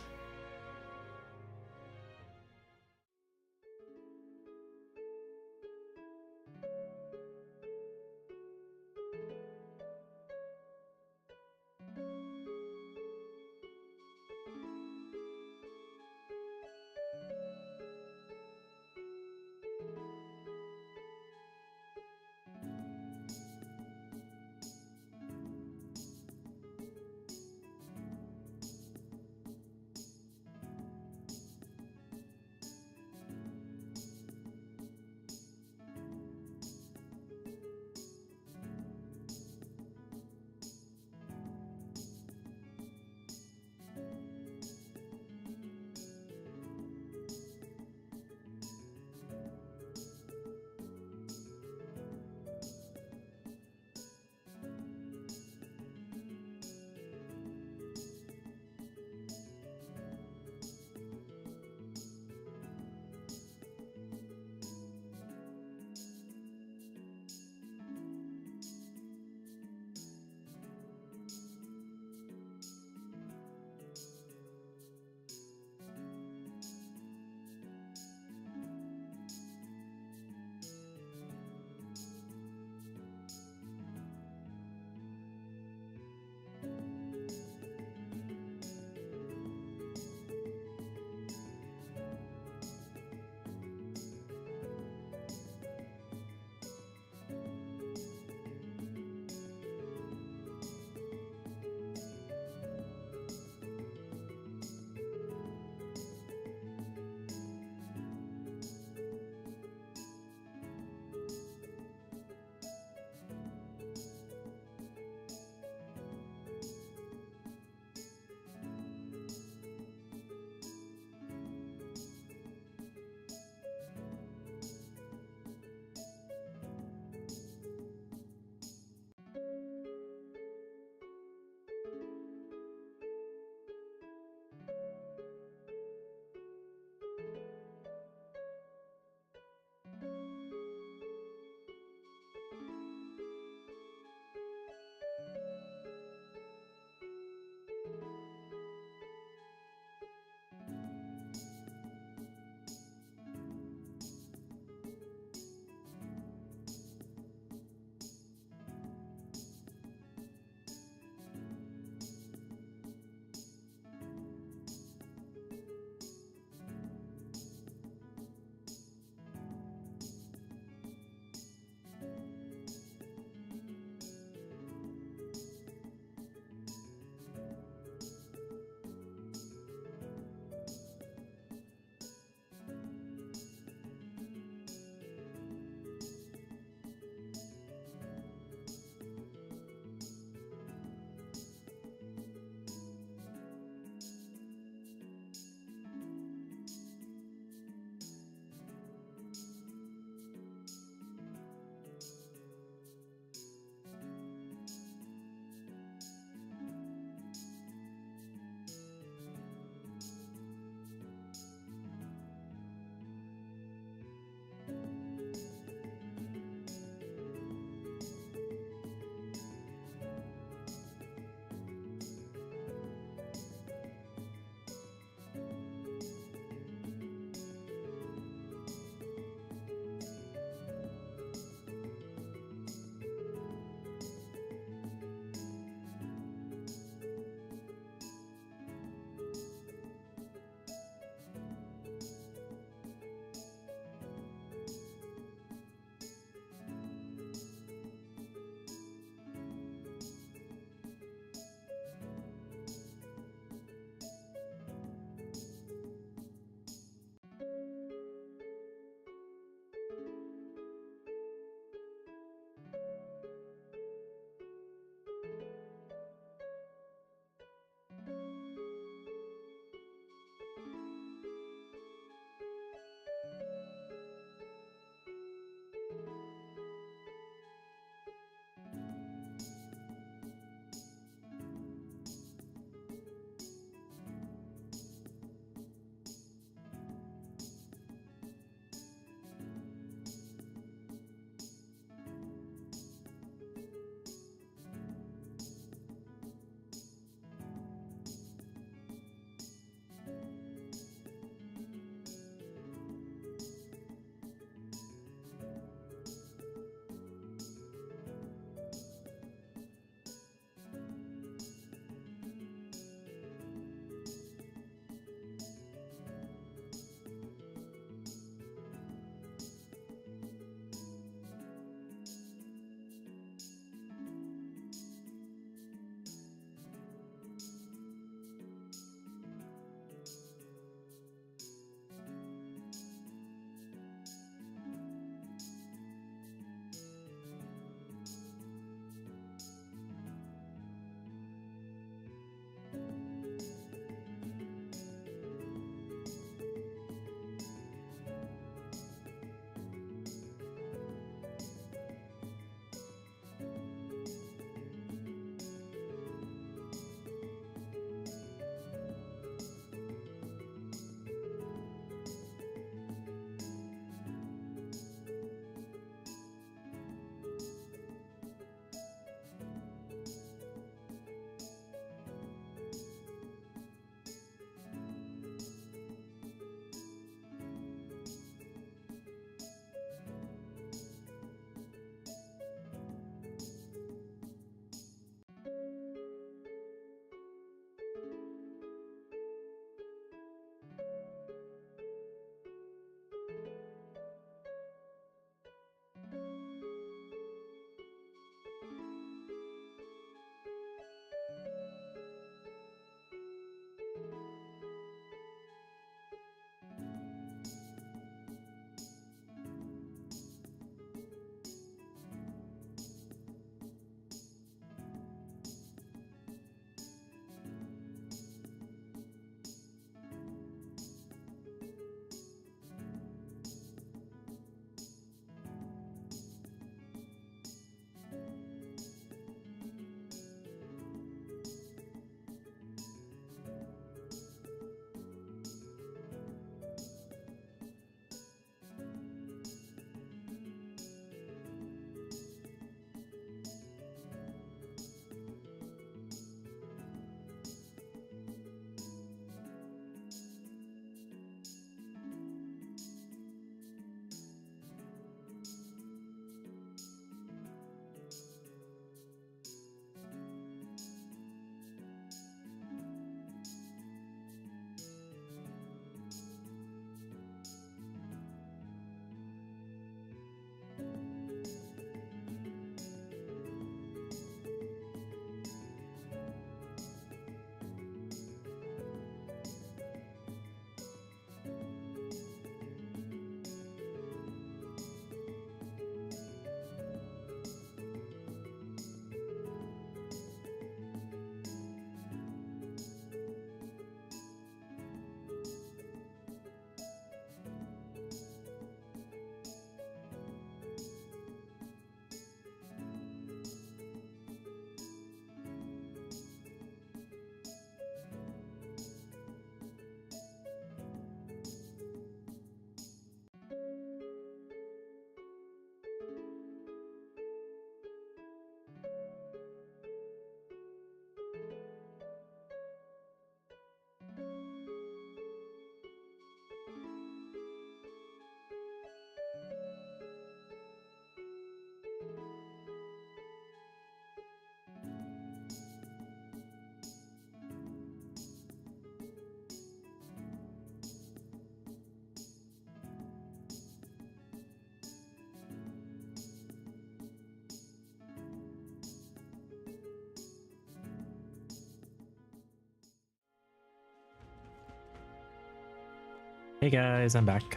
Hey guys, I'm back.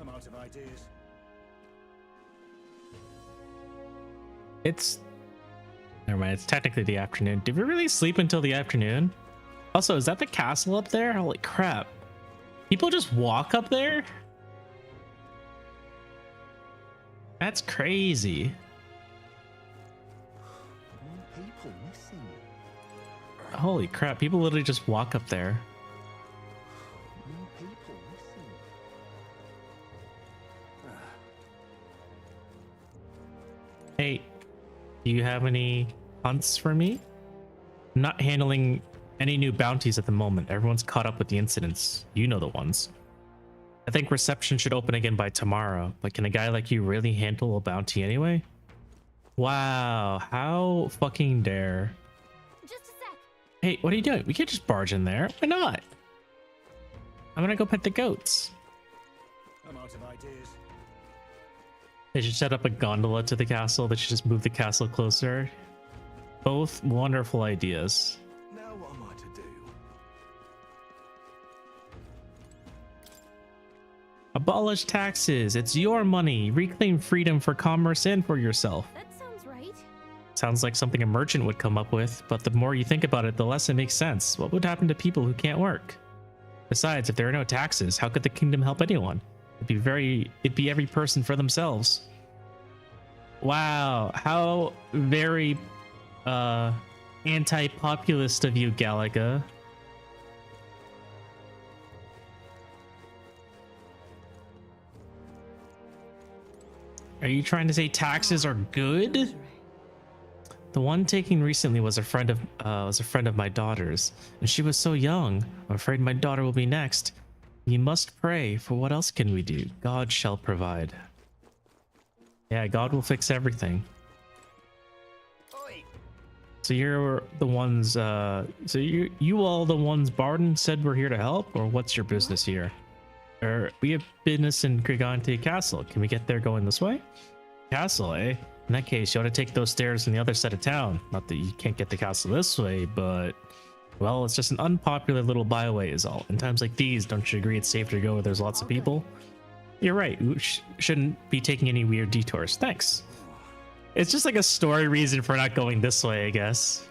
I'm out of ideas. It's... Never mind, it's technically the afternoon. Did we really sleep until the afternoon? Also, is that the castle up there? Holy crap. People just walk up there? That's crazy. People missing. Holy crap, people literally just walk up there. People missing. Hey, do you have any hunts for me? I'm not handling any new bounties at the moment. Everyone's caught up with the incidents. You know the ones. I think reception should open again by tomorrow, but can a guy like you really handle a bounty anyway? Wow, how fucking dare. Just a sec. Hey, what are you doing? We can't just barge in there. Why not? I'm gonna go pet the goats. I'm out of ideas. They should set up a gondola to the castle. They should just move the castle closer. Both wonderful ideas. Now what am I to do? Abolish taxes. It's your money. Reclaim freedom for commerce and for yourself. That sounds right. Sounds like something a merchant would come up with, but the more you think about it, the less it makes sense. What would happen to people who can't work? Besides, if there are no taxes, how could the kingdom help anyone? It'd be every person for themselves. Wow, how very anti-populist of you, Galaga. Are you trying to say taxes are good? The one taken recently was a friend of my daughter's, and she was so young. I'm afraid my daughter will be next. You must pray, for what else can we do? God shall provide. Yeah, God will fix everything. So you're the ones, so you all the ones Barden said we're here to help, or what's your business here? We have business in Gigante Castle. Can we get there going this way? Castle, eh? In that case, you ought to take those stairs on the other side of town. Not that you can't get the castle this way, but... well, it's just an unpopular little byway is all. In times like these, don't you agree it's safer to go where there's lots of people? You're right. We shouldn't be taking any weird detours. Thanks. It's just like a story reason for not going this way, I guess.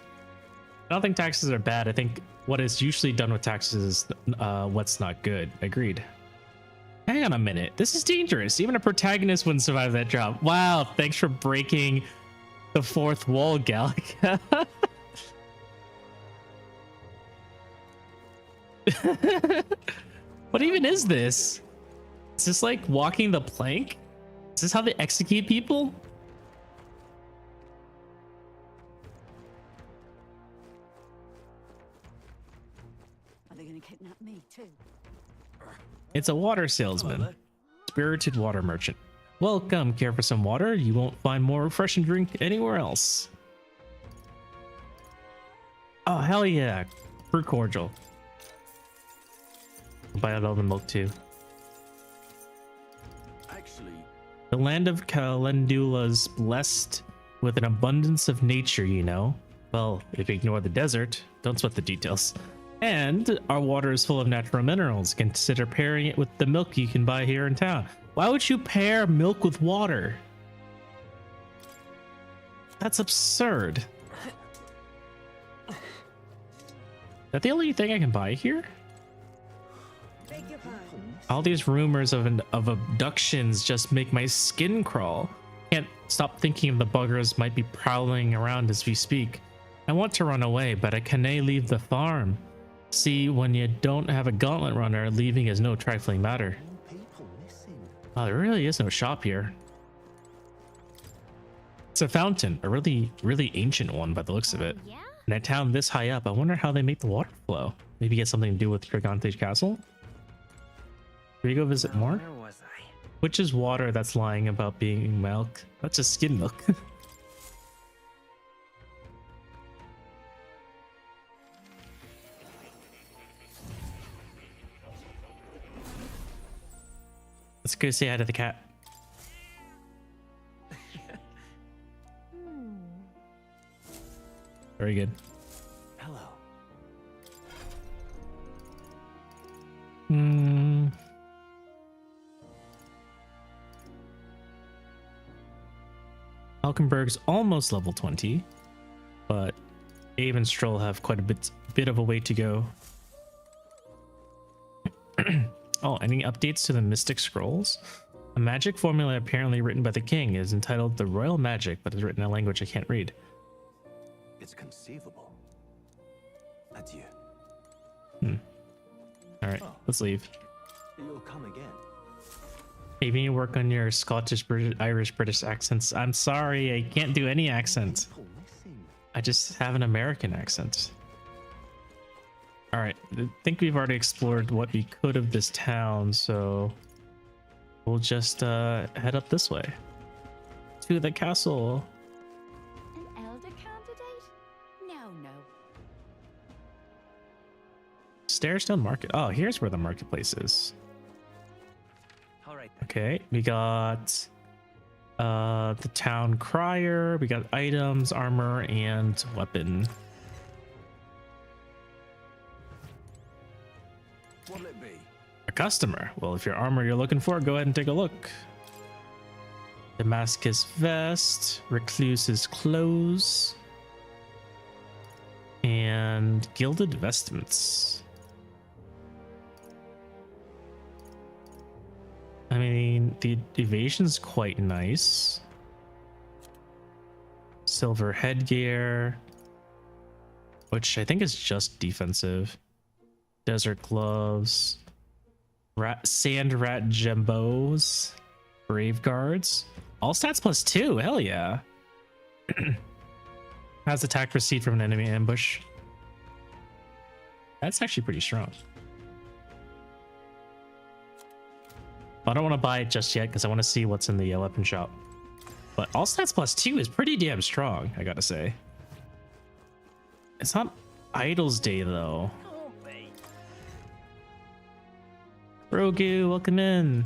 I don't think taxes are bad. I think what is usually done with taxes is what's not good. Agreed. Hang on a minute. This is dangerous. Even a protagonist wouldn't survive that drop. Wow. Thanks for breaking the fourth wall, Galaga. What even is this? Is this like walking the plank? Is this how they execute people? Are they gonna kidnap me too? It's a water salesman. Spirited water merchant. Welcome. Care for some water? You won't find more refreshing drink anywhere else. Oh, hell yeah. Fruit cordial. Buy out all the milk too. Actually, the land of Calendula's blessed with an abundance of nature, you know. Well, if you ignore the desert, don't sweat the details. And our water is full of natural minerals. Consider pairing it with the milk you can buy here in town. Why would you pair milk with water? That's absurd. Is that the only thing I can buy here? All these rumors of abductions just make my skin crawl. Can't stop thinking of the buggers might be prowling around as we speak. I want to run away, but I can't leave the farm. See, when you don't have a gauntlet runner, leaving is no trifling matter. Oh, there really is no shop here. It's a fountain, a really ancient one by the looks of it. Yeah? In a town this high up, I wonder how they make the water flow. Maybe get something to do with Gigante's castle? Should we go visit more? Where was I? Which is water that's lying about being milk? That's just skin milk. Let's go say hi to the cat. Very good. Hello. Falkenberg's almost level 20, but Abe and Stroll have quite a bit of a way to go. Oh, any updates to the Mystic Scrolls? A magic formula apparently written by the king is entitled The Royal Magic, but is written in a language I can't read. It's conceivable. Adieu. All right, let's leave. You'll come again. Hey, you need to work on your Scottish, British, Irish, British accents. I'm sorry, I can't do any accent. I just have an American accent. All right, I think we've already explored what we could of this town, so we'll just head up this way to the castle. An elder candidate? No, no. Stairstone Market. Oh, here's where the marketplace is. All right. Okay, we got the town crier, we got items, armor, and weapon. What'll it be? A customer. Well, if your armor you're looking for, go ahead and take a look. Damascus vest, recluse's clothes, and gilded vestments. I mean, the evasion's quite nice. Silver headgear, which I think is just defensive. Desert gloves, sand rat jembos, brave guards, all stats +2. Hell yeah. Has attack received from an enemy ambush. That's actually pretty strong. I don't want to buy it just yet because I want to see what's in the weapon shop. But all stats +2 is pretty damn strong, I gotta say. It's not Idol's Day though. Rogu, welcome in.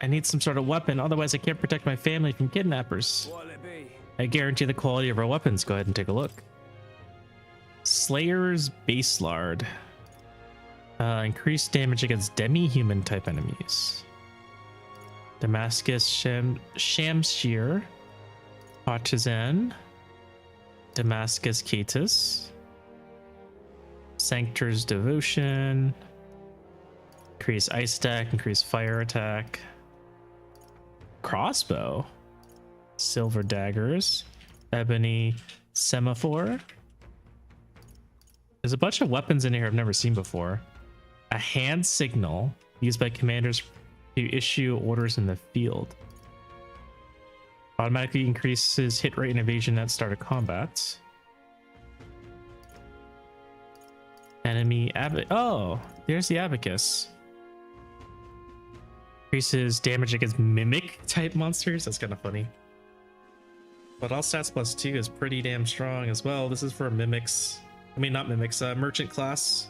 I need some sort of weapon, otherwise I can't protect my family from kidnappers. What'll it be? I guarantee the quality of our weapons. Go ahead and take a look. Slayer's Baselard. Increased damage against demi-human type enemies. Damascus Shamshir. Partisan. Damascus Catus. Sanctor's Devotion. Increase ice attack, increase fire attack. Crossbow. Silver daggers. Ebony semaphore. There's a bunch of weapons in here I've never seen before. A hand signal used by commanders to issue orders in the field. Automatically increases hit rate and evasion at start of combat. Enemy oh, there's the abacus. Increases damage against mimic type monsters. That's kind of funny. But all stats +2 is pretty damn strong as well. This is for mimics. I mean, not mimics, merchant class.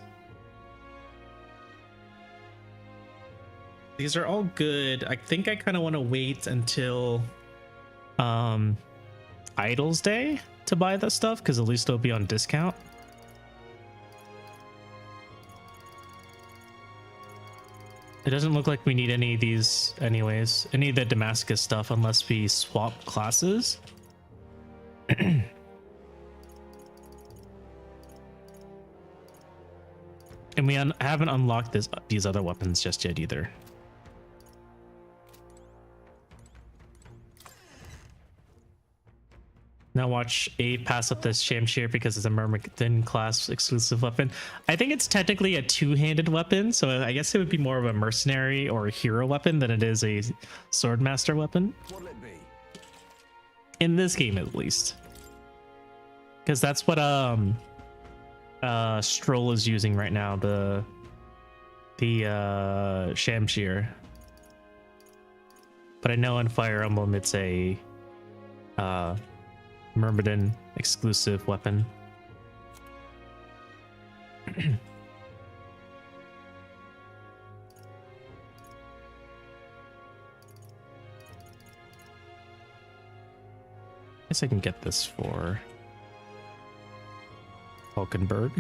These are all good. I think I kind of want to wait until Idol's Day to buy that stuff, because at least it'll be on discount. It doesn't look like we need any of these anyways, any of the Damascus stuff, unless we swap classes. And we haven't unlocked these other weapons just yet either. Now watch Abe pass up this Shamshir because it's a Myrmidon class exclusive weapon. I think it's technically a two-handed weapon, so I guess it would be more of a mercenary or a hero weapon than it is a swordmaster weapon. What'll it be? In this game, at least. Because that's what Stroll is using right now, the Shamshir. But I know in Fire Emblem it's a Myrmidon exclusive weapon. Guess I can get this for Falkenberg.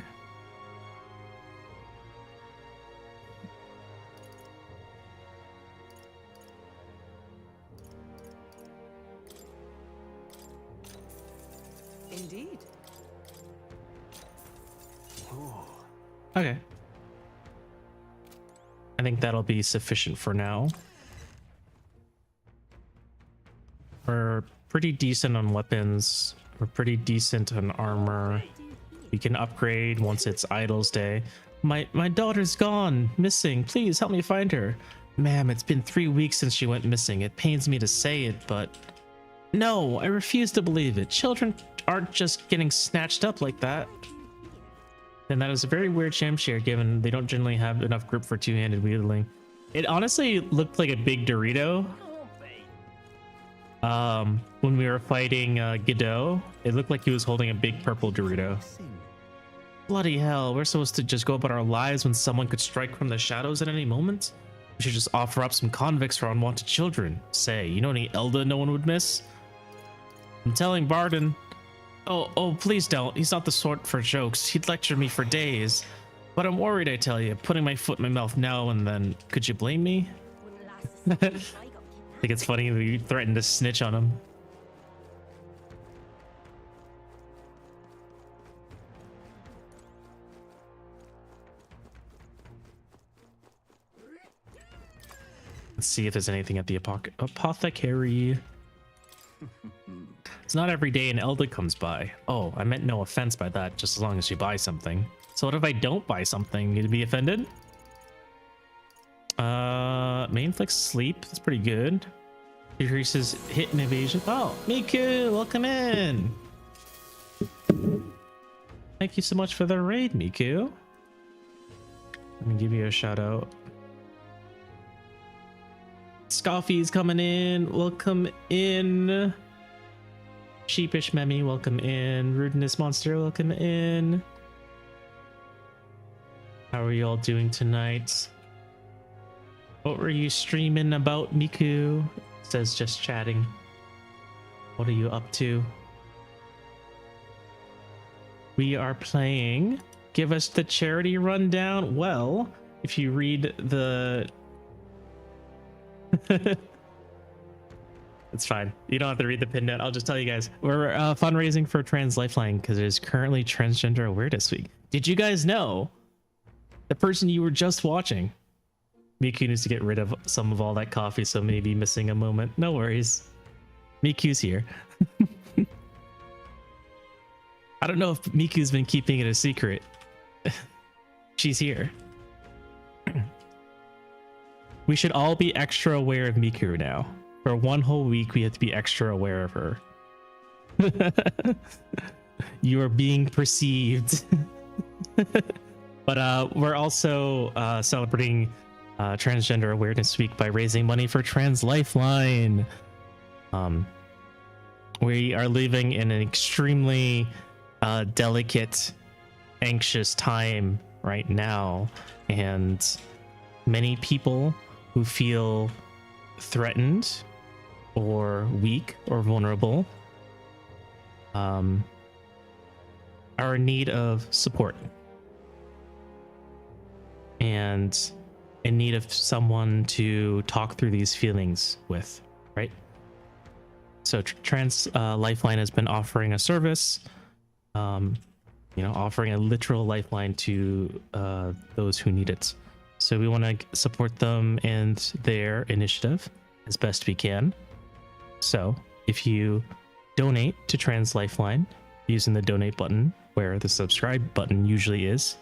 Indeed. Okay. I think that'll be sufficient for now. We're pretty decent on weapons. We're pretty decent on armor. We can upgrade once it's Idol's Day. My daughter's gone, missing. Please help me find her. Ma'am, it's been 3 weeks since she went missing. It pains me to say it, but... No, I refuse to believe it. Children aren't just getting snatched up like that. And that is a very weird share given they don't generally have enough grip for two-handed wielding. It honestly looked like a big Dorito. When we were fighting Godot, it looked like he was holding a big purple Dorito. Bloody hell, we're supposed to just go about our lives when someone could strike from the shadows at any moment? We should just offer up some convicts for unwanted children. Say, you know any Elda no one would miss? I'm telling Barden. Oh, please don't. He's not the sort for jokes. He'd lecture me for days. But I'm worried, I tell you. Putting my foot in my mouth now and then. Could you blame me? I think it's funny that you threatened to snitch on him. Let's see if there's anything at the apothecary. It's not every day an Elder comes by. Oh, I meant no offense by that, just as long as you buy something. So what if I don't buy something? You'd be offended? Main flex sleep. That's pretty good. Decreases hit and evasion. Oh, Miku, welcome in. Thank you so much for the raid, Miku. Let me give you a shout out. Scoffy's coming in. Welcome in. Sheepish Memi, welcome in. Rudeness Monster, welcome in. How are you all doing tonight? What were you streaming about, Miku? Says just chatting. What are you up to? We are playing Give Us the Charity Rundown. Well, if you read the... It's fine. You don't have to read the pin note. I'll just tell you guys. We're fundraising for Trans Lifeline because it is currently Transgender Awareness Week. Did you guys know the person you were just watching? Miku needs to get rid of some of all that coffee, so maybe missing a moment. No worries. Miku's here. I don't know if Miku's been keeping it a secret. She's here. We should all be extra aware of Miku now. For 1 whole week, we have to be extra aware of her. You are being perceived. But we're also celebrating Transgender Awareness Week by raising money for Trans Lifeline. We are living in an extremely delicate, anxious time right now, and many people who feel threatened or weak or vulnerable are in need of support and in need of someone to talk through these feelings with, right? So Trans Lifeline has been offering a service, offering a literal lifeline to those who need it. So we want to support them and their initiative as best we can. So if you donate to Trans Lifeline using the donate button where the subscribe button usually is,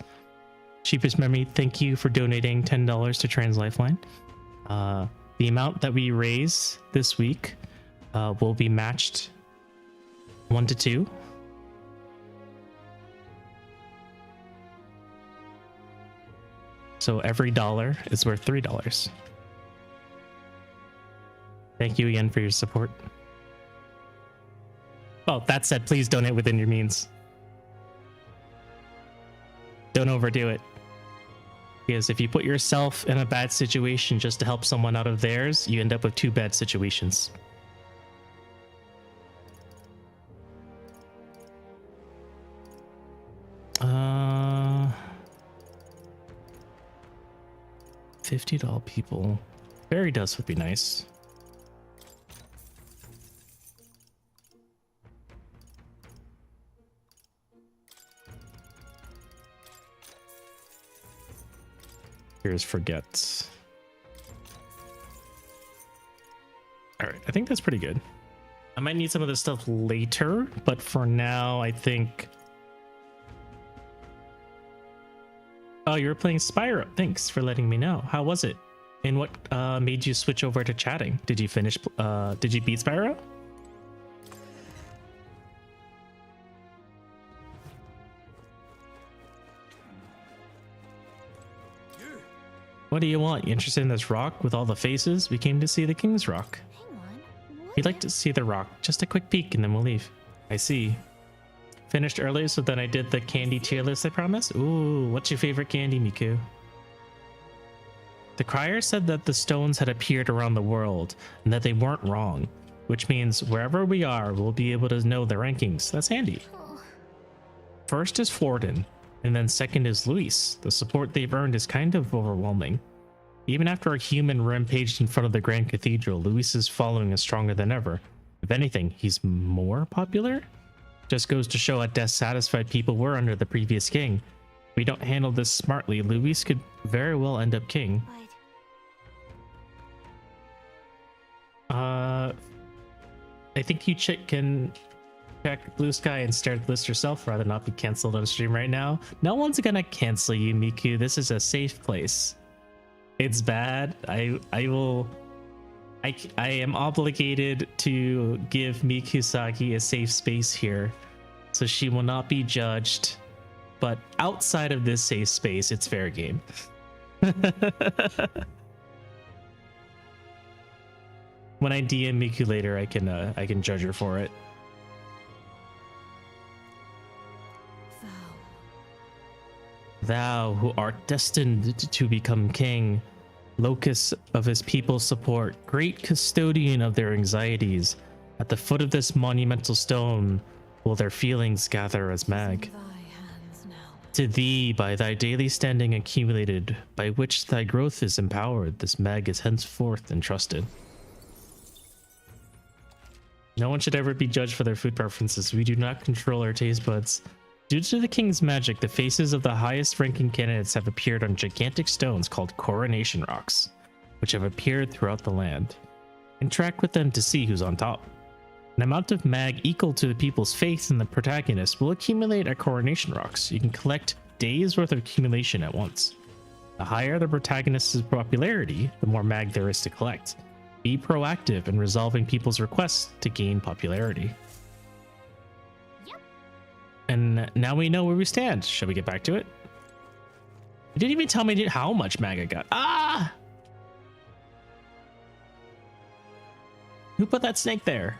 Cheapest Memory, thank you for donating $10 to Trans Lifeline. The amount that we raise this week will be matched 1 to 2. So every dollar is worth $3. Thank you again for your support. Oh, that said, please donate within your means. Don't overdo it. Because if you put yourself in a bad situation just to help someone out of theirs, you end up with 2 bad situations. $50 people. Fairy dust would be nice. Here's forget. All right, I think that's pretty good. I might need some of this stuff later, but for now, I think. Oh, you were playing Spyro. Thanks for letting me know. How was it? And what made you switch over to chatting? Did you finish? Did you beat Spyro? What do you want? You interested in this rock with all the faces? We came to see the King's Rock. We'd like to see the rock. Just a quick peek and then we'll leave. I see. Finished early, so then I did the candy tier list I promised. Ooh, what's your favorite candy, Miku? The crier said that the stones had appeared around the world and that they weren't wrong, which means wherever we are, we'll be able to know the rankings. That's handy. First is Forden, and then second is Luis. The support they've earned is kind of overwhelming. Even after a human rampaged in front of the Grand Cathedral, Luis's following is stronger than ever. If anything, he's more popular? Just goes to show how dissatisfied people were under the previous king. If we don't handle this smartly, Luis could very well end up king. I think you can check Blue Sky and stare at the list yourself rather not be cancelled on stream right now. No one's gonna cancel you, Miku. This is a safe place. It's bad. I am obligated to give Mikusagi a safe space here, so she will not be judged. But outside of this safe space, it's fair game. When I DM Miku later, I can judge her for it. Thou, who art destined to become king, locus of his people's support, great custodian of their anxieties, at the foot of this monumental stone will their feelings gather as mag. To thee, by thy daily standing accumulated, by which thy growth is empowered, this mag is henceforth entrusted. No one should ever be judged for their food preferences. We do not control our taste buds. Due to the king's magic, the faces of the highest ranking candidates have appeared on gigantic stones called coronation rocks, which have appeared throughout the land. Interact with them to see who's on top. An amount of mag equal to the people's faith in the protagonist will accumulate at coronation rocks. You can collect days worth of accumulation at once. The higher the protagonist's popularity, the more mag there is to collect. Be proactive in resolving people's requests to gain popularity. And now we know where we stand. Shall we get back to it? You didn't even tell me how much mag I got. Ah! Who put that snake there?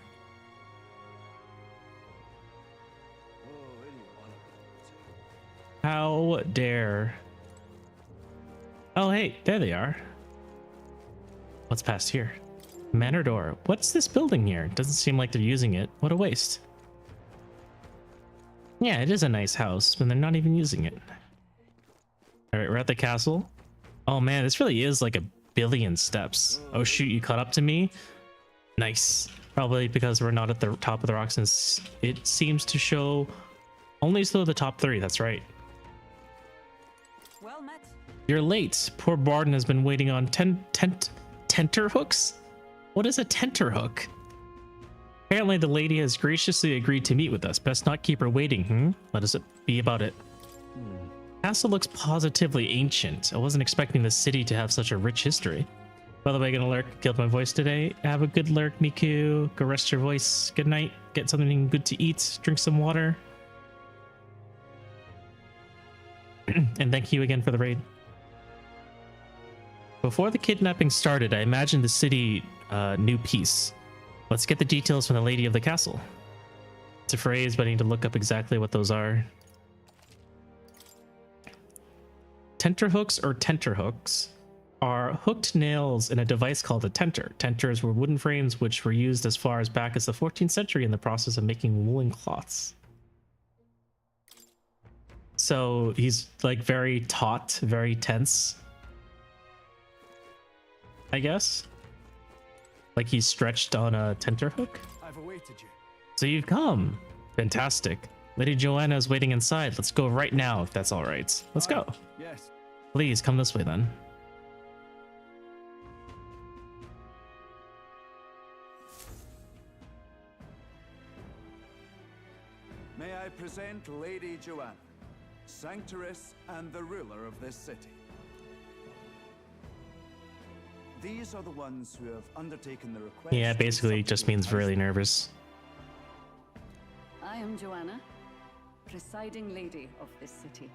How dare. Oh, hey, there they are. What's past here? Manor door. What's this building here? Doesn't seem like they're using it. What a waste. Yeah, it is a nice house, but they're not even using it. All right, we're at the castle. Oh man, this really is like a billion steps. Oh shoot, you caught up to me? Nice. Probably because we're not at the top of the rock, since it seems to show only the top 3. That's right. Well met. You're late. Poor Barden has been waiting on tenterhooks? What is a tenterhook? Apparently the lady has graciously agreed to meet with us. Best not keep her waiting, Let us be about it. Castle looks positively ancient. I wasn't expecting the city to have such a rich history. By the way, gonna lurk, killed my voice today. Have a good lurk, Miku. Go rest your voice. Good night. Get something good to eat. Drink some water. And thank you again for the raid. Before the kidnapping started, I imagined the city knew peace. Let's get the details from the lady of the castle. It's a phrase, but I need to look up exactly what those are. Tenterhooks or tenterhooks are hooked nails in a device called a tenter. Tenters were wooden frames which were used as far as back as the 14th century in the process of making woolen cloths. So he's like very taut, very tense, I guess. Like he's stretched on a tenterhook. I've awaited you. So you've come. Fantastic. Lady Joanna is waiting inside. Let's go right now, if that's all right. Let's go. Yes. Please come this way then. May I present Lady Joanna, Sanctoress and the ruler of this city. These are the ones who have undertaken the request. Yeah, basically it just means really nervous. I am Joanna, presiding lady of this city.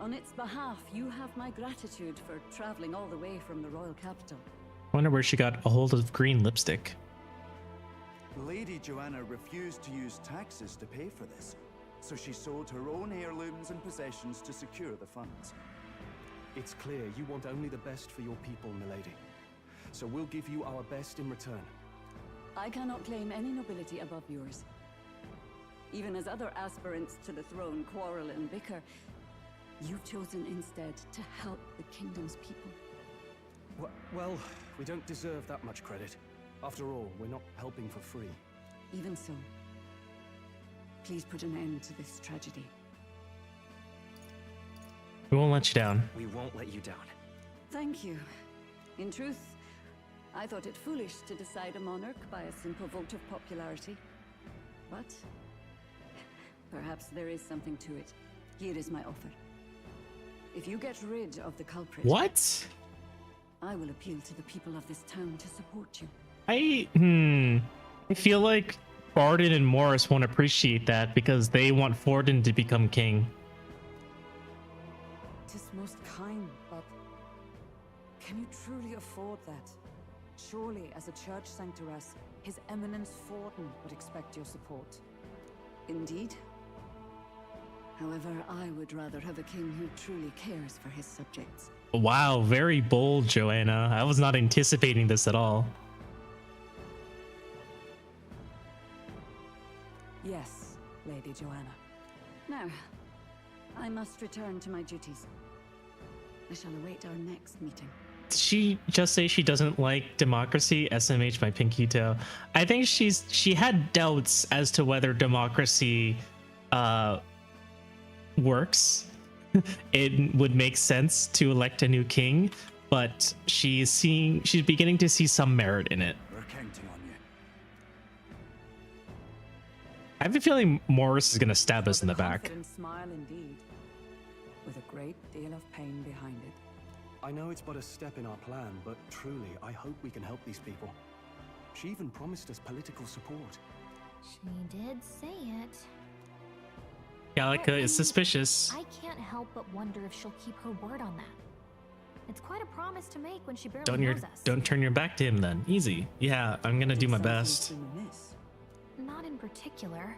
On its behalf, you have my gratitude for traveling all the way from the royal capital. I wonder where she got a hold of green lipstick. Lady Joanna refused to use taxes to pay for this, so she sold her own heirlooms and possessions to secure the funds. It's clear you want only the best for your people, milady. So we'll give you our best in return. I cannot claim any nobility above yours. Even as other aspirants to the throne quarrel and bicker, you've chosen instead to help the kingdom's people. Well, we don't deserve that much credit. After all, we're not helping for free. Even so, please put an end to this tragedy. We won't let you down. We won't let you down. Thank you. In truth, I thought it foolish to decide a monarch by a simple vote of popularity. But perhaps there is something to it. Here is my offer. If you get rid of the culprit... What? I will appeal to the people of this town to support you. I feel like Barden and Morris won't appreciate that because they want Forden to become king. Tis most kind, but can you truly afford that? Surely, as a church sanctoress, His Eminence Forden would expect your support. Indeed. However, I would rather have a king who truly cares for his subjects. Wow, very bold, Joanna. I was not anticipating this at all. Yes, Lady Joanna. Now, I must return to my duties. I shall await our next meeting. Did she just say she doesn't like democracy? SMH my pinky toe. I think she had doubts as to whether democracy works. It would make sense to elect a new king, but she's beginning to see some merit in it. We're counting on you. I have a feeling Morris is going to stab us in the back. Confident smile indeed, with a great deal of pain behind it. I know it's but a step in our plan, but truly, I hope we can help these people. She even promised us political support. She did say it. Gallica is suspicious. I can't help but wonder if she'll keep her word on that. It's quite a promise to make when she barely knows us. Don't turn your back to him then. Easy. Yeah, I'm gonna do my best. Not in particular.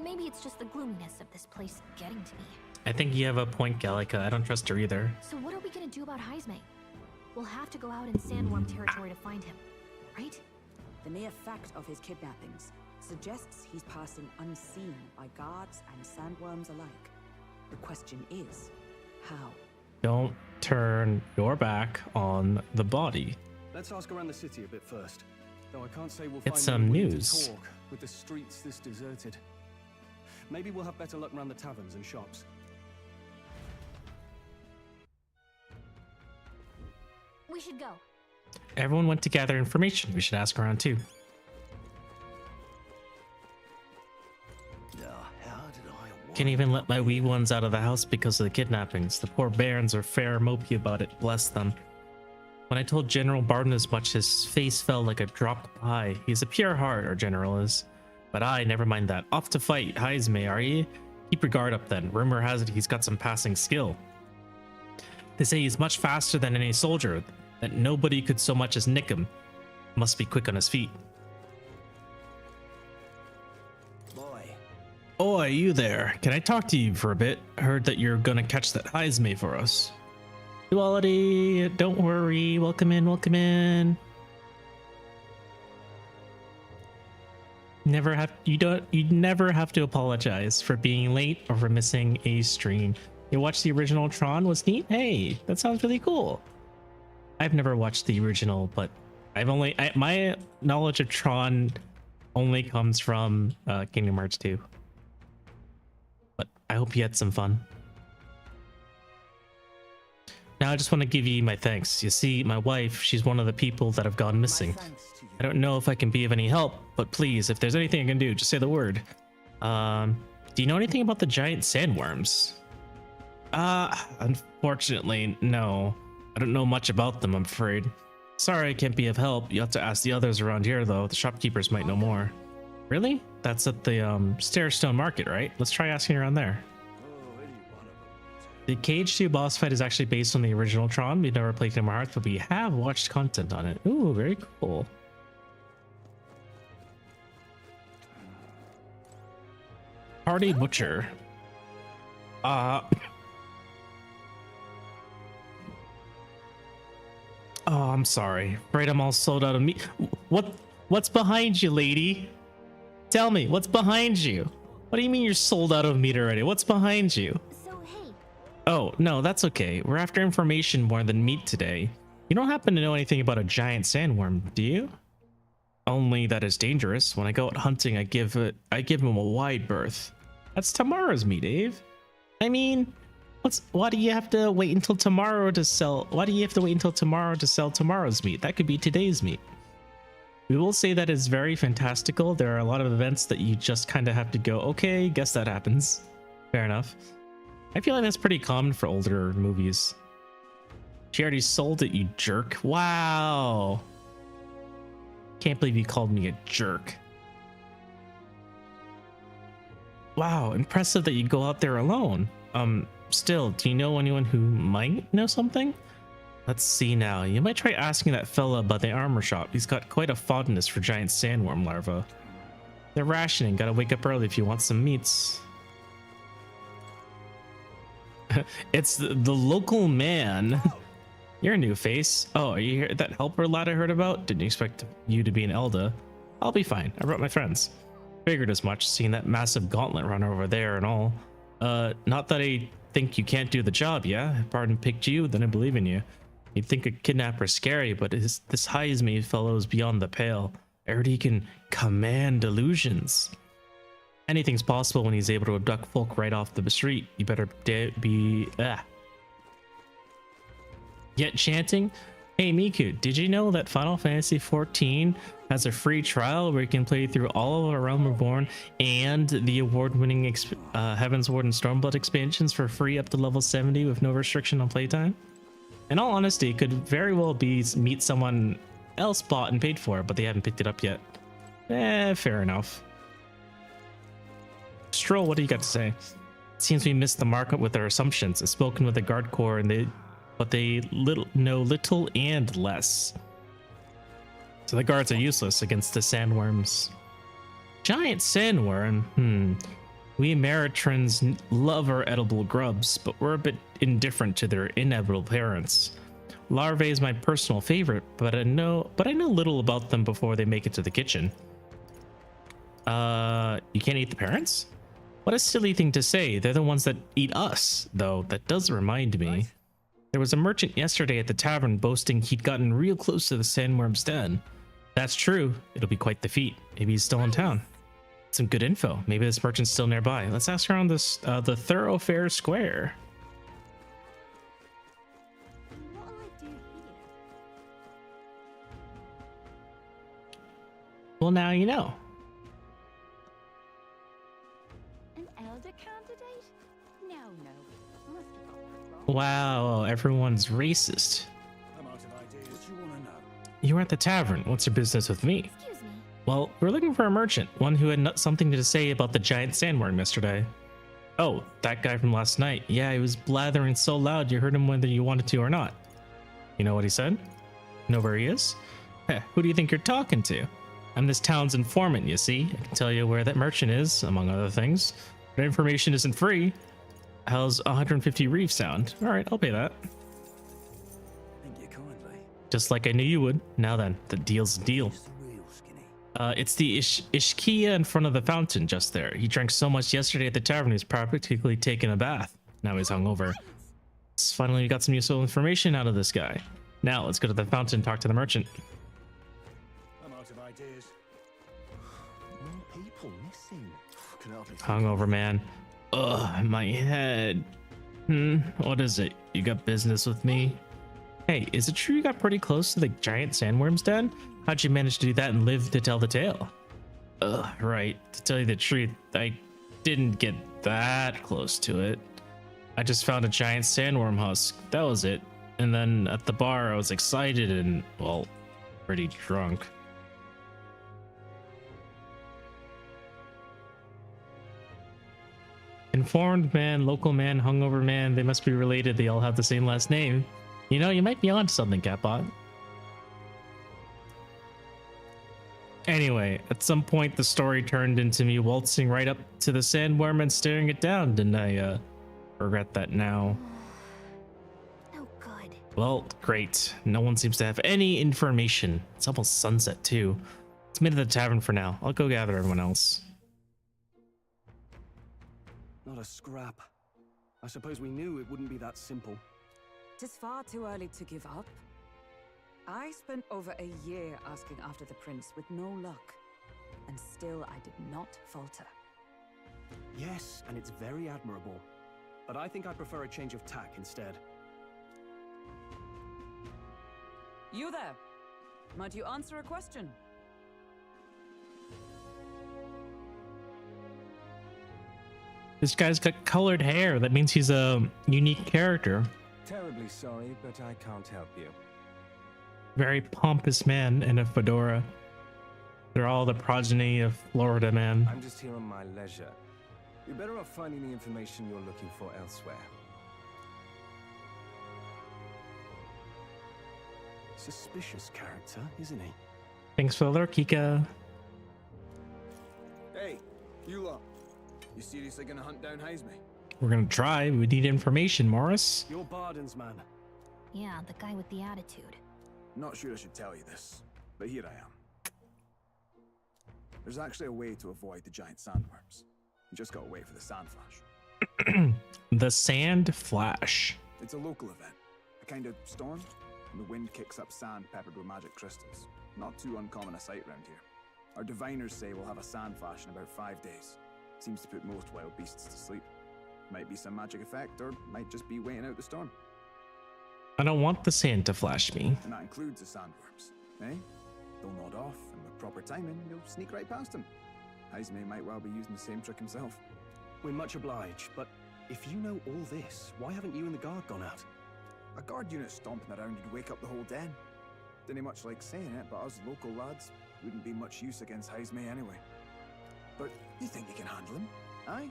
Maybe it's just the gloominess of this place getting to me. I think you have a point, Gallica. I don't trust her either. So what are we gonna do about Hyzme? We'll have to go out in Sandworm territory to find him, right? The mere fact of his kidnappings suggests he's passing unseen by guards and sandworms alike. The question is, how? Don't turn your back on the body. Let's ask around the city a bit first. Though I can't say we'll Get find some anyone willing news. to talk with the streets this deserted. Maybe we'll have better luck around the taverns and shops. We should go. Everyone went to gather information. We should ask around too. Can't even let my wee ones out of the house because of the kidnappings. The poor bairns are fair mopey about it, bless them. When I told General Barden as much, his face fell like a dropped pie. He's a pure heart, our general is. But never mind that. Off to fight, Hyzme, are ye? Keep your guard up then. Rumor has it he's got some passing skill. They say he's much faster than any soldier, that nobody could so much as nick him. Must be quick on his feet. Oi, you there. Can I talk to you for a bit? Heard that you're gonna catch that Hyzme for us. Duality, don't worry. Welcome in, welcome in. You'd never have to apologize for being late or for missing a stream. You watched the original Tron was neat? Hey, that sounds really cool. I've never watched the original, but my knowledge of Tron only comes from Kingdom Hearts 2. But I hope you had some fun. Now I just want to give you my thanks. You see, my wife, she's one of the people that have gone missing. I don't know if I can be of any help, but please, if there's anything I can do, just say the word. Do you know anything about the giant sandworms? Unfortunately, no. I don't know much about them, I'm afraid. Sorry, I can't be of help. You have to ask the others around here, though. The shopkeepers might know more. Really? That's at the Stairstone Market, right? Let's try asking around there. The Cage 2 boss fight is actually based on the original Tron. We've never played Kingdom Hearts, but we have watched content on it. Ooh, very cool. Party Butcher. Oh, I'm sorry. Right, I'm all sold out of meat. What's behind you, lady? Tell me, what's behind you? What do you mean you're sold out of meat already? What's behind you? So, hey. Oh, no, that's okay. We're after information more than meat today. You don't happen to know anything about a giant sandworm, do you? Only that is dangerous. When I go out hunting, I give him a wide berth. That's tomorrow's meat, Dave. I mean, why do you have to wait until tomorrow to sell? Why do you have to wait until tomorrow to sell tomorrow's meat? That could be today's meat. We will say that it's very fantastical. There are a lot of events that you just kind of have to go, okay, guess that happens. Fair enough. I feel like that's pretty common for older movies. She already sold it, you jerk. Wow. Can't believe you called me a jerk. Wow, impressive that you go out there alone. Still, do you know anyone who might know something? Let's see now. You might try asking that fella about the armor shop. He's got quite a fondness for giant sandworm larvae. They're rationing. Gotta wake up early if you want some meats. It's the local man. You're a new face. Oh, are you here? That helper lad I heard about? Didn't expect you to be an Elda. I'll be fine. I brought my friends. Figured as much, seeing that massive gauntlet run over there and all. Not that I think you can't do the job, yeah? If Barton picked you, then I believe in you. You'd think a kidnapper's scary, but this Heisme fellow is beyond the pale. I heard he can command illusions. Anything's possible when he's able to abduct folk right off the street. You better be... Yet chanting? Hey Miku, did you know that Final Fantasy XIV has a free trial where you can play through all of our Realm Reborn and the award-winning Heaven's Ward and Stormblood expansions for free up to level 70 with no restriction on playtime? In all honesty, it could very well be meet someone else bought and paid for, but they haven't picked it up yet. Fair enough. Stroll, what do you got to say? It seems we missed the mark with our assumptions. I've spoken with the guard corps and they know little and less. So the guards are useless against the sandworms. Giant sandworm? We Ameritrans love our edible grubs, but we're a bit indifferent to their inedible parents. Larvae is my personal favorite, but I know little about them before they make it to the kitchen. You can't eat the parents? What a silly thing to say. They're the ones that eat us, though. That does remind me. There was a merchant yesterday at the tavern boasting he'd gotten real close to the sandworm's den. That's true. It'll be quite the feat. Maybe he's still in town. Some good info. Maybe this merchant's still nearby. Let's ask around this the Thoroughfare Square. What'll I do here? Well, now you know. An elder candidate? No. Must have got that wrong. Wow, everyone's racist. I'm out of ideas. What you want to know? You were at the tavern. What's your business with me? Excuse me. Well, we're looking for a merchant, one who had something to say about the giant sandworm yesterday. Oh, that guy from last night. Yeah, he was blathering so loud you heard him whether you wanted to or not. You know what he said? Know where he is? Heh, who do you think you're talking to? I'm this town's informant, you see. I can tell you where that merchant is, among other things. But information isn't free. How's 150 reef sound? All right, I'll pay that. Thank you kindly. Just like I knew you would. Now then, the deal's a deal. Just the real skinny. It's the Ishkia in front of the fountain just there. He drank so much yesterday at the tavern he's practically taken a bath. Now he's hungover. Finally, we got some useful information out of this guy. Now let's go to the fountain and talk to the merchant. I'm out of ideas. More people missing. Can hardly think. Hungover man. Ugh, my head. What is it? You got business with me? Hey, is it true you got pretty close to the giant sandworm's den? How'd you manage to do that and live to tell the tale? Right. To tell you the truth, I didn't get that close to it. I just found a giant sandworm husk. That was it. And then at the bar, I was excited and, well, pretty drunk. Informed man, local man, hungover man, they must be related. They all have the same last name. You know, you might be onto something, Catbot. Anyway, at some point the story turned into me waltzing right up to the sandworm and staring it down. Didn't I regret that now? No good. Well, great. No one seems to have any information. It's almost sunset too. Let's meet at the tavern for now. I'll go gather everyone else. Not a scrap. I suppose we knew it wouldn't be that simple. Tis far too early to give up. I spent over a year asking after the prince with no luck, and still I did not falter. Yes, and it's very admirable. But I think I prefer a change of tack instead. You there? Might you answer a question? This guy's got colored hair. That means he's a unique character. Terribly sorry, but I can't help you. Very pompous man in a fedora. They're all the progeny of Florida man. I'm just here on my leisure. You're better off finding the information you're looking for elsewhere. Suspicious character, isn't he? Thanks for the lurk, Kika. Hey, you lot. You seriously gonna hunt down Heisme? We're gonna try. We need information, Morris. You're Barden's man. Yeah, the guy with the attitude. Not sure I should tell you this, but here I am. There's actually a way to avoid the giant sandworms. You just gotta wait for the sand flash. The sand flash. It's a local event, a kind of storm, and the wind kicks up sand peppered with magic crystals. Not too uncommon a sight around here. Our diviners say we'll have a sand flash in about 5 days. Seems to put most wild beasts to sleep. Might be some magic effect, or might just be waiting out the storm. I don't want the sand to flash me. And that includes the sandworms, eh? They'll nod off, and with proper timing, you'll sneak right past them. Heisme might well be using the same trick himself. We're much obliged, but if you know all this, why haven't you and the guard gone out? A guard unit stomping around would wake up the whole den. Didn't much like saying it, but us local lads wouldn't be much use against Heisme anyway. But you think you can handle him? Aye?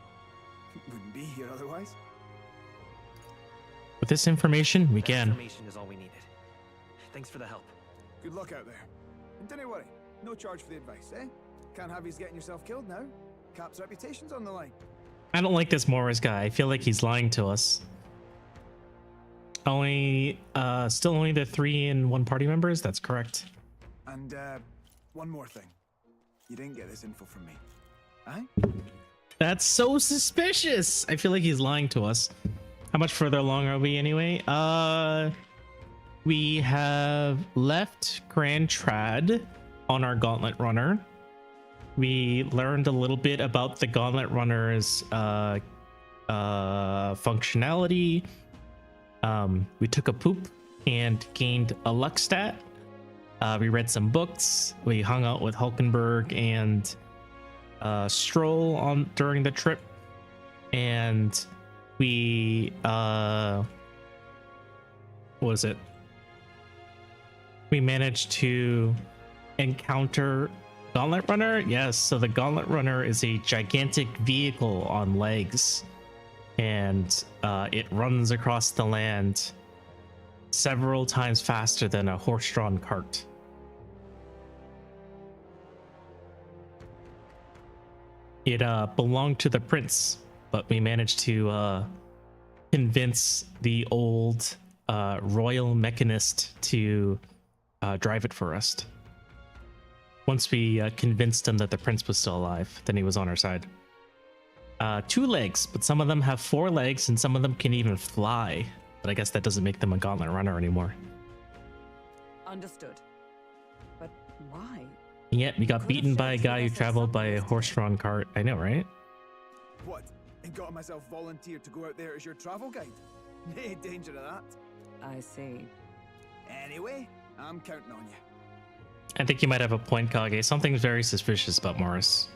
Wouldn't be here otherwise. With this information, we can. Information is all we needed. Thanks for the help. Good luck out there. And don't worry, no charge for the advice, eh? Can't have you getting yourself killed now. Cap's reputation's on the line. I don't like this Morris guy. I feel like he's lying to us. Still only the 3 and 1 party members? That's correct. And, one more thing. You didn't get this info from me. Aye? That's so suspicious. I feel like he's lying to us. How much further along are we anyway? We have left Grand Trad on our Gauntlet Runner. We learned a little bit about the Gauntlet Runner's functionality. We took a poop and gained a luck stat. We read some books. We hung out with Hulkenberg and Stroll during the trip, and we we managed to encounter Gauntlet Runner. Yes, so the Gauntlet Runner is a gigantic vehicle on legs, and it runs across the land several times faster than a horse-drawn cart. It belonged to the prince, but we managed to convince the old royal mechanist to drive it for us. Once we convinced him that the prince was still alive, then he was on our side. 2 legs, but some of them have 4 legs, and some of them can even fly. But I guess that doesn't make them a Gauntlet Runner anymore. Understood. But why? Yeah, we got beaten by a guy who traveled by a horse-drawn cart. I know, right? What? And got myself volunteered to go out there as your travel guide? Nae danger of that. I see. Anyway, I'm counting on you. I think you might have a point, Kage. Something's very suspicious about Morris.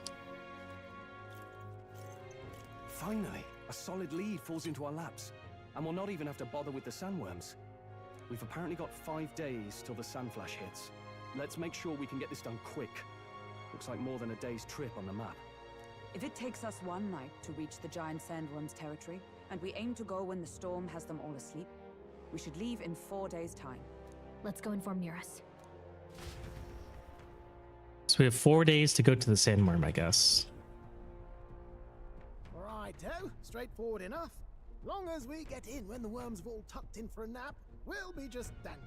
Finally, a solid lead falls into our laps, and we'll not even have to bother with the sandworms. We've apparently got 5 days till the sandflash hits. Let's make sure we can get this done quick. Looks like more than a day's trip on the map. If it takes us one night to reach the giant sandworm's territory, and we aim to go when the storm has them all asleep, we should leave in 4 days' time. Let's go inform Nearest. So we have 4 days to go to the sandworm, I guess. Righto, straightforward enough. Long as we get in when the worms have all tucked in for a nap, we'll be just dandy.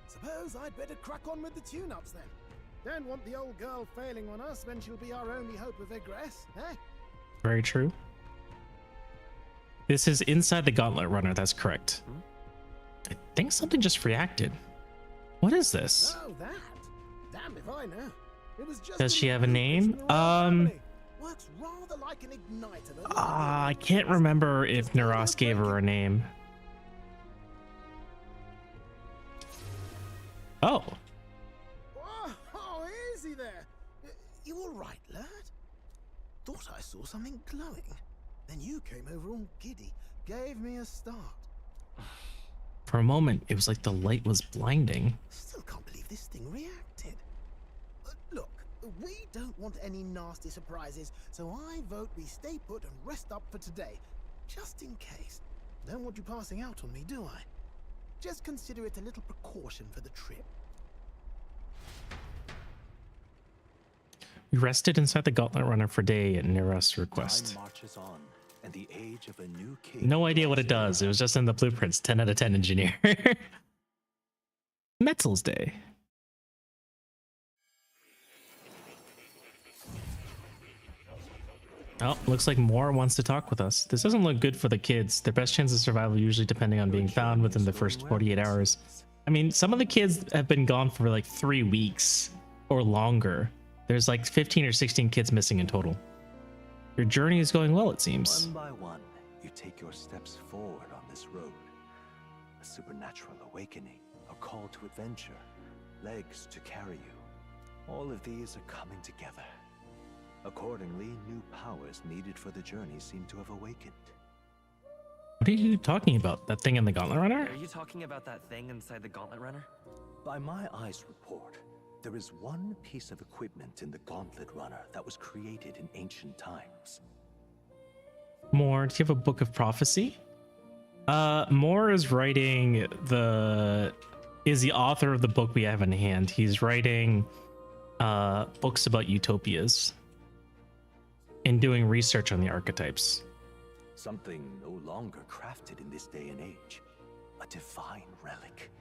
Suppose I'd better crack on with the tune-ups then. Don't want the old girl failing on us when she'll be our only hope of egress, eh? Very true. This is inside the gauntlet runner, that's correct. I think something just reacted. What is this? Oh, that? Damned if I know. It was just Does she have a name? Works rather like an igniter. I can't remember if Neros gave her a name. Oh. Oh, easy there. You all right, lad? Thought I saw something glowing. Then you came over all giddy, gave me a start. For a moment, it was like the light was blinding. Still can't believe this thing reacted. Look, we don't want any nasty surprises, so I vote we stay put and rest up for today, just in case. Don't want you passing out on me, do I? Just consider it a little precaution for the trip. We rested inside the gauntlet runner for a day at Neros' request. Time marches on, and the age of a new king. No idea what it does. It was just in the blueprints. 10 out of 10 engineer. Metzel's Day. Oh, looks like Moore wants to talk with us. This doesn't look good for the kids. Their best chance of survival usually depending on being found within the first 48 hours. I mean, some of the kids have been gone for like 3 weeks or longer. There's like 15 or 16 kids missing in total. Your journey is going well, it seems. One by one, you take your steps forward on this road. A supernatural awakening, a call to adventure, legs to carry you. All of these are coming together. Accordingly, new powers needed for the journey seem to have awakened. What are you talking about? That thing in the gauntlet runner? Are you talking about that thing inside the gauntlet runner? By my eyes report, there is one piece of equipment in the gauntlet runner that was created in ancient times. Moore, do you have a book of prophecy? Moore is writing is the author of the book we have in hand. He's writing books about utopias and doing research on the archetypes. Something no longer crafted in this day and age. A divine relic.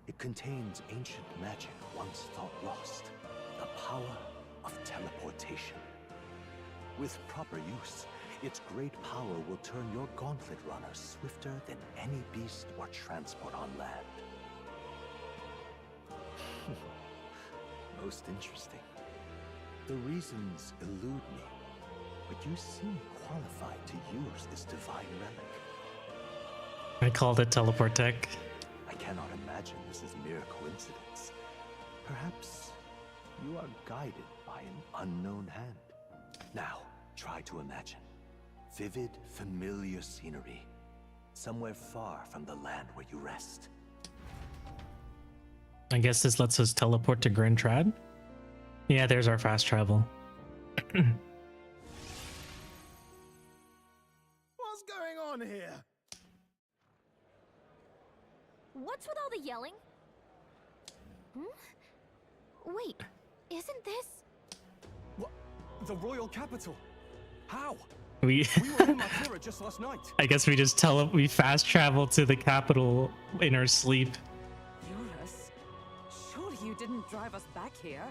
It contains ancient magic once thought lost. The power of teleportation. With proper use, its great power will turn your gauntlet runner swifter than any beast or transport on land. Most interesting. The reasons elude me, but you seem qualified to use this divine relic. I called it teleport tech. I cannot imagine this is mere coincidence. Perhaps you are guided by an unknown hand. Now, try to imagine. Vivid, familiar scenery. Somewhere far from the land where you rest. I guess this lets us teleport to Grand Trad? Yeah, there's our fast travel. What's going on here? What's with all the yelling? Wait, isn't this... What? The royal capital? How? We were in Makura just last night. I guess we just we fast travel to the capital in our sleep. Eurus, surely you didn't drive us back here?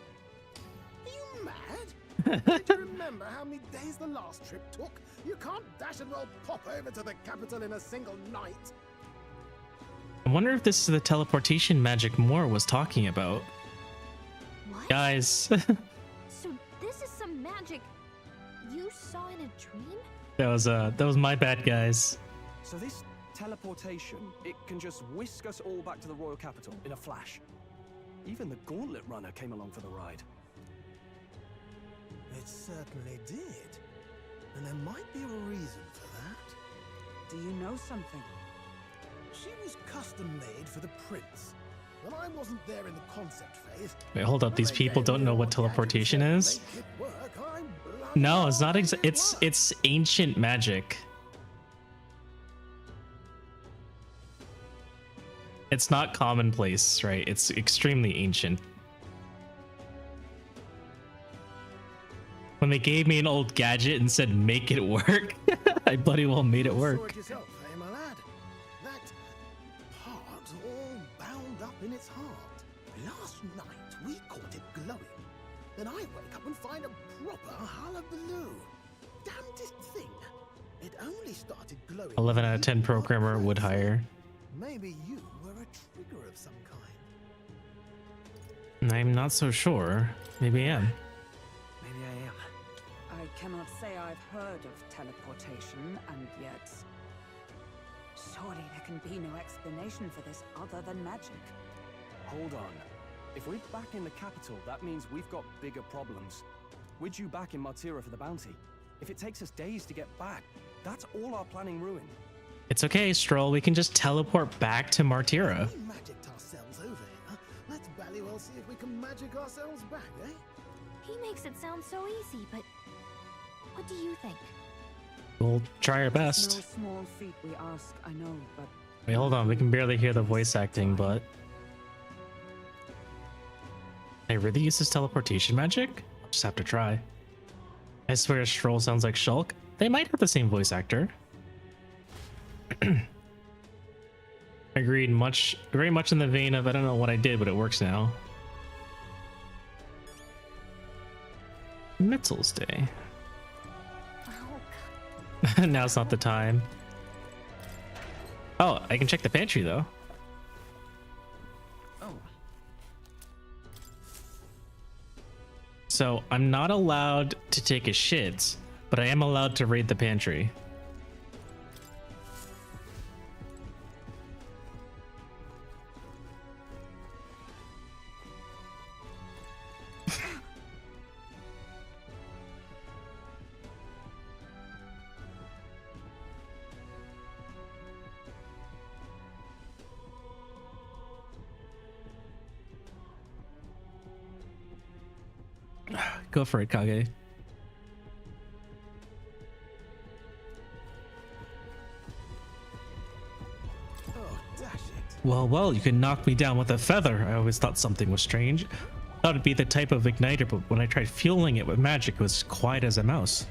Are you mad? Don't you remember how many days the last trip took? You can't dash and roll pop over to the capital in a single night. I wonder if this is the teleportation magic Moore was talking about. What? Guys. So this is some magic you saw in a dream? that was my bad, guys. So this teleportation, it can just whisk us all back to the royal capital in a flash. Even the gauntlet runner came along for the ride. It certainly did. and there might be a reason for that. Do you know something? She was custom made for the prince. When I wasn't there in the concept phase. Wait, hold up. These people don't know what teleportation is? No, it's not. It's ancient magic. It's not commonplace, right? It's extremely ancient. When they gave me an old gadget and said make it work, I bloody well made it work. Sort yourself, eh, my lad? That part all bound up in its heart. Last night we caught it glowing. Then I wake up and find a proper hullabaloo. Damnedest thing. It only started glowing. 11 out of 10 programmer would hire. Maybe you were a trigger of some kind. I'm not so sure. Maybe I am. Maybe I am. I cannot say I've heard of teleportation, and yet... Surely there can be no explanation for this other than magic. Hold on. If we're back in the capital, that means we've got bigger problems. We're due back in Martira for the bounty. If it takes us days to get back, that's all our planning ruined. It's okay, Stroll. We can just teleport back to Martira. We magicked ourselves over here. Let's bally well see if we can magic ourselves back, eh? He makes it sound so easy, but what do you think? We'll try our No best. small feat we ask, I know, but... Wait, hold on. We can barely hear the voice acting, but... They really use this teleportation magic? I'll just have to try. I swear Stroll sounds like Shulk. They might have the same voice actor. Agreed. Very much in the vein of I don't know what I did, but it works now. Metals Day. Now's not the time. Oh, I can check the pantry though. Oh. So I'm not allowed to take a shit, but I am allowed to raid the pantry. Go for it, Kage. Oh, dash it. Well, you can knock me down with a feather. I always thought something was strange. Thought it'd be the type of igniter, but when I tried fueling it with magic, it was quiet as a mouse.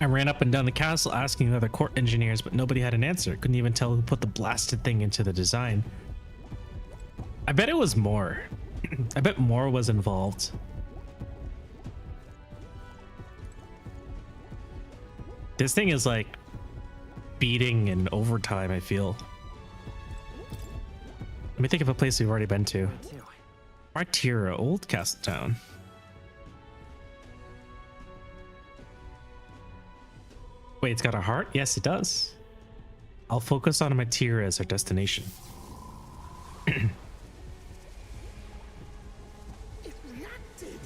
I ran up and down the castle asking the other court engineers, but nobody had an answer. Couldn't even tell who put the blasted thing into the design. I bet it was more. I bet more was involved. This thing is like beating in overtime, I feel. Let me think of a place we've already been to. Martira, Old Castle Town. Wait, it's got a heart? Yes, it does. I'll focus on Martira as our destination. It reacted.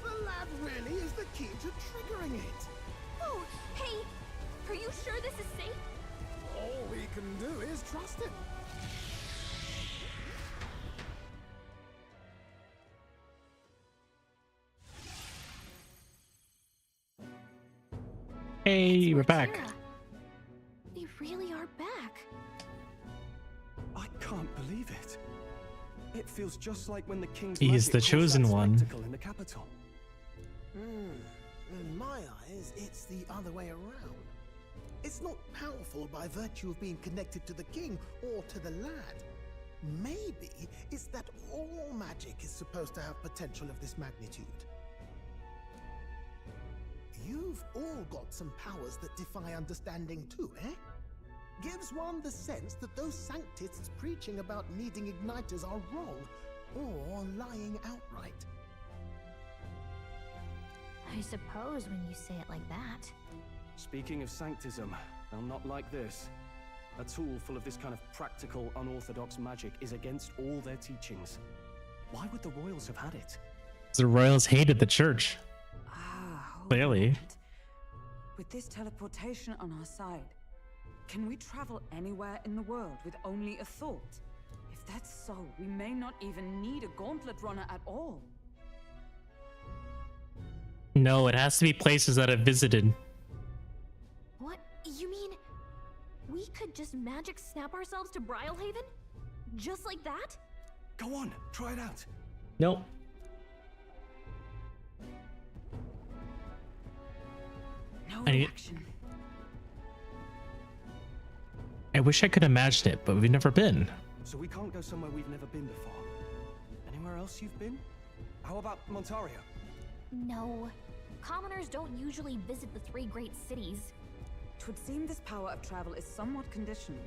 The lad really is the key to triggering it. Oh, hey, are you sure this is safe? All we can do is trust him. Hey, we're back. We really are back. I can't believe it. It feels just like when the king's He's magic the caused chosen that one. spectacle in the capital. In my eyes, it's the other way around. It's not powerful by virtue of being connected to the king or to the lad. Maybe it's that all magic is supposed to have potential of this magnitude. You've all got some powers that defy understanding too, eh? Gives one the sense that those sanctists preaching about needing igniters are wrong, or lying outright. I suppose when you say it like that. Speaking of sanctism, well, not like this. A tool full of this kind of practical, unorthodox magic is against all their teachings. Why would the royals have had it? The royals hated the church. Clearly. with this teleportation on our side, can we travel anywhere in the world with only a thought? If that's so, we may not even need a gauntlet runner at all. No, it has to be places that I've visited. What? You mean we could just magic snap ourselves to Brylehaven? Just like that? Go on, try it out. Nope. No I need- reaction. I wish I could imagine it, but we've never been. So we can't go somewhere we've never been before. Anywhere else you've been? How about Montario? No. Commoners don't usually visit the 3 great cities. 'Twould seem this power of travel is somewhat conditional.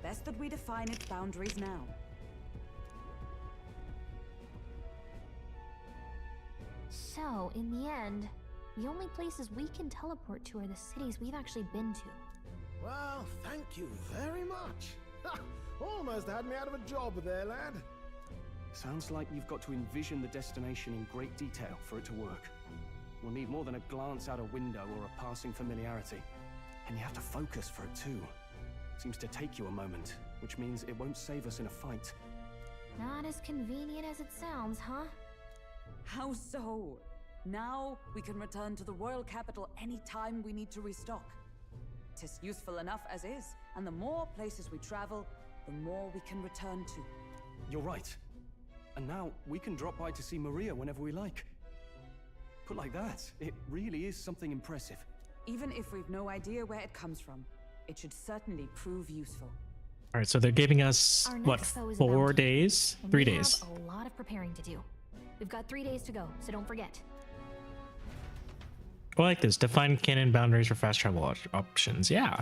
Best that we define its boundaries now. So, in the end, the only places we can teleport to are the cities we've actually been to. Well, thank you very much. Ha! Almost had me out of a job there, lad. Sounds like you've got to envision the destination in great detail for it to work. We'll need more than a glance out a window or a passing familiarity. And you have to focus for it too. Seems to take you a moment, which means it won't save us in a fight. Not as convenient as it sounds, huh? How so? Now we can return to the royal capital any time we need to restock. 'Tis useful enough as is, and the more places we travel, the more we can return to. You're right. And now we can drop by to see Maria whenever we like. Put like that, it really is something impressive. Even if we've no idea where it comes from, it should certainly prove useful. All right, so they're giving us Our what, next foe is 4 bounty, days, and 3 we days. have a lot of preparing to do. We've got 3 days to go, so don't forget. I like this. Define canon boundaries for fast travel options. Yeah.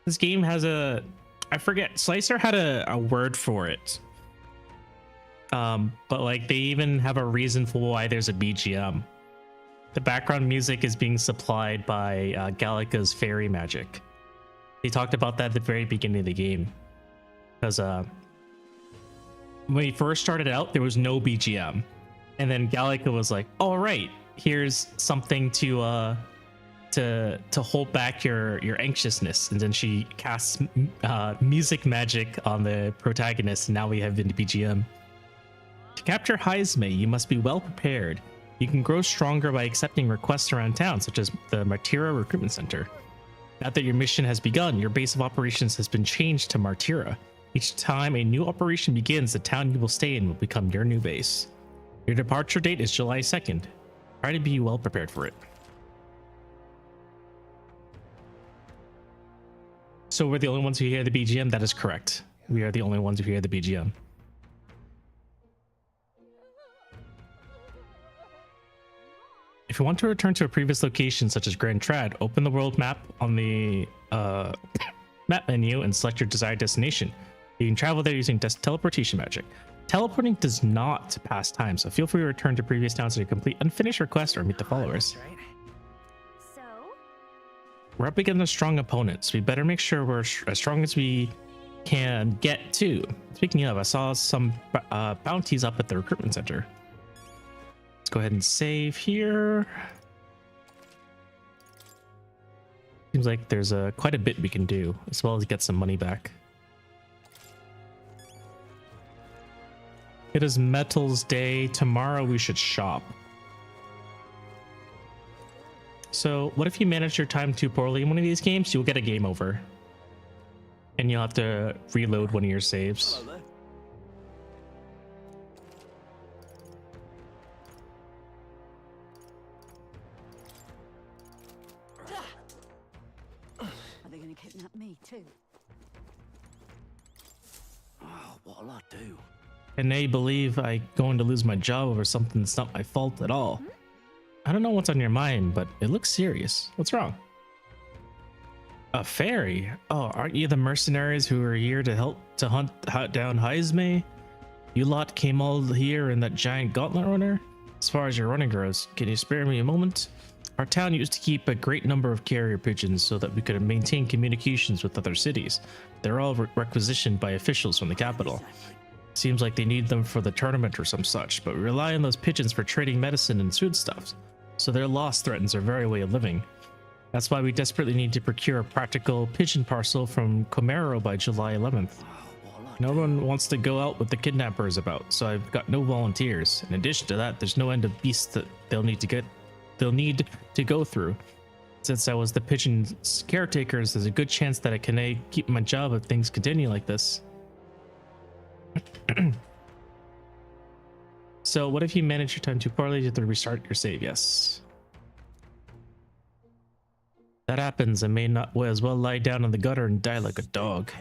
This game has a, I forget, Slicer had a word for it. But like they even have a reason for why there's a BGM. The background music is being supplied by Gallica's fairy magic. They talked about that at the very beginning of the game. Because when we first started out, there was no BGM. And then Gallica was like, "All right, here's something to hold back your anxiousness." And then she casts music magic on the protagonist, and now we have the BGM. To capture Hyzme, you must be well prepared. You can grow stronger by accepting requests around town, such as the Martira Recruitment Center. Now that your mission has begun, your base of operations has been changed to Martira. Each time a new operation begins, the town you will stay in will become your new base. Your departure date is July 2nd. Try to be well prepared for it. So we're the only ones who hear the BGM? That is correct. We are the only ones who hear the BGM. If you want to return to a previous location, such as Grand Trad, open the world map on the map menu and select your desired destination. You can travel there using teleportation magic. Teleporting does not pass time, so feel free to return to previous towns to complete unfinished requests or meet the followers. So? We're up against a strong opponent, so we better make sure we're as strong as we can get too. Speaking of, I saw some bounties up at the recruitment center. Let's go ahead and save here. Seems like there's quite a bit we can do, as well as get some money back. It is Metals Day. Tomorrow we should shop. So what if you manage your time too poorly in one of these games? You'll get a game over. And you'll have to reload one of your saves. Are they going to kidnap me too? Oh, what'll I do? And they believe I'm going to lose my job over something that's not my fault at all. I don't know what's on your mind, but it looks serious. What's wrong? A fairy? Oh, aren't you the mercenaries who are here to help to hunt down Hyzme? You lot came all here in that giant gauntlet runner? As far as your running goes, can you spare me a moment? Our town used to keep a great number of carrier pigeons so that we could maintain communications with other cities. They're all requisitioned by officials from the capital. Seems like they need them for the tournament or some such, but we rely on those pigeons for trading medicine and foodstuffs. so their loss threatens our very way of living. That's why we desperately need to procure a practical pigeon parcel from Comero by July 11th. No one wants to go out with the kidnappers about, so I've got no volunteers. In addition to that, there's no end of beasts that they'll need to go through. Since I was the pigeon's caretakers, there's a good chance that I can keep my job if things continue like this. So what if you manage your time too poorly to restart your save? Yes. That happens. I may not as well lie down in the gutter and die like a dog.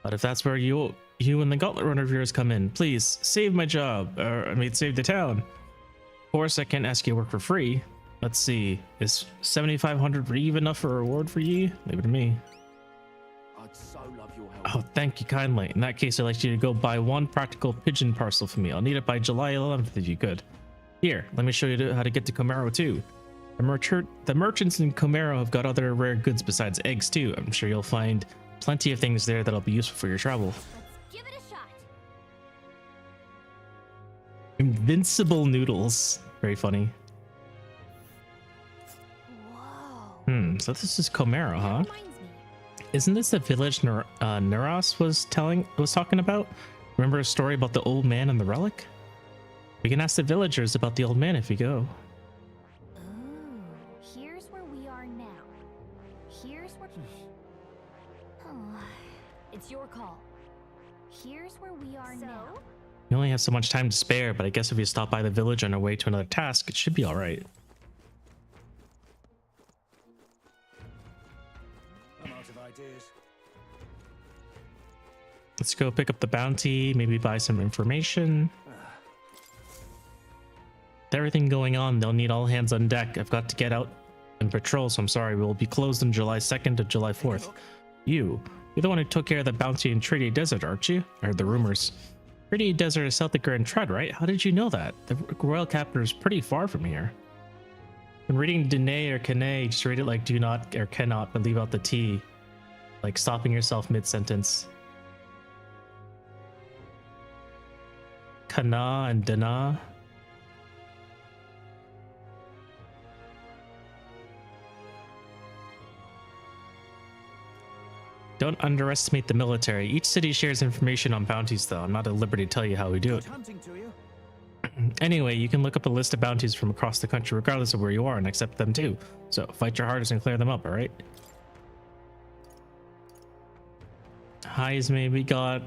But if that's where you and the Gauntlet Runner viewers come in, please save my job, or I mean save the town. Of course, I can't ask you to work for free. Let's see, is 7,500 even enough for a reward for you? Leave it to me. I'd so love your help. Oh, thank you kindly. In that case, I'd like you to go buy one practical pigeon parcel for me. I'll need it by July 11th if you could. Here, let me show you how to get to Comero too. The merchants in Comero have got other rare goods besides eggs too. I'm sure you'll find plenty of things there that'll be useful for your travel. Let's give it a shot. Invincible noodles. Very funny. Whoa. So this is Comero, huh? Isn't this the village Neros was talking about? Remember a story about the old man and the relic? We can ask the villagers about the old man if we go. Ooh, here's where we are now. Here's where... Oh, it's your call. Here's where we are now. We only have so much time to spare, but I guess if we stop by the village on our way to another task, it should be alright. I'm out of ideas. Let's go pick up the bounty, maybe buy some information. With everything going on, they'll need all hands on deck. I've got to get out and patrol, so I'm sorry. We'll be closed on July 2nd to July 4th. You're the one who took care of the bounty in Treaty Desert, aren't you? I heard the rumors. Treaty Desert is south of Grand Tread, right? How did you know that? The royal capital is pretty far from here. When reading Dene or Kane, just read it like do not or cannot, but leave out the T. Like stopping yourself mid-sentence. Kana and Dana. Don't underestimate the military. Each city shares information on bounties, though. I'm not at liberty to tell you how we do it. Anyway, you can look up a list of bounties from across the country regardless of where you are and accept them too. So fight your hardest and clear them up, alright? Heisme, we got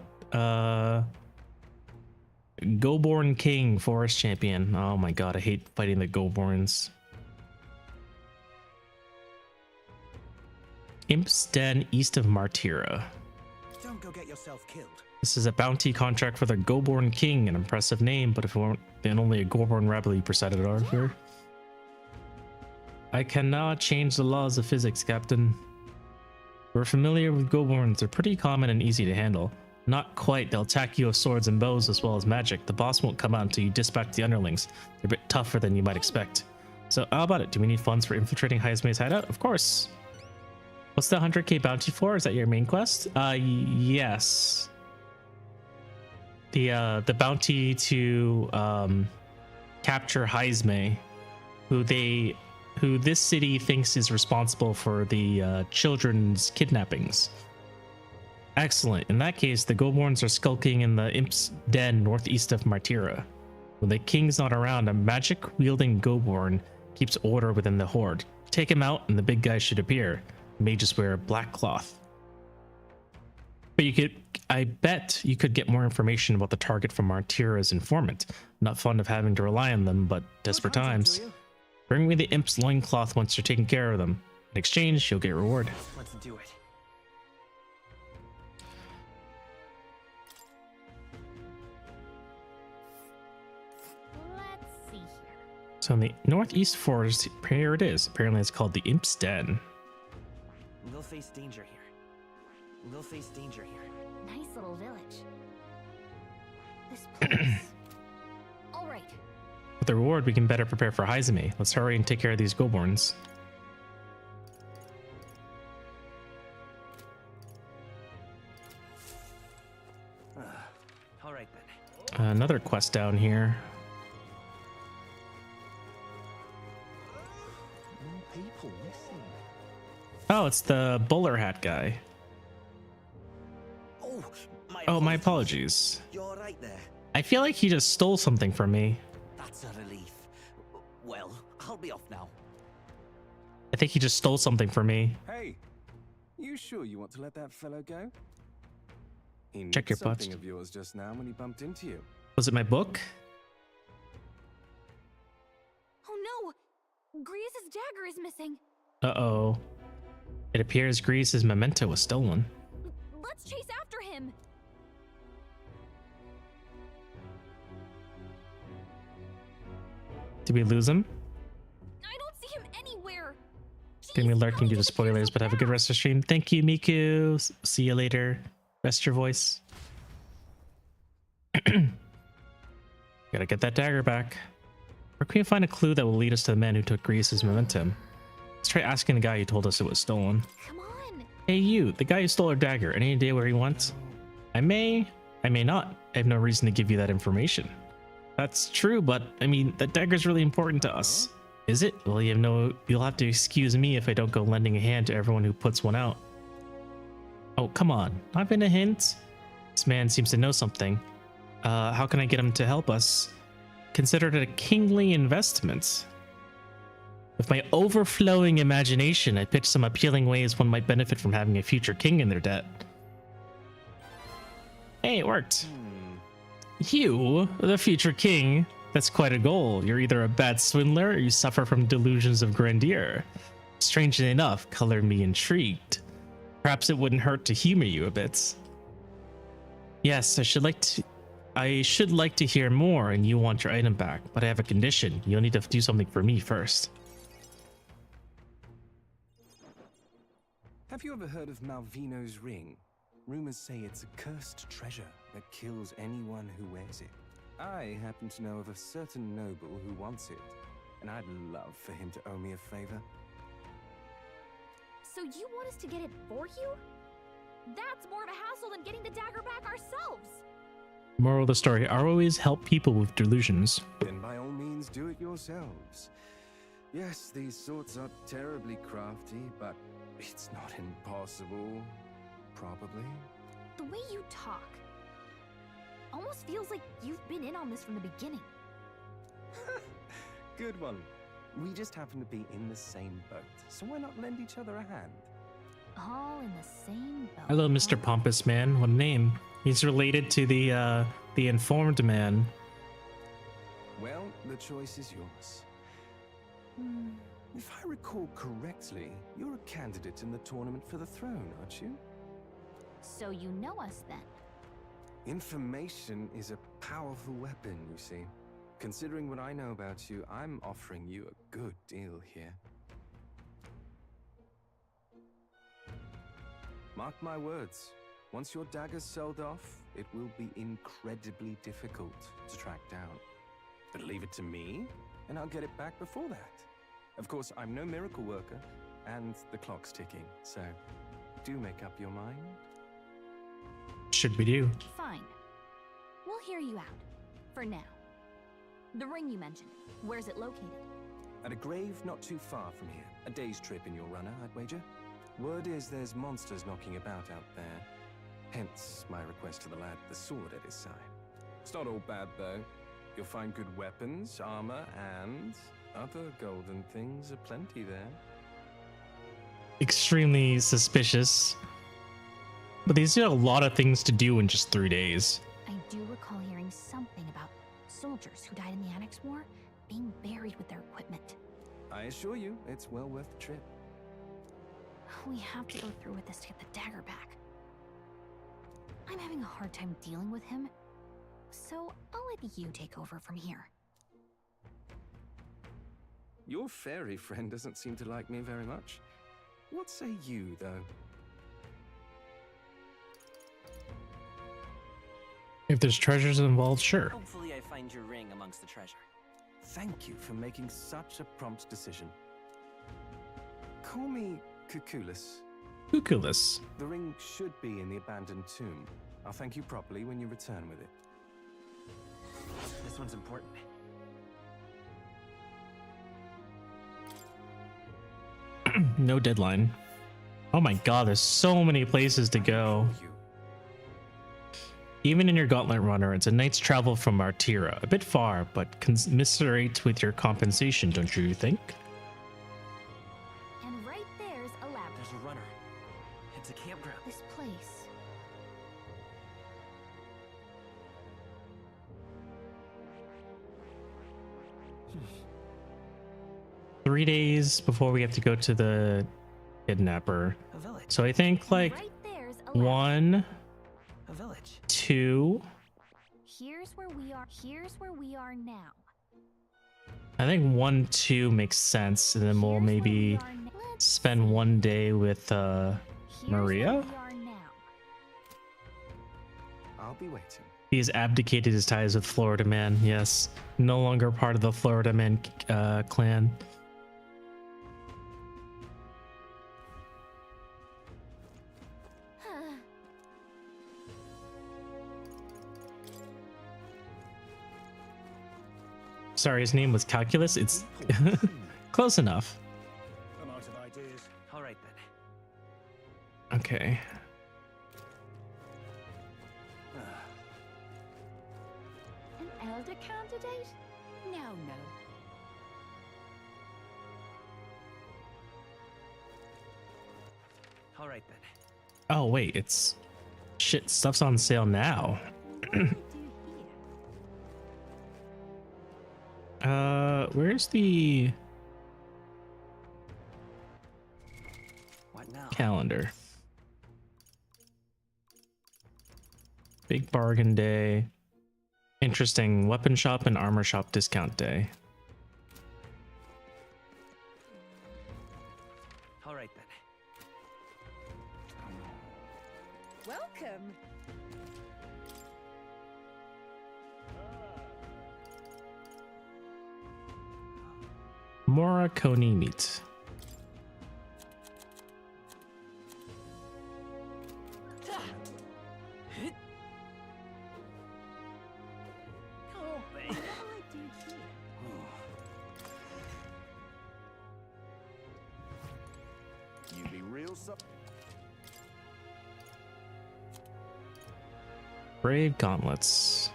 Goborn King, Forest Champion. Oh my god, I hate fighting the Goborns. Imp's Den east of Martira. Don't go get yourself killed. This is a bounty contract for the Goborn King, an impressive name, but if it weren't, then only a Goborn rebel presided over here. I cannot change the laws of physics, Captain. We're familiar with Goborns. They're pretty common and easy to handle. Not quite. They'll attack you with swords and bows as well as magic. The boss won't come out until you dispatch the underlings. They're a bit tougher than you might expect. So how about it? Do we need funds for infiltrating Heisme's hideout? Of course. What's the 100k bounty for? Is that your main quest? Yes. The bounty to capture Heisme, who this city thinks is responsible for the children's kidnappings. Excellent. In that case, the Goborns are skulking in the Imp's Den northeast of Martira. When the king's not around, a magic-wielding Goborn keeps order within the horde. Take him out and the big guy should appear. He may just wear black cloth. But I bet you could get more information about the target from Martira's informant. Not fond of having to rely on them, but desperate times. Bring me the Imp's loincloth once you're taking care of them. In exchange, you'll get reward. Let's do it. Let's see here. So in the northeast forest, here it is. Apparently it's called the Imp's Den. We'll face danger here. We'll face danger here. Nice little village. This place. All right. With the reward, we can better prepare for Heisme. Let's hurry and take care of these Goborns. All right then. Another quest down here. Oh, it's the bowler hat guy. Oh, my apologies. You're right there. I feel like he just stole something from me. That's a relief. Well, I'll be off now. I think he just stole something from me. Hey, you sure you want to let that fellow go? He Check nicked your butt. something of yours just now when he bumped into you. Was it my book? Oh no! Grease's dagger is missing. Uh-oh. It appears Grease's memento was stolen. Let's chase after him. Did we lose him? I don't see him anywhere. Gonna be lurking due to spoilers, but have a good rest of the stream. Thank you, Miku. See you later. Rest your voice. Gotta get that dagger back. Where can we find a clue that will lead us to the man who took Grease's momentum? Let's try asking the guy who told us it was stolen. Come on. Hey you, the guy who stole our dagger. Any idea where he went? I may not. I have no reason to give you that information. That's true, but I mean, that dagger's really important to us. Is it? Well, you'll have to excuse me if I don't go lending a hand to everyone who puts one out. Oh, come on. Not been a hint? This man seems to know something. How can I get him to help us? Consider it a kingly investment. With my overflowing imagination, I pitched some appealing ways one might benefit from having a future king in their debt. Hey, it worked. You, the future king, that's quite a goal. You're either a bad swindler or you suffer from delusions of grandeur. Strangely enough, colored me intrigued. Perhaps it wouldn't hurt to humor you a bit. Yes, I should like to hear more, and you want your item back, but I have a condition. You'll need to do something for me first. Have you ever heard of Malvino's ring? Rumors say it's a cursed treasure that kills anyone who wears it. I happen to know of a certain noble who wants it, and I'd love for him to owe me a favor. So you want us to get it for you? That's more of a hassle than getting the dagger back ourselves. Moral of the story, I always help people with delusions. Then by all means do it yourselves. Yes, these swords are terribly crafty, but it's not impossible. Probably. The way you talk almost feels like you've been in on this from the beginning. Good one. We just happen to be in the same boat, so why not lend each other a hand? All in the same boat. Hello, Mr. Pompous Man. What a name. He's related to the informed man. Well, the choice is yours. If I recall correctly, you're a candidate in the tournament for the throne, aren't you? So you know us then? Information is a powerful weapon, you see. Considering what I know about you, I'm offering you a good deal here. Mark my words, once your dagger's sold off, it will be incredibly difficult to track down. But leave it to me, and I'll get it back before that. Of course, I'm no miracle worker, and the clock's ticking, so do make up your mind. Should we do? Fine. We'll hear you out. For now. The ring you mentioned, where's it located? At a grave not too far from here. A day's trip in your runner, I'd wager. Word is there's monsters knocking about out there. Hence my request to the lad with the sword at his side. It's not all bad, though. You'll find good weapons, armor, and other golden things aplenty there. Extremely suspicious. But these are a lot of things to do in just 3 days. I do recall hearing something about soldiers who died in the Annex War being buried with their equipment. I assure you, it's well worth the trip. We have to go through with this to get the dagger back. I'm having a hard time dealing with him, so I'll let you take over from here. Your fairy friend doesn't seem to like me very much. What say you, though? If there's treasures involved, sure. Hopefully I find your ring amongst the treasure. Thank you for making such a prompt decision. Call me Cuculus. Cuculus. The ring should be in the abandoned tomb. I'll thank you properly when you return with it. This one's important. No deadline. Oh my god, there's so many places to go. Even in your gauntlet runner, it's a night's travel from Artira. A bit far, but commiserate with your compensation, don't you think? And right there's a lab. There's a runner. It's a campground. This place. 3 days before we have to go to the kidnapper. So I think like Right there's a lab. 1, A village. 2. Here's where we are. Here's where we are now. I think 1, 2 makes sense, and then we'll maybe spend 1 day with Maria. I'll be waiting. He has abdicated his ties with Florida Man. Yes, no longer part of the Florida Man clan. Sorry, his name was Calculus. It's close enough. I'm out of ideas. All right then. Okay. An elder candidate? No, no. All right then. Oh wait, it's shit. Stuff's on sale now. Where's the What now? calendar? Big bargain day. Interesting weapon shop and armor shop discount day. All right then. Welcome. Mora Coney meat. You be real Brave gauntlets.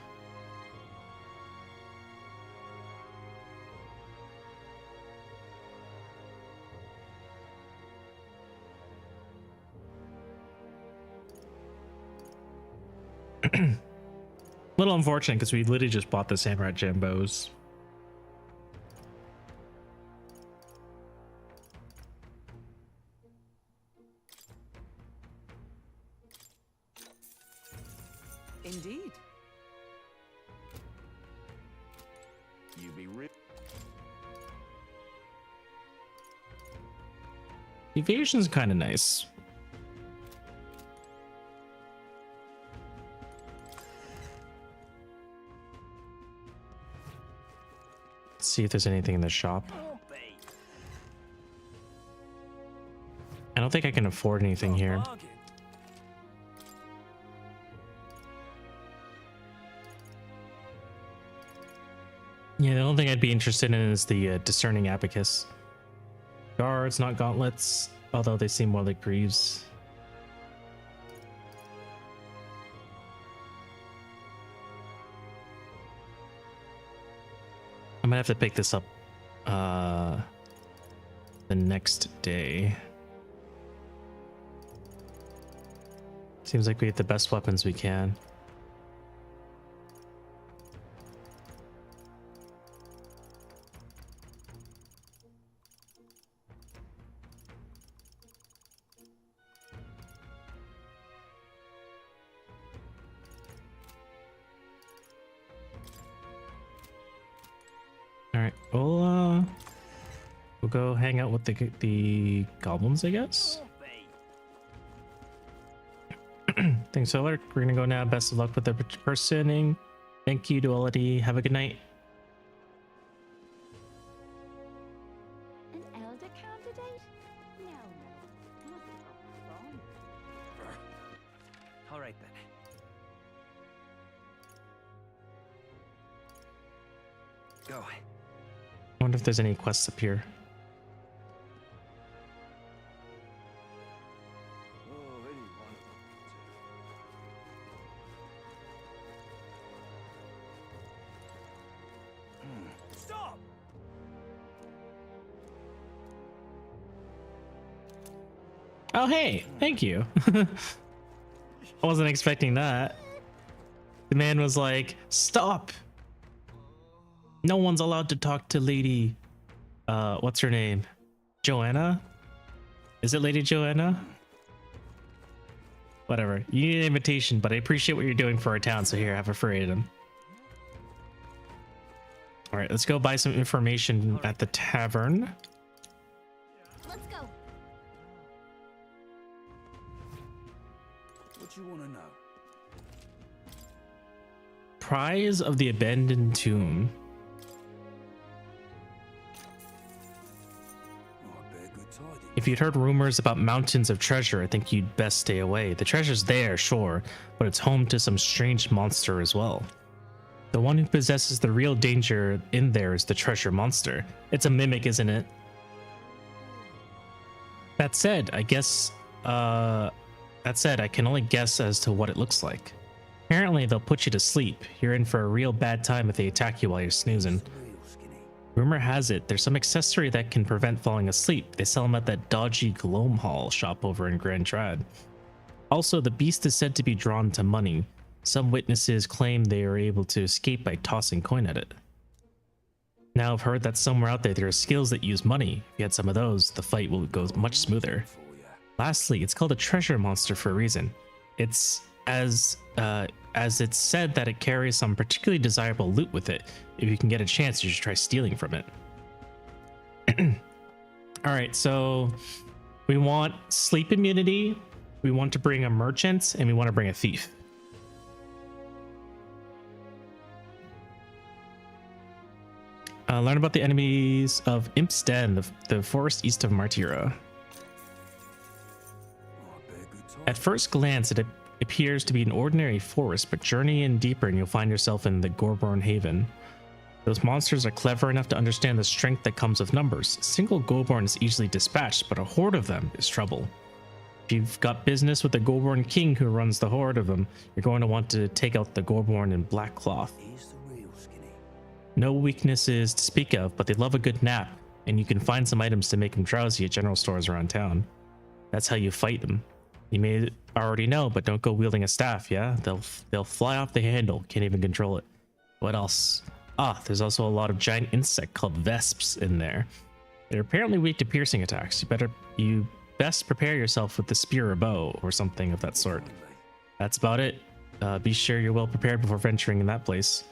Little unfortunate because we literally just bought the Samurai Jambos. Indeed. You be real. Evasion's kind of nice. Let's see if there's anything in the shop. I don't think I can afford anything here. Yeah, the only thing I'd be interested in is the discerning abacus. Guards, not gauntlets, although they seem more like greaves. I might have to pick this up the next day. Seems like we have the best weapons we can. All right, we'll go hang out with the goblins, I guess. Thanks, Solar. We're gonna go now. Best of luck with the personing. Thank you, Duality. Have a good night. An elder candidate? No, no. Nothing wrong. All right then. Go. I wonder if there's any quests up here. Oh, hey, thank you. I wasn't expecting that. The man was like, stop. No one's allowed to talk to Lady, what's her name? Joanna? Is it Lady Joanna? Whatever. You need an invitation, but I appreciate what you're doing for our town, so here, have a free item. All right, let's go buy some information at the tavern. Let's go. What do you want to know? Prize of the abandoned tomb. If you'd heard rumors about mountains of treasure, I think you'd best stay away. The treasure's there, sure, but it's home to some strange monster as well. The one who possesses the real danger in there is the treasure monster. It's a mimic, isn't it? That said, I can only guess as to what it looks like. Apparently, they'll put you to sleep. You're in for a real bad time if they attack you while you're snoozing. Rumor has it, there's some accessory that can prevent falling asleep. They sell them at that dodgy Gloam Hall shop over in Grand Trad. Also, the beast is said to be drawn to money. Some witnesses claim they are able to escape by tossing coin at it. Now I've heard that somewhere out there are skills that use money. If you had some of those, the fight will go much smoother. Lastly, it's called a treasure monster for a reason. It's as it's said that it carries some particularly desirable loot with it. If you can get a chance, you should try stealing from it. All right, so we want sleep immunity, we want to bring a merchant, and we want to bring a thief. Learn about the enemies of Imp's Den, the forest east of Martira. At first glance, it appears to be an ordinary forest, but journey in deeper and you'll find yourself in the Gorborn Haven. Those monsters are clever enough to understand the strength that comes with numbers. A single Gorborn is easily dispatched, but a horde of them is trouble. If you've got business with the Gorborn king who runs the horde of them, you're going to want to take out the Gorborn in black cloth. No weaknesses to speak of, but they love a good nap, and you can find some items to make them drowsy at general stores around town. That's how you fight them. You may already know, but don't go wielding a staff, yeah? They'll fly off the handle, can't even control it. What else? Ah, there's also a lot of giant insect called vesps in there. They're apparently weak to piercing attacks. You best prepare yourself with the spear or bow, or something of that sort. That's about it. Be sure you're well prepared before venturing in that place.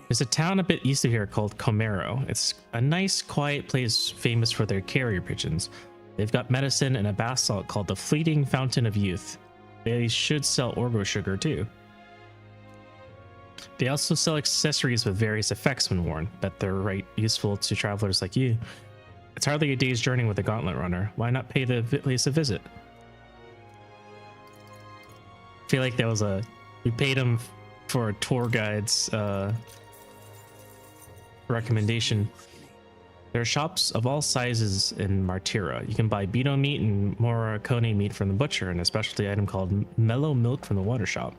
There's a town a bit east of here called Comero. It's a nice, quiet place famous for their carrier pigeons. They've got medicine and a bath salt called the Fleeting Fountain of Youth. They should sell orgo sugar too. They also sell accessories with various effects when worn. Bet they're right useful to travelers like you. It's hardly a day's journey with a gauntlet runner. Why not pay the place a visit? I feel like there was we paid him for a tour guide's recommendation. There are shops of all sizes in Martira. You can buy Beto meat and Morocone meat from the butcher and a specialty item called mellow milk from the water shop.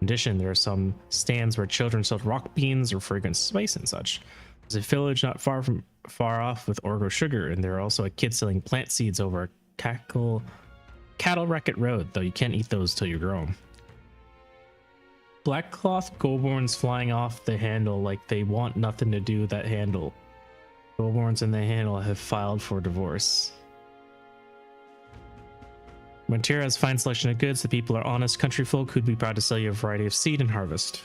In addition, there are some stands where children sold rock beans or fragrant spice and such. There's a village not far off with orgo sugar, and there are also a kid selling plant seeds over Cattle Racket Road, though you can't eat those till you grow them. Black cloth Gorborns flying off the handle like they want nothing to do with that handle. Gorborns and the handle have filed for divorce. Montera has a fine selection of goods. The people are honest country folk who'd be proud to sell you a variety of seed and harvest.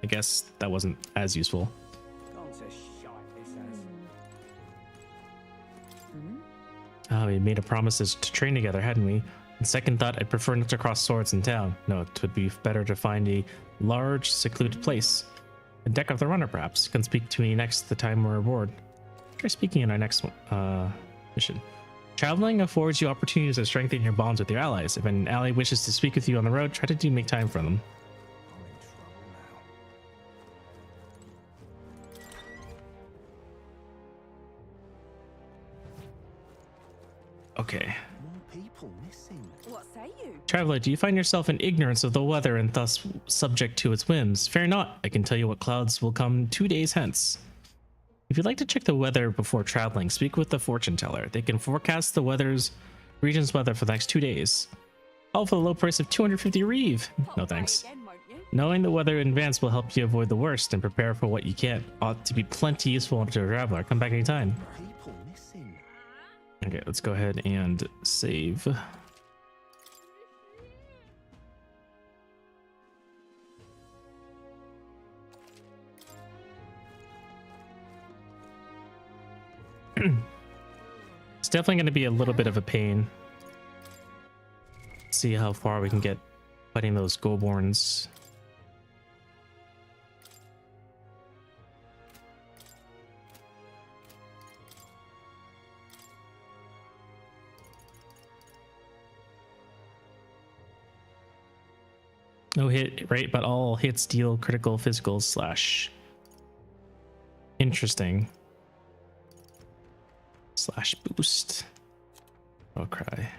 I guess that wasn't as useful. Oh, we made a promises to train together, hadn't we? On second thought, I'd prefer not to cross swords in town. No, it would be better to find a large, secluded place. A deck of the runner, perhaps. You can speak to me next the time we're aboard. Try speaking in our next mission. Traveling affords you opportunities to strengthen your bonds with your allies. If an ally wishes to speak with you on the road, try to make time for them. Okay. What say you? Traveler, do you find yourself in ignorance of the weather and thus subject to its whims? Fear not, I can tell you what clouds will come 2 days hence. If you'd like to check the weather before traveling, speak with the fortune teller. They can forecast the region's weather for the next 2 days. All for the low price of 250 reeve. No thanks. Knowing the weather in advance will help you avoid the worst and prepare for what you can't. Ought to be plenty useful to a traveler. Come back anytime. Okay, let's go ahead and save. It's definitely going to be a little bit of a pain. See how far we can get fighting those Goborns. No hit rate, but all hits deal critical physical slash. Interesting. Slash boost. Oh, cry.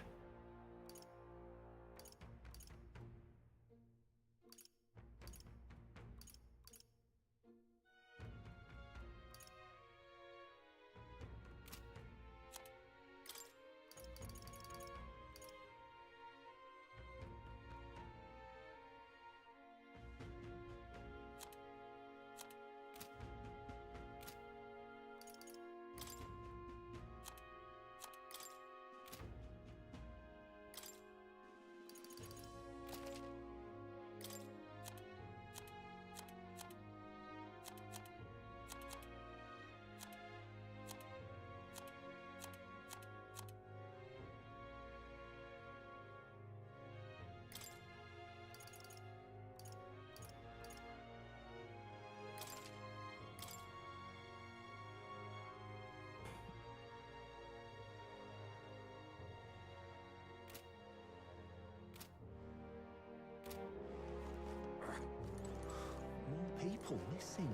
People missing.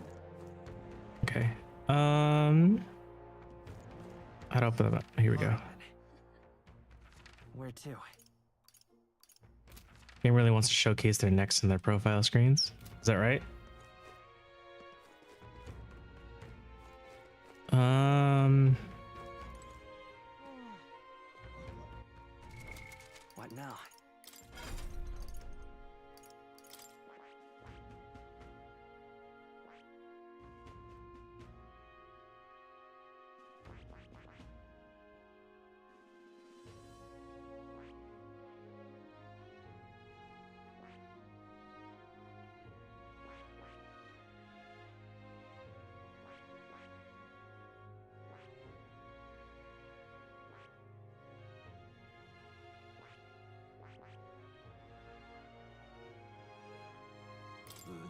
Okay. I'd open it up. Here we go. Where to? Game really wants to showcase their necks in their profile screens. Is that right? What now?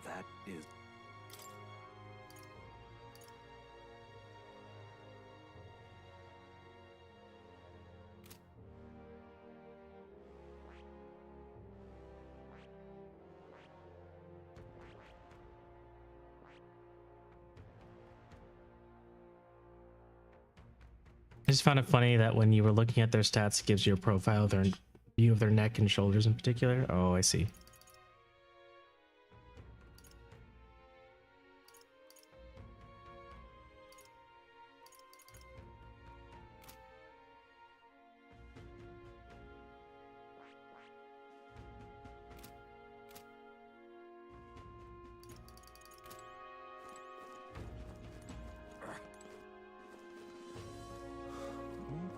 That is... I just found it funny that when you were looking at their stats, it gives you a profile, their view of their neck and shoulders in particular. Oh, I see.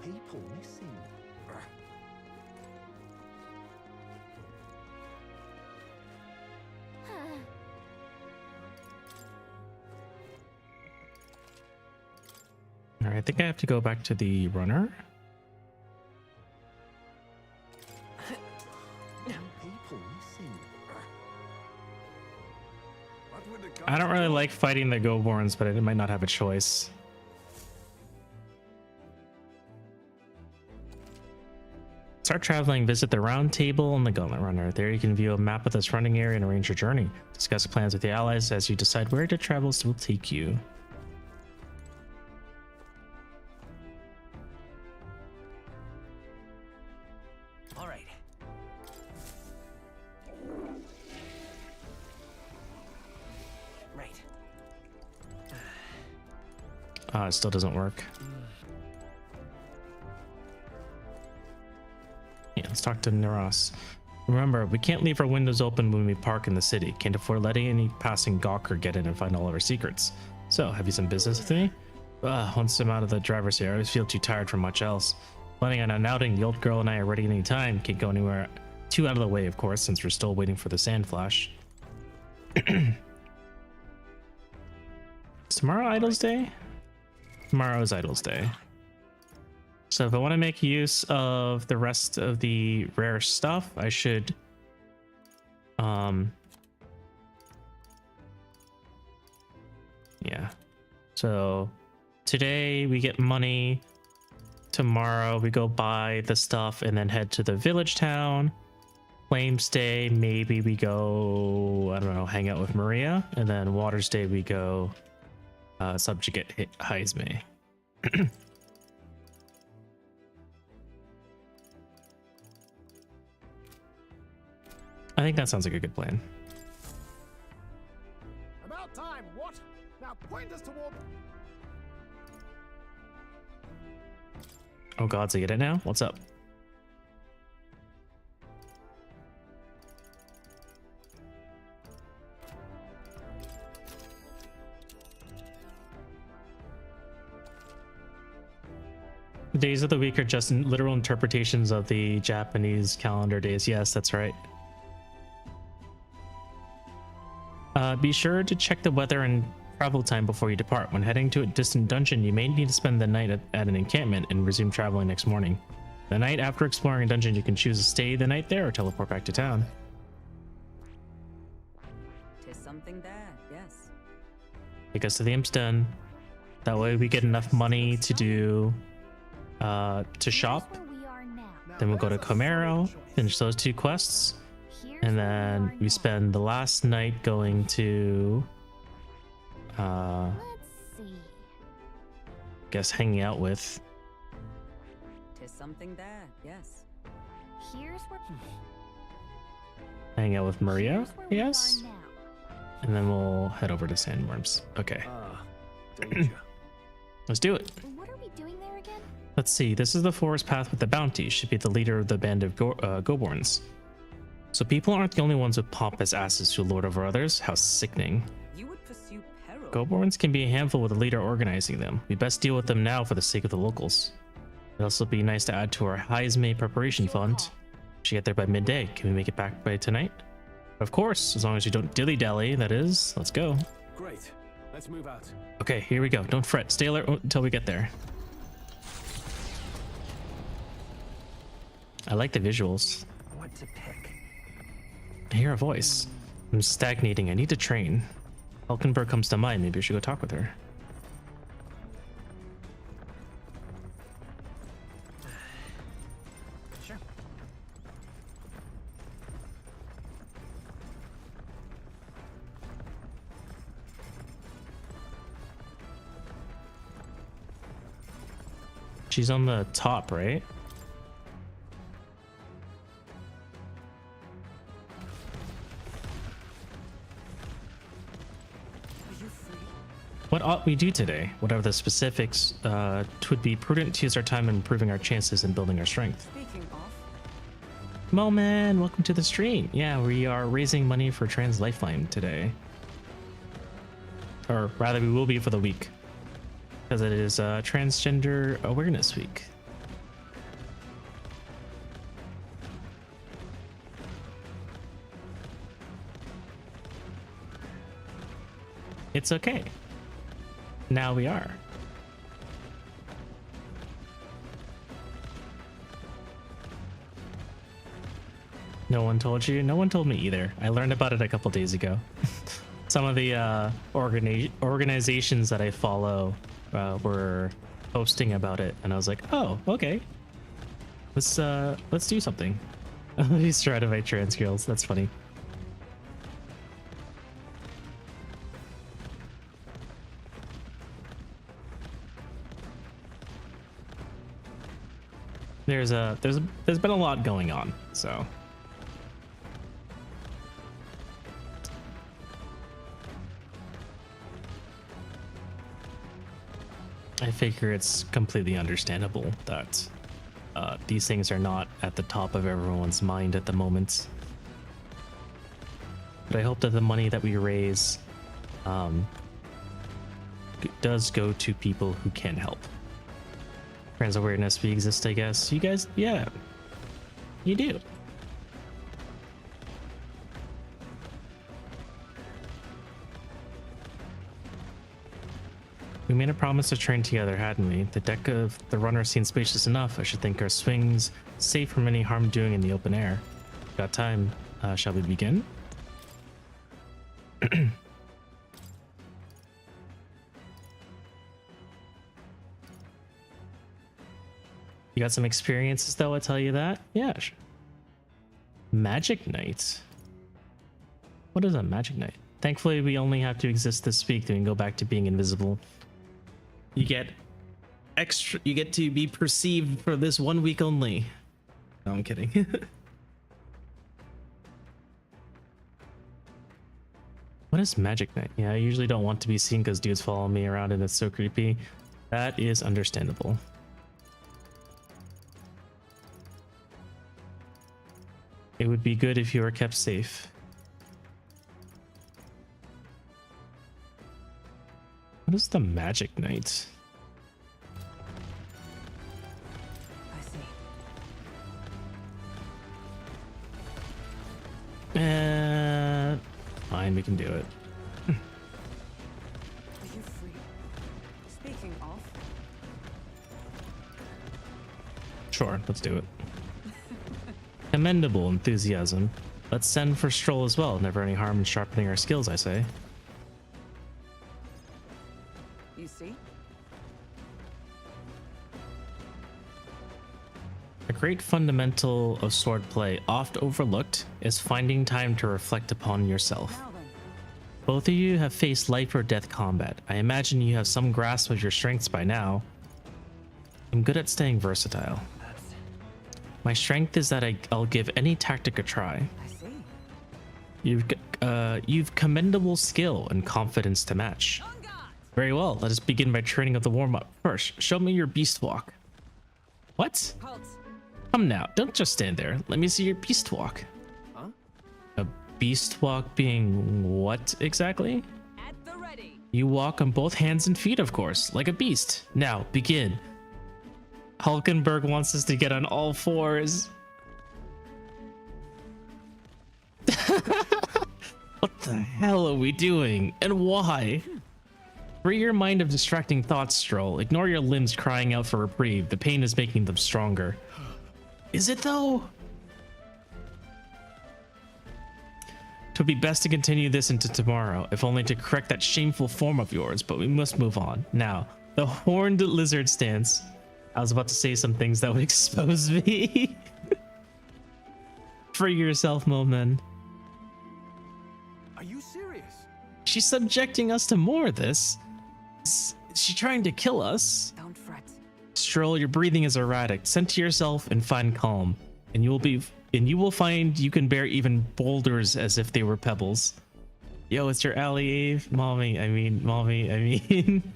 People missing. All right, I think I have to go back to the runner. I don't really like fighting the Goborns, but I might not have a choice. Start traveling, visit the round table and the gauntlet runner. There you can view a map of the surrounding area and arrange your journey. Discuss plans with the allies as you decide where to travel will take you. All right. Right. It still doesn't work. Yeah, let's talk to Naras. Remember, we can't leave our windows open when we park in the city. Can't afford letting any passing gawker get in and find all of our secrets. So, have you some business with me? Once I'm out of the driver's seat, I always feel too tired for much else. Planning on an outing, the old girl and I are ready any time. Can't go anywhere too out of the way, of course, since we're still waiting for the sand flash. Is tomorrow Idol's Day? Tomorrow is Idol's Day. So if I want to make use of the rest of the rare stuff, I should yeah. So today we get money. Tomorrow we go buy the stuff and then head to the village town. Flames Day, maybe we go, I don't know, hang out with Maria. And then Waters Day we go subjugate Hyzme. I think that sounds like a good plan. About time, what? Now point us toward... Oh god, so you get it now? What's up? The days of the week are just literal interpretations of the Japanese calendar days. Yes, that's right. Be sure to check the weather and travel time before you depart. When heading to a distant dungeon, you may need to spend the night at an encampment and resume traveling next morning. The night after exploring a dungeon, you can choose to stay the night there or teleport back to town. Tis something there, yes. Take us to the Imp's Den. That way we get enough money to do to shop. Then we'll go to Camaro, finish those 2 quests, and then we spend the last night going to guess hanging out with. Tis something there, yes. Here's where Hang out with Maria, yes. And then we'll head over to Sandworms. Okay. Let's do it. What are we doing there again? Let's see. This is the forest path with the bounty. Should be the leader of the band of Goborns. So people aren't the only ones with pompous asses who lord over others. How sickening. You would pursue peril. Goborns can be a handful with the leader organizing them. We best deal with them now for the sake of the locals. It'd also be nice to add to our Hyzme preparation fund. Should get there by midday. Can we make it back by tonight? Of course, as long as you don't dilly-dally, that is. Let's go. Great. Let's move out. Okay, here we go. Don't fret. Stay alert until we get there. I like the visuals. What to pick? I hear a voice. I'm stagnating. I need to train. Hulkenberg comes to mind. Maybe I should go talk with her. Sure. She's on the top, right? What ought we do today? Whatever the specifics, twould be prudent to use our time in improving our chances and building our strength. Speaking of, Moman, welcome to the stream. Yeah, we are raising money for Trans Lifeline today. Or rather, we will be for the week. Because it is Transgender Awareness Week. It's okay. Now we are. No one told you? No one told me either. I learned about it a couple days ago. Some of the organizations that I follow were posting about it, and I was like, oh, okay. Let's do something. He's trying to fight trans girls. That's funny. There's been a lot going on, so. I figure it's completely understandable that these things are not at the top of everyone's mind at the moment. But I hope that the money that we raise does go to people who can help. Trans awareness, we exist, I guess. You guys, yeah, you do. We made a promise to train together, hadn't we? The deck of the runner seems spacious enough. I should think our swings safe from any harm doing in the open air. Got time. Shall we begin? You got some experiences though, I tell you that. Yeah. Magic Knight. What is a Magic Knight? Thankfully, we only have to exist this week, then we can go back to being invisible. You get extra, you get to be perceived for this 1 week only. No, I'm kidding. What is Magic Knight? Yeah, I usually don't want to be seen because dudes follow me around and it's so creepy. That is understandable. It would be good if you were kept safe. What is the Magic Knight? I see. Fine, we can do it. Are you free? Speaking of. Sure, let's do it. Commendable enthusiasm. Let's send for Stroll as well. Never any harm in sharpening our skills, I say. You see? A great fundamental of swordplay, oft overlooked, is finding time to reflect upon yourself. Both of you have faced life or death combat. I imagine you have some grasp of your strengths by now. I'm good at staying versatile. My strength is that I'll give any tactic a try. I see. You've commendable skill and confidence to match. Very well, let us begin by training of the warm-up. First, show me your beast walk. What? Halt. Come now, don't just stand there. Let me see your beast walk. Huh? A beast walk being what exactly? At the ready. You walk on both hands and feet, of course, like a beast. Now, begin. Hulkenberg wants us to get on all fours. What the hell are we doing? And why? Free your mind of distracting thoughts, Stroll. Ignore your limbs crying out for reprieve. The pain is making them stronger. Is it though? It would be best to continue this into tomorrow, if only to correct that shameful form of yours, but we must move on. Now, the horned lizard stance. I was about to say some things that would expose me. Free yourself, Momen. Are you serious? She's subjecting us to more of this. Is she trying to kill us? Don't fret. Stroll, your breathing is erratic. Center yourself and find calm, and you will find you can bear even boulders as if they were pebbles. Yo, it's your ally, Ave. Mommy, I mean.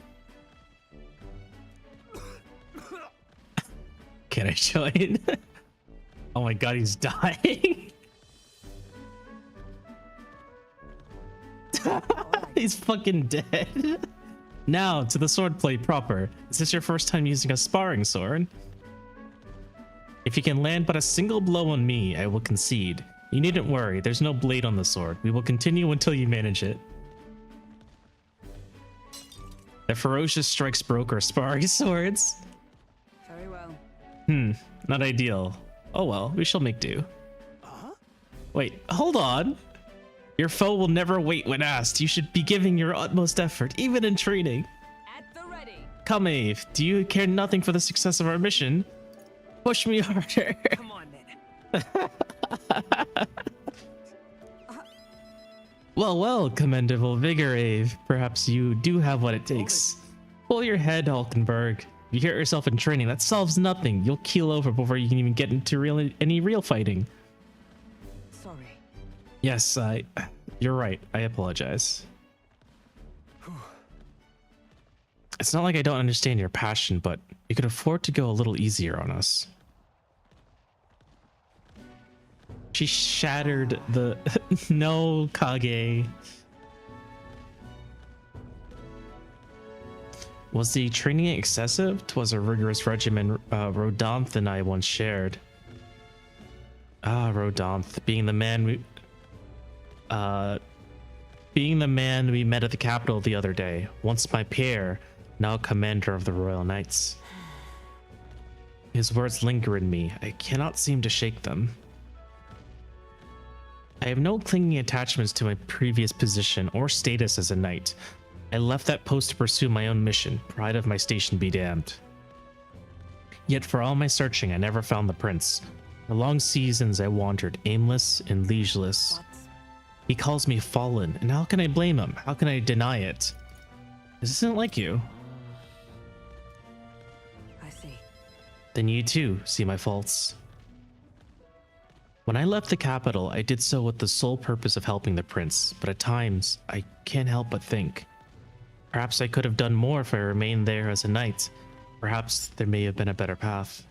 Can I join? Oh my god, he's dying. He's fucking dead. Now to the swordplay proper. Is this your first time using a sparring sword? If you can land but a single blow on me, I will concede. You needn't worry, there's no blade on the sword. We will continue until you manage it. The ferocious strikes broke our sparring swords. Very well. Not ideal. Oh well, we shall make do. Wait, hold on. Your foe will never wait when asked. You should be giving your utmost effort, even in training. At the ready. Come, Ave. Do you care nothing for the success of our mission? Push me harder. Come on, then. Well, commendable vigor, Ave. Perhaps you do have what it takes. Pull your head, Hulkenberg. If you hurt yourself in training, that solves nothing. You'll keel over before you can even get into any real fighting. Sorry. Yes, you're right. I apologize. It's not like I don't understand your passion, but you could afford to go a little easier on us. She shattered the... No, Kage. Was the training excessive? 'Twas a rigorous regimen Rodanth and I once shared. Ah, Rodanth, being the man we met at the capital the other day. Once my peer, now commander of the Royal Knights. His words linger in me. I cannot seem to shake them. I have no clinging attachments to my previous position or status as a knight. I left that post to pursue my own mission, pride of my station be damned. Yet for all my searching, I never found the prince. For long seasons I wandered, aimless and liegeless. He calls me fallen, and how can I blame him? How can I deny it? This isn't like you. I see. Then you too see my faults. When I left the capital, I did so with the sole purpose of helping the prince, but at times, I can't help but think. Perhaps I could have done more if I remained there as a knight. Perhaps there may have been a better path.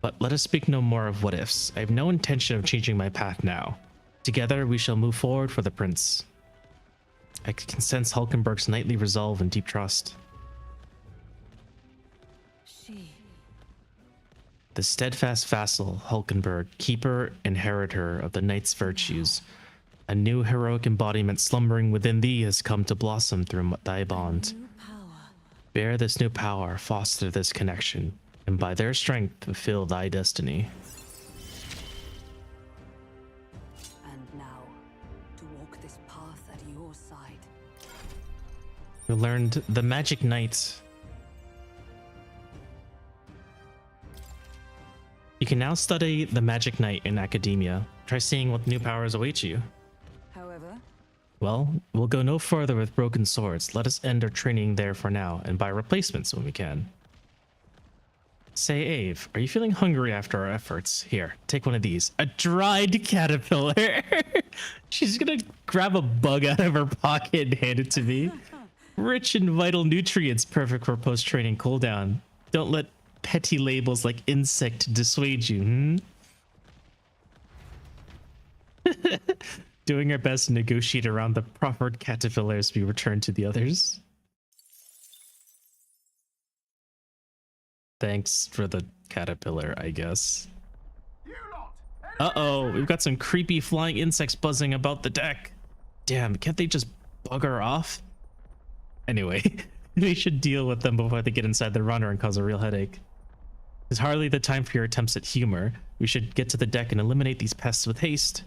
But let us speak no more of what ifs. I have no intention of changing my path now. Together, we shall move forward for the prince. I can sense Hulkenberg's knightly resolve and deep trust. The steadfast vassal, Hulkenberg, keeper, inheritor of the knight's virtues. A new heroic embodiment slumbering within thee has come to blossom through thy bond. Bear this new power, foster this connection, and by their strength fulfill thy destiny. And now, to walk this path at your side. We learned the Magic Knight. You can now study the Magic Knight in academia. Try seeing what new powers await you. However, Well, we'll go no further with broken swords. Let us end our training there for now and buy replacements when we can. Say, Ave, are you feeling hungry after our efforts? Here, take one of these. A dried caterpillar. She's gonna grab a bug out of her pocket and hand it to me. Rich in vital nutrients, perfect for post-training cooldown. Don't let petty labels like insect dissuade you, Doing our best to negotiate around the proffered caterpillars we return to the others. Thanks for the caterpillar, I guess. Uh-oh, we've got some creepy flying insects buzzing about the deck. Damn, can't they just bugger off? Anyway, we should deal with them before they get inside the runner and cause a real headache. It's hardly the time for your attempts at humor. We should get to the deck and eliminate these pests with haste.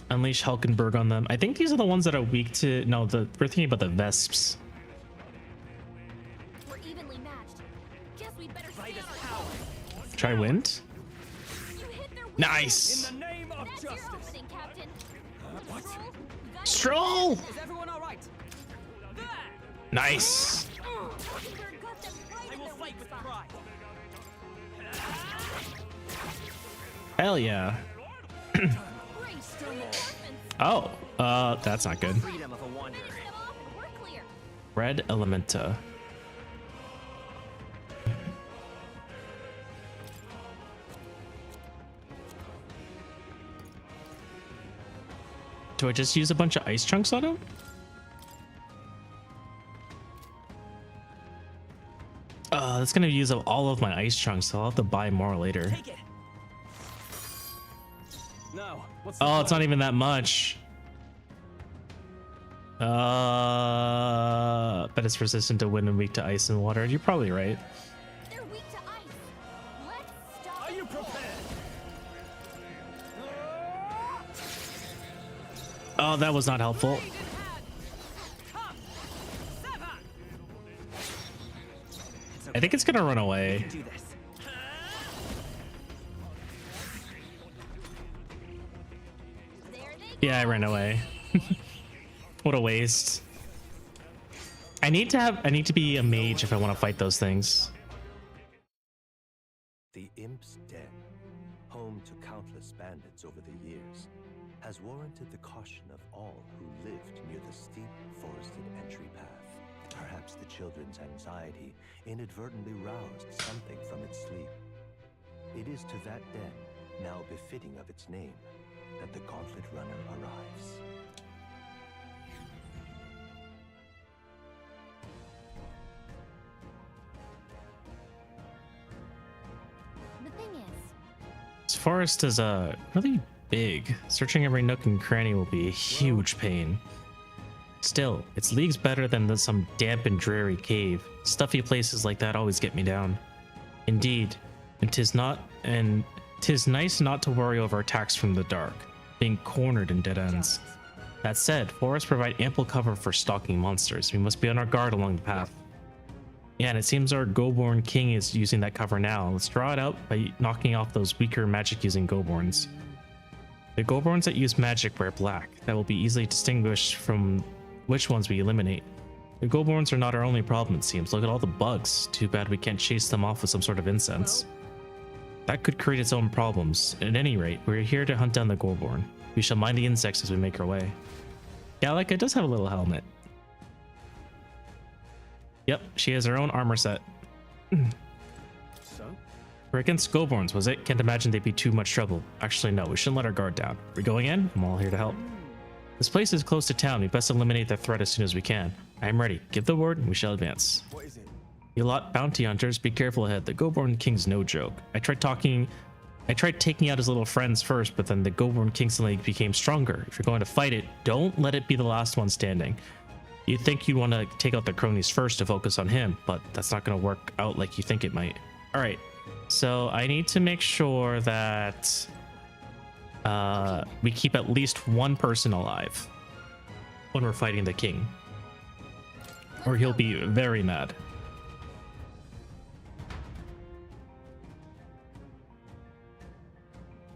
Unleash Hulkenberg on them. I think these are the ones that are weak to... No, we're thinking about the Vesps. We're evenly matched. Guess we better Try wind? Nice! in the name of justice. What? Stroll! Is everyone all right? Nice! I will fight with pride. Hell yeah. Oh, that's not good. Freedom of a wanderer. Red Elementa. Do I just use a bunch of ice chunks on him? That's gonna use up all of my ice chunks, so I'll have to buy more later. Take it. No. What's Oh, it's not even that much. But it's resistant to wind and weak to ice and water. You're probably right. They're weak to ice. Let's stop. Are you prepared? Oh, that was not helpful. I think it's gonna run away. Do this. Yeah, I ran away. What a waste. I need to be a mage if I want to fight those things. The Imp's Den, home to countless bandits over the years, has warranted the caution of all who lived near the steep, forested entry path. Perhaps the children's anxiety inadvertently roused something from its sleep. It is to that den, now befitting of its name, that the Gauntlet Runner arrives. The thing is, This forest is really big. Searching every nook and cranny will be a huge pain. Still, it's leagues better than some damp and dreary cave. Stuffy places like that always get me down. Indeed, and 'tis nice not to worry over attacks from the dark, being cornered in dead ends. That said, forests provide ample cover for stalking monsters. We must be on our guard along the path. Yeah, and it seems our Goborn King is using that cover now. Let's draw it out by knocking off those weaker magic-using Goborns. The Goborns that use magic wear black. That will be easily distinguished from which ones we eliminate. The Goborns are not our only problem, it seems. Look at all the bugs. Too bad we can't chase them off with some sort of incense. That could create its own problems. At any rate, we're here to hunt down the Goborn. We shall mind the insects as we make our way. Gallica does have a little helmet. Yep, she has her own armor set. So? We're against Goborns, was it? Can't imagine they'd be too much trouble. Actually, no, we shouldn't let our guard down. We're going in? I'm all here to help. This place is close to town. We best eliminate the threat as soon as we can. I am ready. Give the word and we shall advance. What is it? You lot bounty hunters, be careful ahead. The Goborn King's no joke. I tried taking out his little friends first, but then the Goborn King suddenly became stronger. If you're going to fight it, don't let it be the last one standing. You'd think you'd want to take out the cronies first to focus on him, but that's not going to work out like you think it might. All right, so I need to make sure that we keep at least one person alive when we're fighting the king, or he'll be very mad.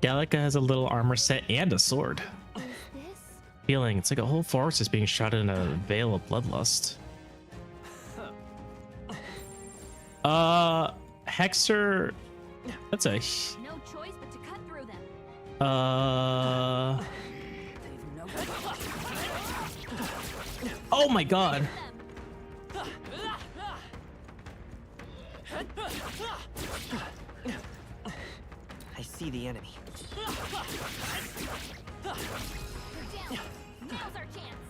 Gallica has a little armor set and a sword. Feeling it's like a whole forest is being shot in a veil of bloodlust. Hexer, that's a no choice but to cut through them. Oh my god. I see the enemy. Now's our chance.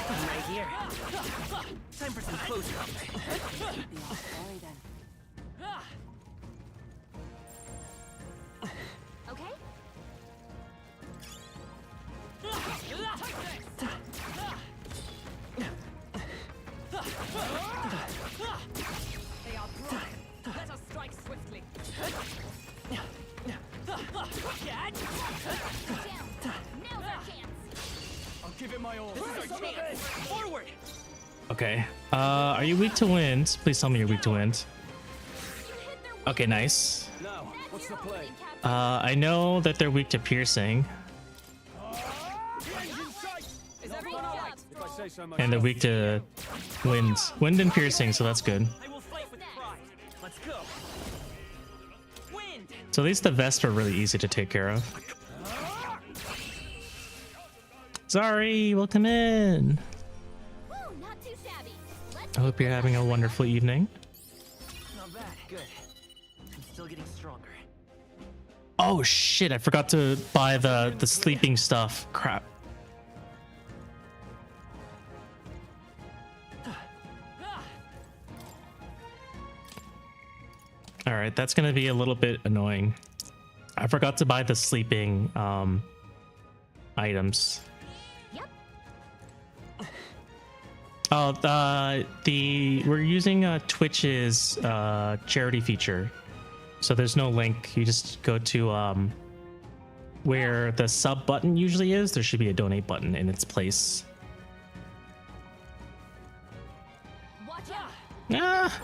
Right here. Time for some close up. Okay? They are broken. Let us strike swiftly. Now's our chance. I'll give it my all. Forward! Okay. Are you weak to wind? Please tell me you're weak to wind. Okay, nice. Now, what's the play? I know that they're weak to piercing, Is everyone all right? If I say so myself. and they're weak to wind and piercing, so that's good. I will fight with pride. Let's go. Wind! So at least the vests are really easy to take care of. Sorry, welcome in. Woo, not too shabby. Let's I hope you're having a wonderful evening. Not bad. Good. I'm still getting stronger. Oh shit, I forgot to buy the sleeping stuff. Crap. All right, that's gonna be a little bit annoying. I forgot to buy the sleeping items. Yep. Oh, we're using Twitch's charity feature, so there's no link. You just go to where the sub button usually is. There should be a donate button in its place. Watch out. Ah.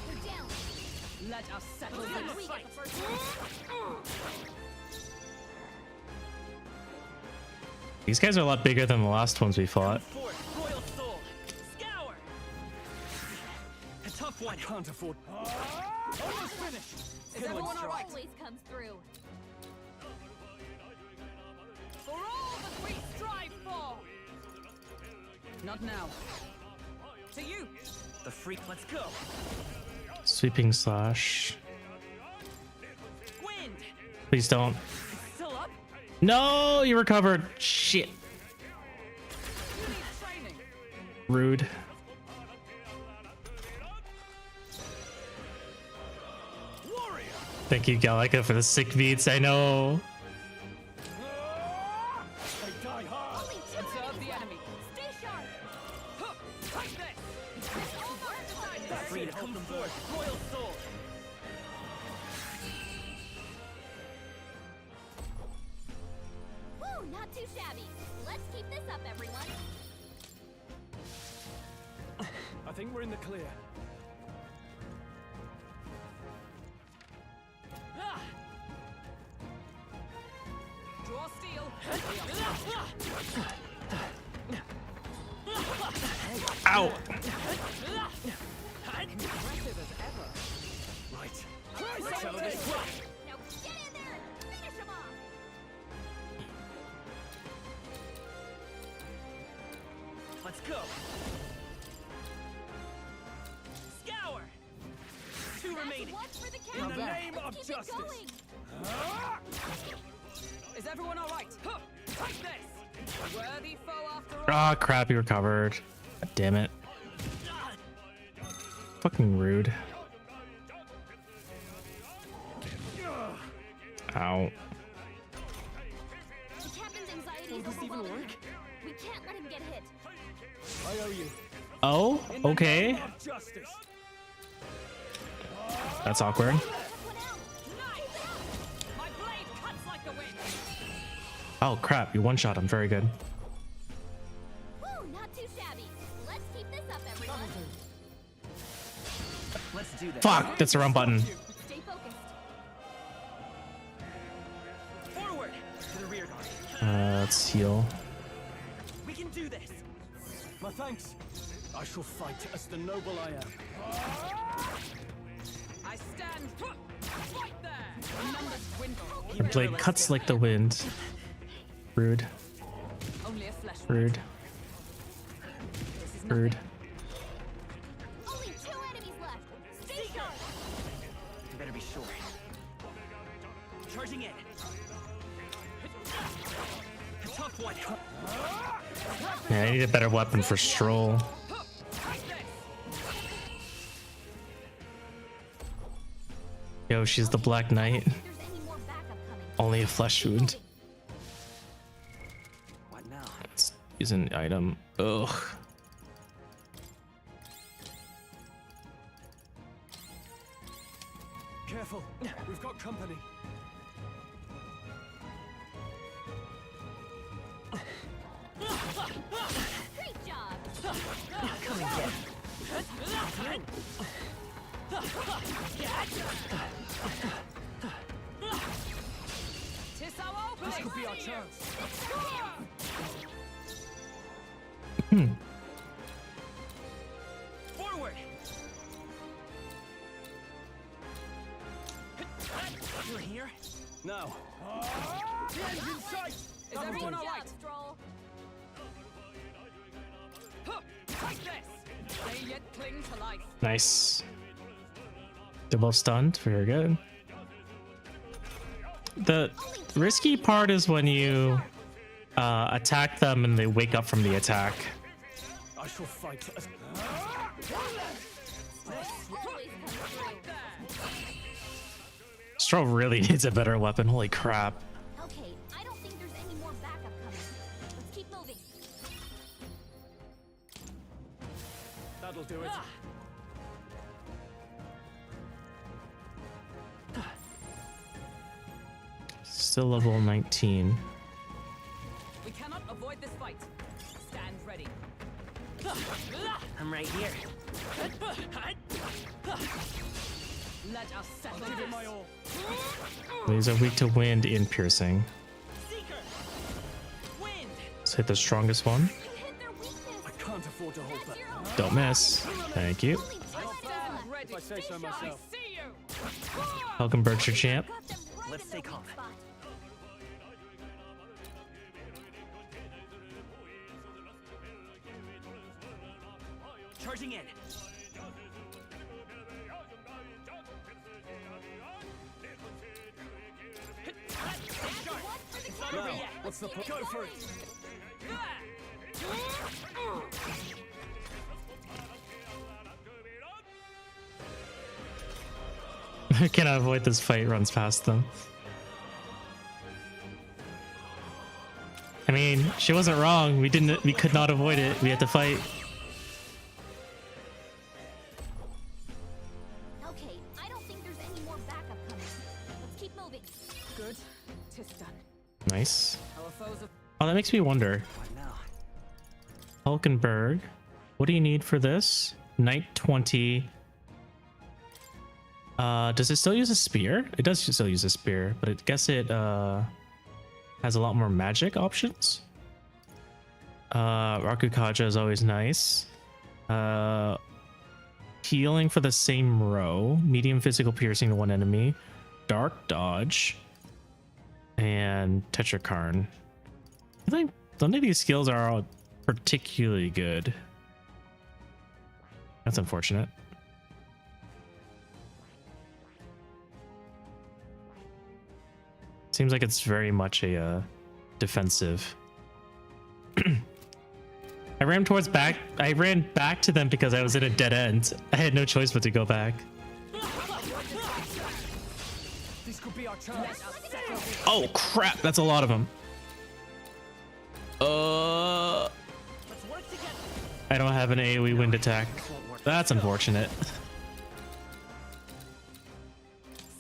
They're down. Let us settle We this. get the first These guys are a lot bigger than the last ones we fought. Royal soul. Scour. A tough one. I can't afford. Almost finished. Is everyone all right? Always comes through. For all that we strive for! Not now. To you! The freak, let's go. Sweeping slash. Wind! Please don't. Still up? No, you recovered. Shit. You need training. Rude. Thank you, Gallica, for the sick beats. I know. Observe the enemy. Stay sharp. Huh, take this. It's almost decided. Free to come forth, royal soul. Woo, not too shabby. Let's keep this up, everyone. I think we're in the clear. Ah. Draw steel. Ow. Impressive as ever. Right. Let's settle this. Now get in there and finish him off. Let's go. Scour. Two remaining. One for the In count. the name Let's of keep justice. it going. Is everyone all right? Huh, take this. A worthy foe after all. Ah, crap, you recovered. God damn it. Fucking rude. Ow. The captain's anxiety is overwhelming him. We can't let him get hit. I owe you. Oh, okay. Justice. That's awkward. My blade cuts like the wind. Oh, crap, you one-shot him. Very good. Woo, not too shabby. Let's keep this up, everyone. Let's do this. Fuck, that's the wrong button. Stay focused. Forward to the rear guard. Let's heal. We can do this. My thanks. I shall fight as the noble I am. I stand. Right there. Numbers dwindle. Her blade cuts like the wind. Rude. Only a flesh wound. Rude. This is Rude. Only 2 enemies left. Stay sharp. You better be sure. Charging in. A tough one. Yeah, I need a better weapon for Stroll. Yo, she's the Black Knight. There's any more backup coming. Only a flesh wound. What now? Let's use an item. Ugh. Careful. We've got company. Great job. Come and get. Tis our opening. This could be our chance. Forward. You're here? Now. The end's in sight. Is everyone all right? Stroll. Huh, take this. They yet cling to life. Nice. They're both stunned. Very good. The risky part is when you attack them and they wake up from the attack. I shall fight as. Always comes through. Stroll really needs a better weapon. Holy crap. Okay, I don't think there's any more backup coming. Let's keep moving. That'll do it. Still level 19. We cannot avoid this fight. Stand ready. I'm right here. Let us settle Give it this. my all. These are weak to wind and piercing. Seeker. Wind. hit the strongest one. I can't afford to hold back. Don't miss. Thank you. If I say so myself. Hulkenberg's your champ. Let's stay calm. Charging in. Now, what's the go for it? I cannot avoid this fight. Runs past them. I mean, she wasn't wrong. We could not avoid it. We had to fight. Okay, I don't think there's any more backup coming. Let's keep moving. Good. Tis done. Nice. Our foes are Oh, that makes me wonder. What now? Hulkenberg. What do you need for this? Knight 20. Does it still use a spear? It does still use a spear, but I guess it has a lot more magic options. Rakukaja is always nice. Healing for the same row. Medium physical piercing to one enemy. Dark dodge. And Tetrakarn. I think none of these skills are all particularly good. That's unfortunate. Seems like it's very much a defensive. I ran back to them because I was in a dead end. I had no choice but to go back. This could be our chance. Oh crap, that's a lot of them. I don't have an AoE wind attack. That's unfortunate.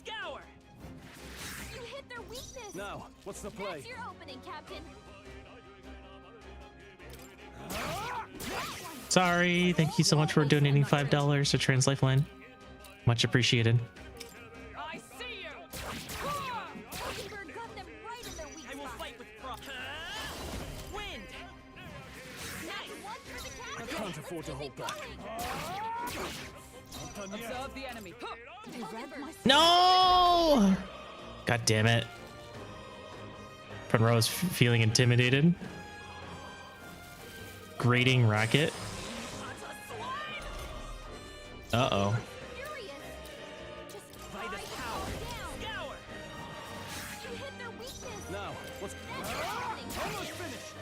Scour. You hit their weakness. Now, what's the play? That's your opening, Captain. Sorry, thank you so much for donating $5 to Trans Lifeline. Much appreciated. I see you. Hulkenberg got them right in their weak I will spot. fight with wind. Nice one for the I captain. can't afford to hold back. Observe the enemy. No! God damn it. Penrose's feeling intimidated. Grating racket. Uh-oh. Furious. Just By the try to power. calm down. Scour. You hit their weakness. Now, what's That's your opening, almost Captain. finished?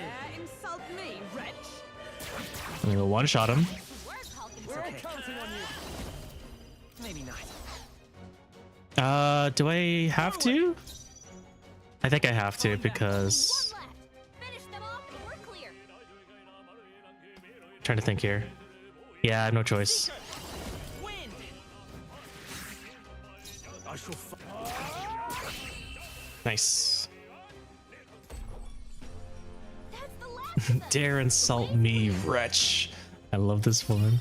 Dare insult me, wretch. I'm gonna one-shot him. Work, Hulkenberg. We're Okay. counting on you. Maybe not. Do I have to? I think I have to because... One left. Finish them off and we're clear. Trying to think here. Yeah, I have no choice. Wind. I shall Nice. That's the last of them. Dare insult me, wretch. I love this woman.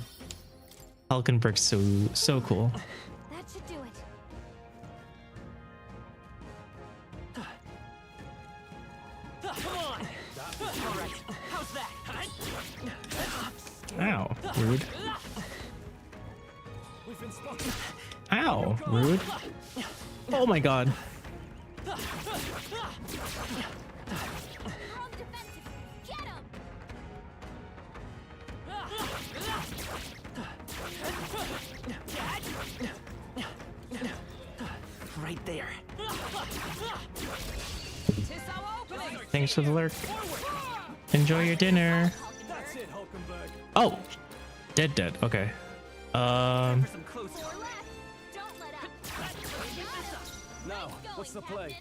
Hulkenberg's so cool. That should do it. Come on. All right. How's that? Ow, rude. We've been spotted. Ow, rude. Oh my god. They're on the defensive. Get 'em. Right there. Tis our opening. Thanks for the lurk. Enjoy your dinner. That's it, Hulkenberg. Oh, dead. Okay. For some close Four combat. left. Don't let up. Now, what's the play?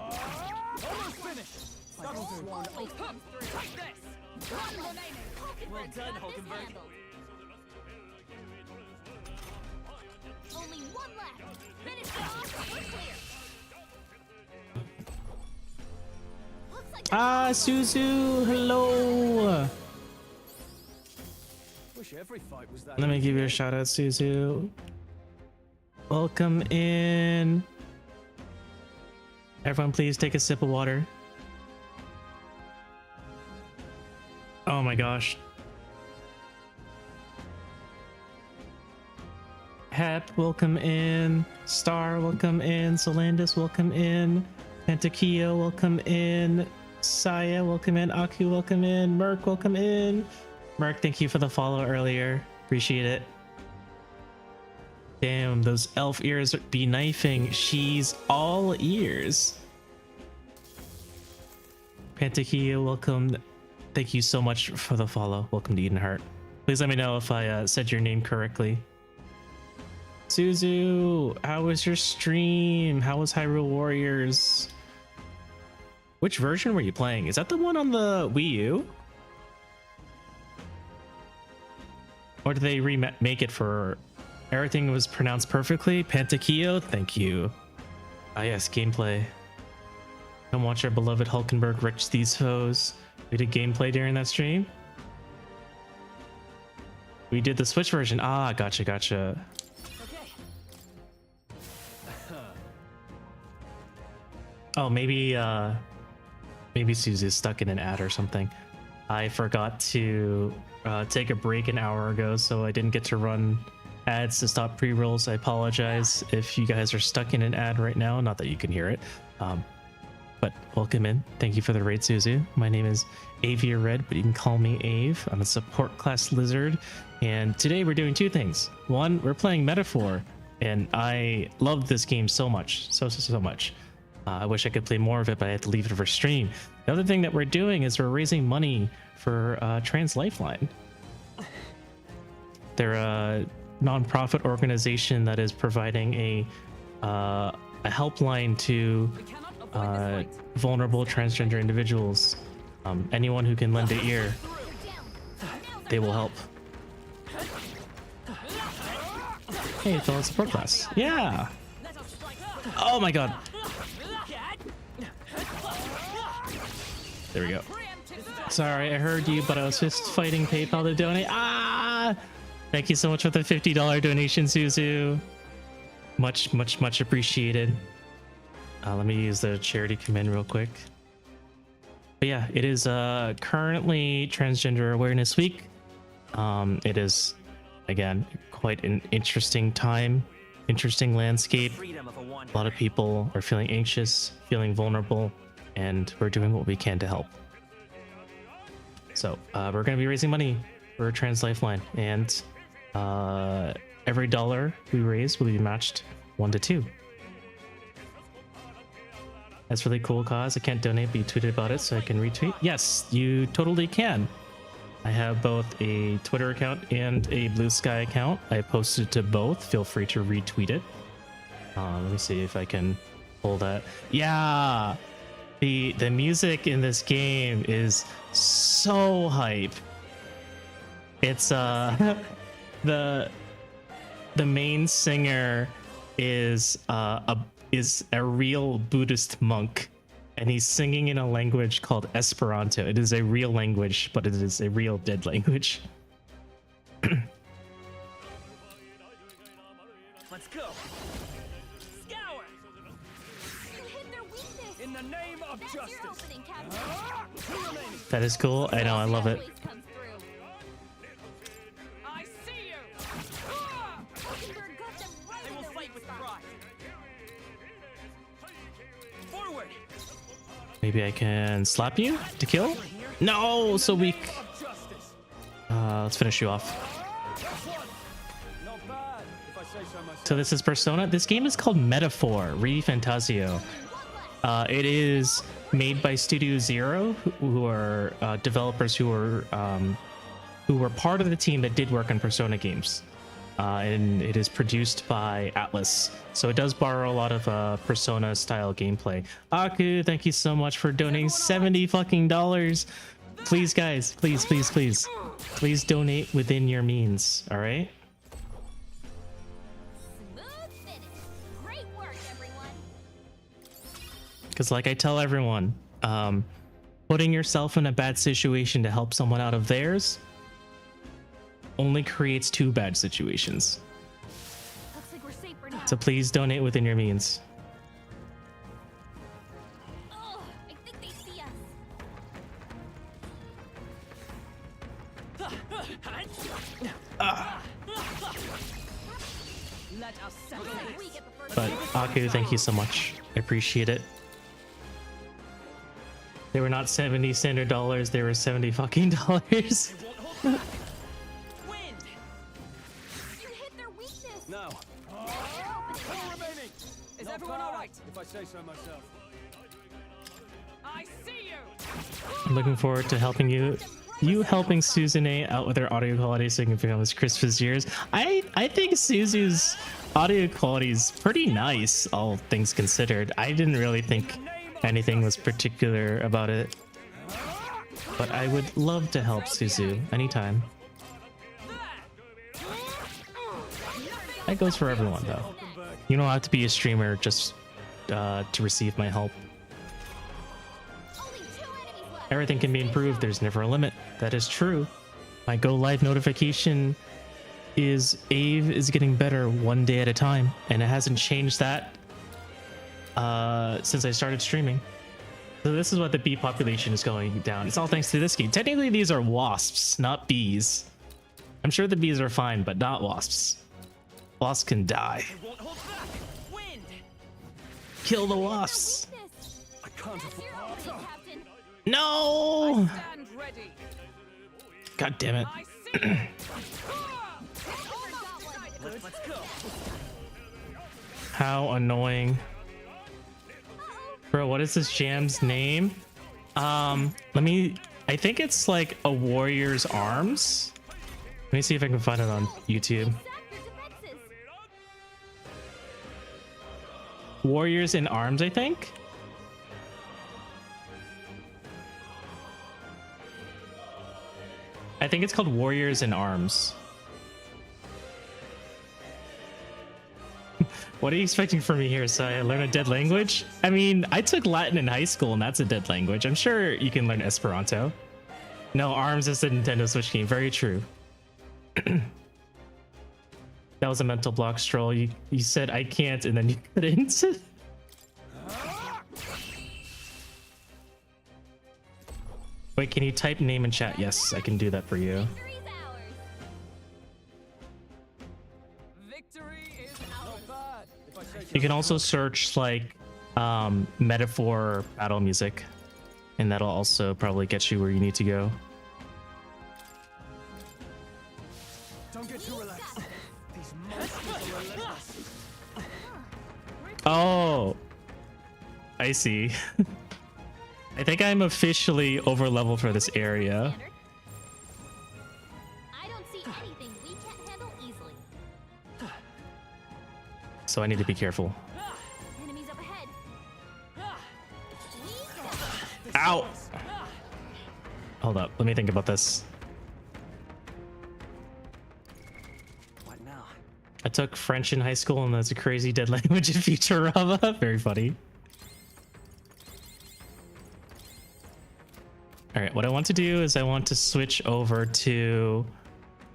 Captain. Almost finished. That'll do. Always comes through. Take this. One remaining. Well Hulkenberg's done, got this Hulkenberg. handled. Only one left. Finish it off. We're clear. Looks like Ah, Suzu, hello. Wish every fight was that. Let me give you a shout out, Suzu. Welcome in. Everyone, please take a sip of water. Oh my gosh. Hep, welcome in. Star, welcome in. Solandis, welcome in. Pentakio, welcome in. Saya, welcome in. Aku, welcome in. Merc, welcome in. Merc, thank you for the follow earlier. Appreciate it. Damn, those elf ears be knifing. She's all ears. Pentakio, welcome. Thank you so much for the follow. Welcome to Eden Heart. Please let me know if I said your name correctly. Suzu, how was your stream? How was Hyrule Warriors? Which version were you playing? Is that the one on the Wii U? Or did they remake it for... Everything was pronounced perfectly? Pantakio, thank you. Ah yes, gameplay. Come watch our beloved Hulkenberg wretch these foes. We did gameplay during that stream? We did the Switch version. Ah, gotcha, gotcha. Oh, maybe Susie's stuck in an ad or something. I forgot to take a break an hour ago, so I didn't get to run ads to stop pre-rolls. I apologize if you guys are stuck in an ad right now. Not that you can hear it. But welcome in. Thank you for the raid, Suzu. My name is Avia Red, but you can call me Ave. I'm a support class lizard. And today we're doing two things. One, we're playing Metaphor. And I love this game so much. So much. I wish I could play more of it, but I had to leave it for stream. The other thing that we're doing is we're raising money for Trans Lifeline. They're a non-profit organization that is providing a helpline to vulnerable transgender individuals. Anyone who can lend an ear, they will help. Hey, fellow support class. Yeah. Oh my god. There we go. Sorry, I heard you, but I was just fighting PayPal to donate. Ah! Thank you so much for the $50 donation, Suzu. Much appreciated. Let me use the charity command real quick. But yeah, it is currently Transgender Awareness Week. It is, again, quite an interesting time, interesting landscape. A lot of people are feeling anxious, feeling vulnerable, and we're doing what we can to help. So we're going to be raising money for Trans Lifeline, and every dollar we raise will be matched 1 to 2. That's really cool cause. I can't donate, but you tweeted about it, so I can retweet. Yes, you totally can. I have both a Twitter account and a Blue Sky account. I posted to both. Feel free to retweet it. Let me see if I can pull that. Yeah, the music in this game is so hype. It's the main singer is a real Buddhist monk, and he's singing in a language called Esperanto. It is a real language, but it is a real dead language. Let's go. Scour. In the name of justice. That is cool. I know, I love it. I see you. They will fight with pride. Forward. Maybe I can slap you to kill? No, so weak. Let's finish you off. So this is Persona. This game is called Metaphor, ReFantazio. It is made by Studio Zero, who are developers who were part of the team that did work on Persona games. And it is produced by Atlas, so it does borrow a lot of Persona style gameplay. Aku, thank you so much for donating $70 fucking. Please, guys, please donate within your means. All right. Because like I tell everyone, putting yourself in a bad situation to help someone out of theirs only creates 2 bad situations. So please donate within your means. I think they see us. But Aku, thank you so much. I appreciate it. They were not 70 standard dollars, they were 70 fucking dollars. No. Is everyone all right? If I say so myself. I see you. I'm looking forward to helping you helping Suzune out with her audio quality so you can become as crisp as yours. I think Suzu's audio quality is pretty nice, all things considered. I didn't really think anything was particular about it, but I would love to help Suzu anytime. That goes for everyone though. You don't have to be a streamer just to receive my help. Everything can be improved. There's never a limit. That is true. My go live notification is Ave is getting better one day at a time, and it hasn't changed that since I started streaming. So this is what the bee population is going down. It's all thanks to this game. Technically, these are wasps, not bees. I'm sure the bees are fine, but not wasps. Wasps can die. Kill the wasps. I can't afford. No! God damn it. Let's go. How annoying. Bro, what is this jam's name? I think it's like a warrior's arms. Let me see if I can find it on YouTube. Warriors in Arms, I think. I think it's called Warriors in Arms. What are you expecting from me here? So I learn a dead language? I mean, I took Latin in high school and that's a dead language. I'm sure you can learn Esperanto. No, Arms is a Nintendo Switch game. Very true. That was a mental block, Stroll. You said I can't and then you couldn't. Wait, can you type name in chat? Yes, I can do that for you. You can also search like metaphor battle music, and that'll also probably get you where you need to go. Don't get too relaxed. These monsters are relentless. Oh, I see. I think I'm officially over level for this area. I don't see anything we can't handle easily. So I need to be careful. Enemies up ahead. Ow! Hold up, let me think about this. What now? I took French in high school and that's a crazy dead language in Futurama. Very funny. All right, what I want to do is I want to switch over to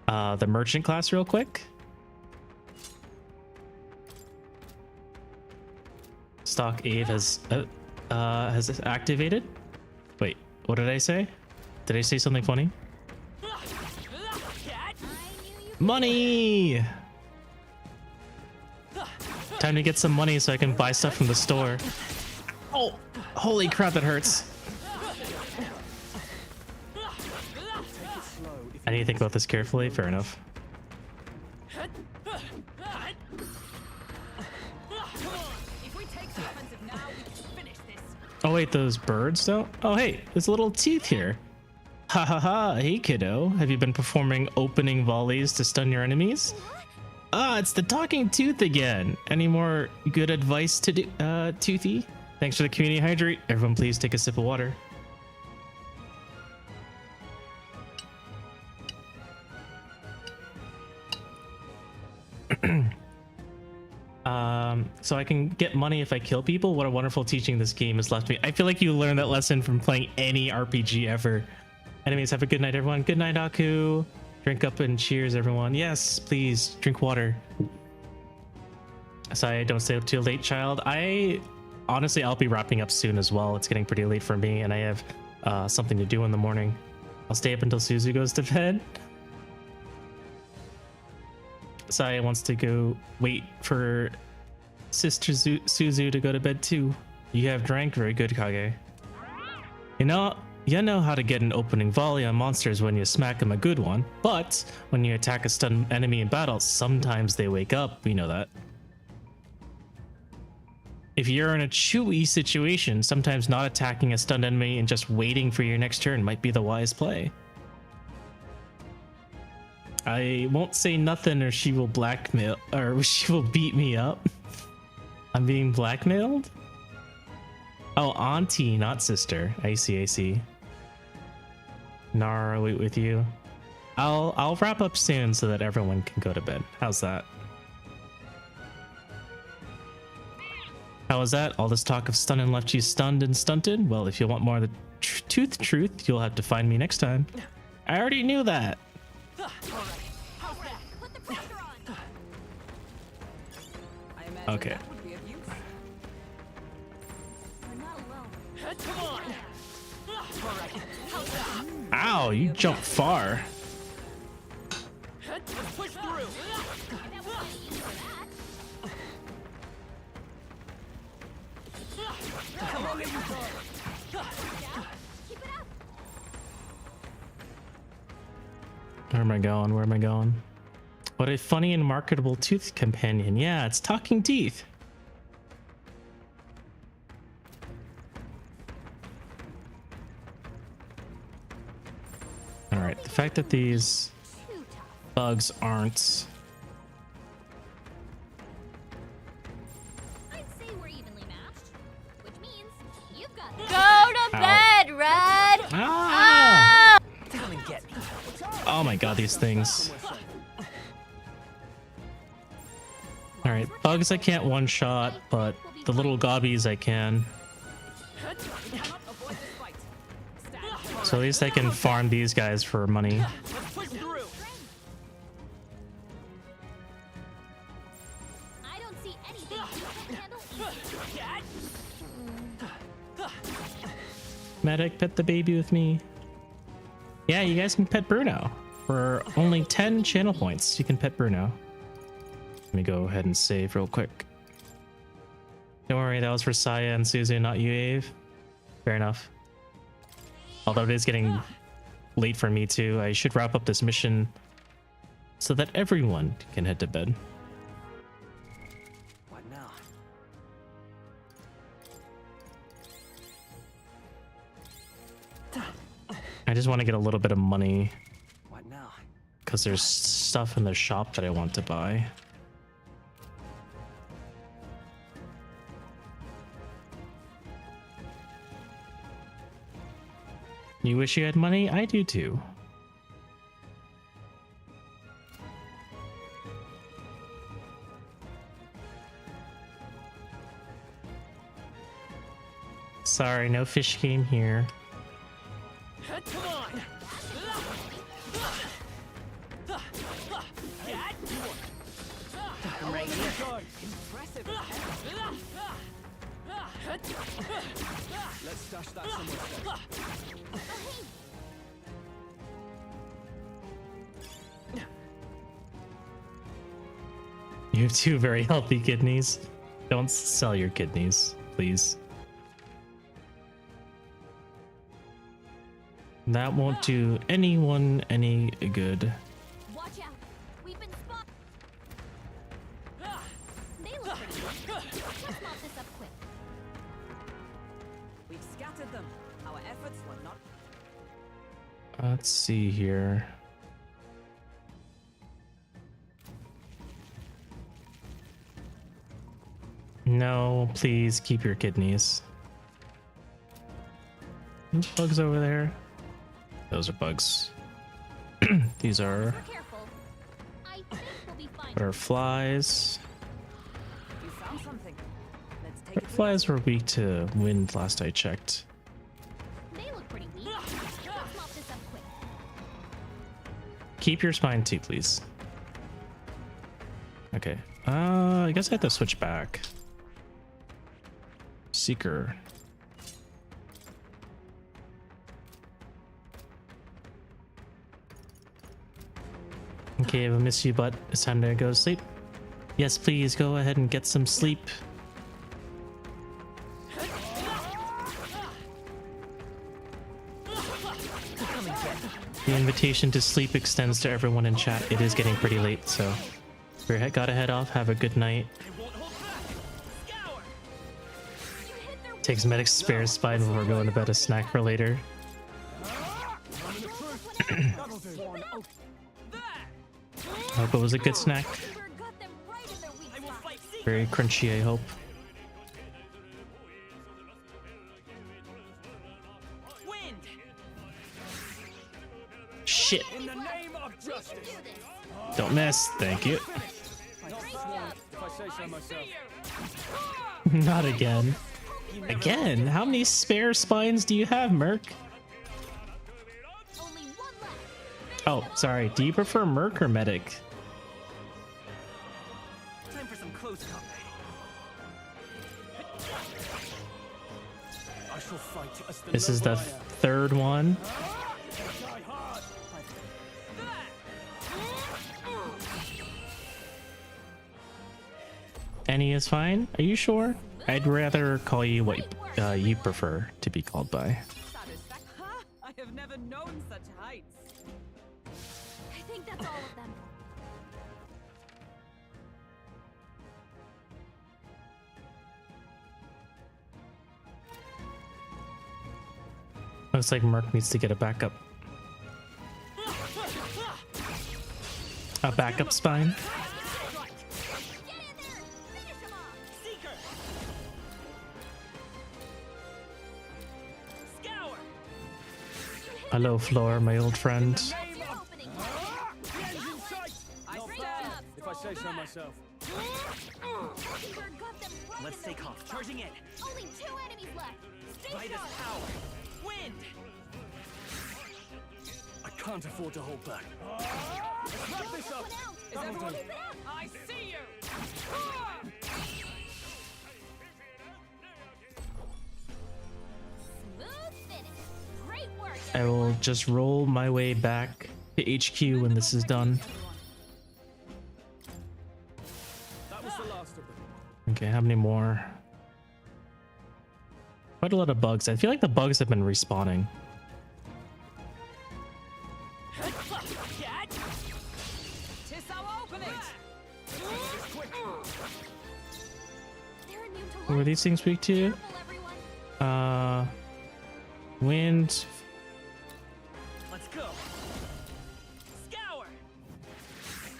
the merchant class real quick. Stock Ave has activated. Wait, what did I say? Did I say something funny? Money! Time to get some money so I can buy stuff from the store. Oh, holy crap, that hurts. I need to think about this carefully. Fair enough. Oh wait, those birds don't? Oh hey, there's little teeth here. Ha ha ha, hey kiddo. Have you been performing opening volleys to stun your enemies? Ah, it's the talking tooth again. Any more good advice to do, Toothy? Thanks for the community hydrate. Everyone please take a sip of water. So I can get money if I kill people. What a wonderful teaching this game has left me. I feel like you learned that lesson from playing any RPG ever. Anyways, have a good night, everyone. Good night, Aku. Drink up and cheers, everyone. Yes, please drink water. Sorry, don't stay up too late, child. Honestly, I'll be wrapping up soon as well. It's getting pretty late for me, and I have something to do in the morning. I'll stay up until Suzu goes to bed. Saya wants to go wait for Sister Suzu to go to bed too. You have drank very good, Kage. You know how to get an opening volley on monsters when you smack them a good one, but when you attack a stunned enemy in battle, sometimes they wake up. We know that. If you're in a chewy situation, sometimes not attacking a stunned enemy and just waiting for your next turn might be the wise play. I won't say nothing or she will blackmail, or she will beat me up. I'm being blackmailed? Oh, auntie, not sister. I see. Nara, wait with you. I'll wrap up soon so that everyone can go to bed. How's that? How was that? All this talk of stunning left you stunned and stunted? Well, if you want more of the truth, you'll have to find me next time. I already knew that. Okay. Ow, you jumped far. Push through. Where am I going? Where am I going? What a funny and marketable tooth companion. Yeah, it's talking teeth. All right, the fact that these bugs aren't... I'd say we're evenly matched, which means you've got Go to bed, Red! Ah! Come and get me. Oh my god, these things. All right, bugs I can't one-shot, but the little gobbies I can. So at least I can farm these guys for money. I don't see anything you can handle easy. Medic, pet the baby with me. Yeah, you guys can pet Bruno. For only 10 channel points, you can pet Bruno. Let me go ahead and save real quick. Don't worry, that was for Saya and Suzu, not you, Ave. Fair enough. Although it is getting late for me too, I should wrap up this mission so that everyone can head to bed. What now? I just want to get a little bit of money What now? because there's stuff in the shop that I want to buy. You wish you had money? I do too. Sorry, no fish game here. Come on. I'm right here. Impressive. Let's stash that somewhere. You have two very healthy kidneys. Don't sell your kidneys, please. That won't do anyone any good. Watch out. We've been spotted. They look pretty good. Let's mop this up quick. We've scattered them. Our efforts were not. Let's see here. No, please keep your kidneys. Those bugs over there. Those are bugs. These are Careful. I think we'll be fine. butterflies. You found something. Let's take it. Butterflies were weak to wind last I checked. They look pretty weak. Let's mop this up quick. Keep your spine too, please. Okay. I guess I have to switch back. Seeker. cave. I miss you, but it's time to go to sleep. Yes, please go ahead and get some sleep. The invitation to sleep extends to everyone in chat. It is getting pretty late, so we gotta head off. Have a good night. Takes medic's spare spine before going to bed. A snack for later. Hope it was a good snack. Very crunchy, I hope. Shit. Don't miss. Thank you. Not again. Again? How many spare spines do you have, Merc? Oh, sorry. Do you prefer Merc or Medic? Time for some close combat. I shall fight as the This is the noble I am. third one. Any is fine. Are you sure? I'd rather call you what you prefer to be called by. I have never known such heights. I think that's all of them. Looks like Merc needs to get a backup. A backup spine? Hello, Floor, my old friend. If I say so myself. Let's take off. Charging in. Only 2 enemies left. Stay By this sharp. power. Wind. I can't afford to hold back. Let's wrap this up. Is everyone there? I see you. Smooth finish. Great work. I will just roll my way back to HQ when this is done. That was the last of them. Okay, how many more? Quite a lot of bugs. I feel like the bugs have been respawning. Tis our opening. They're immune to What were these things weak to? Wind. Let's go. Scour.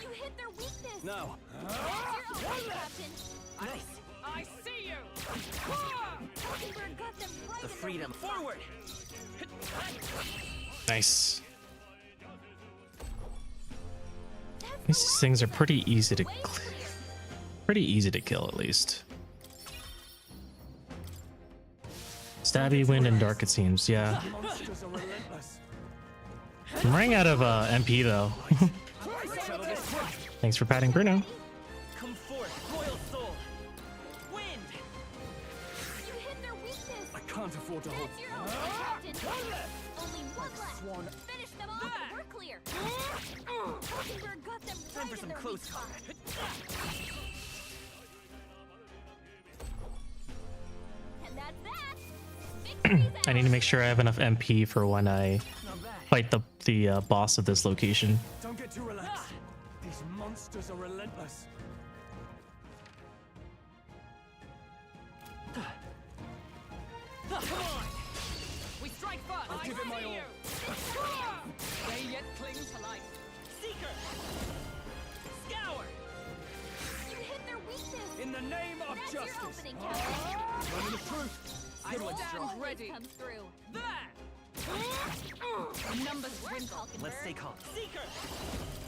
You hit their weakness. No. That's your opening, Captain. Nice. I see you. Mockingbird got them right The in freedom. Forward. Nice. These things are pretty easy to kill, at least. Stabby, wind, and dark, it seems. Yeah. Monsters are relentless. I'm running out of MP though. Thanks for patting Bruno. Come forth, royal soul. Wind. You hit their weakness. I can't afford to hold. That's your opening, Captain. Only one left. Finish them off and we're clear. Mockingbird got them Time right for in some their close weak spot. combat. And that's that. Victory's I need to make sure I have enough MP for when I fight the boss of this location. Don't get too relaxed. These monsters are relentless. Come on. We strike first. I'll give it my all. They yet cling to life. Seeker. Scour. You hit their weakness. In the name of That's your justice. opening, Captain. Moment of truth. I stand ready. Come through. There. Numbers dwindle. Let's stay calm. Seeker.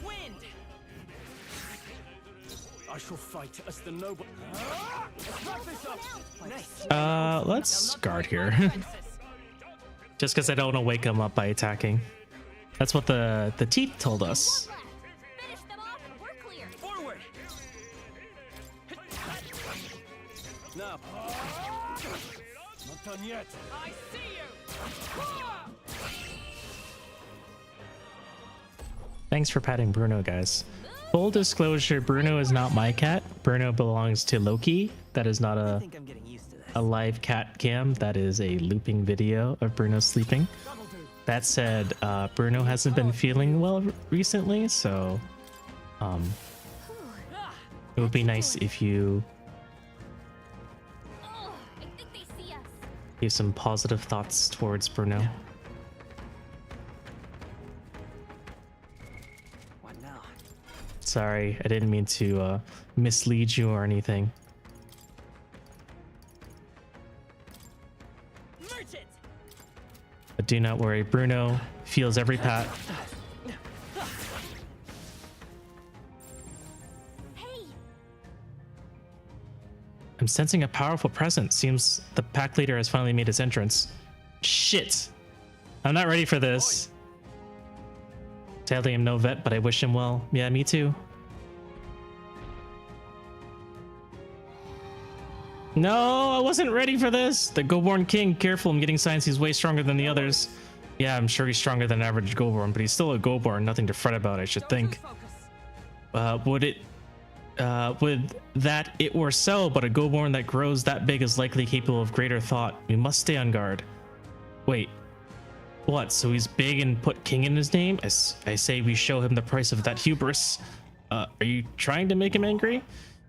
Wind. I shall fight as the noble. Let's wrap this up. Nice. Let's guard here. Just because I don't want to wake him up by attacking. That's what the teeth told us. Finish them off and we're clear. Forward. Now. Not done yet. I see you. Thanks for patting Bruno, guys. Full disclosure, Bruno is not my cat. Bruno belongs to Loki. That is not a live cat cam. That is a looping video of Bruno sleeping. That said, Bruno hasn't been feeling well recently, so it would be nice if you give some positive thoughts towards Bruno. Sorry, I didn't mean to mislead you or anything. But do not worry, Bruno feels every pat. I'm sensing a powerful presence. Seems the pack leader has finally made his entrance. Shit! I'm not ready for this. Sadly, I'm no vet, but I wish him well. Yeah, me too. No, I wasn't ready for this. The Goborn King, careful, I'm getting signs he's way stronger than the others. Yeah, I'm sure he's stronger than average Goborn, but he's still a Goborn, nothing to fret about, I should think. Would that it were so, but a Goborn that grows that big is likely capable of greater thought. We must stay on guard. Wait. What, so he's big and put king in his name? I say we show him the price of that hubris. Are you trying to make him angry?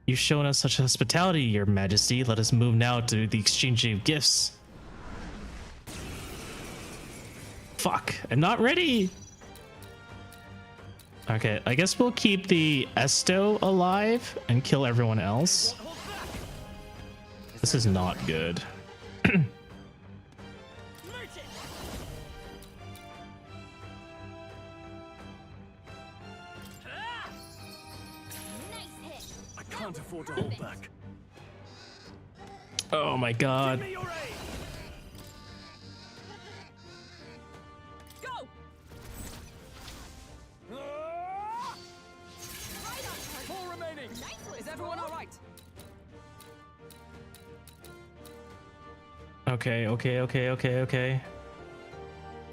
You've shown us such hospitality, your majesty. Let us move now to the exchanging of gifts. Fuck, I'm not ready. Okay, I guess we'll keep the Esto alive and kill everyone else. This is not good. Can't afford to hold back. Oh my god. Go! Four remaining. Is everyone all right? Okay.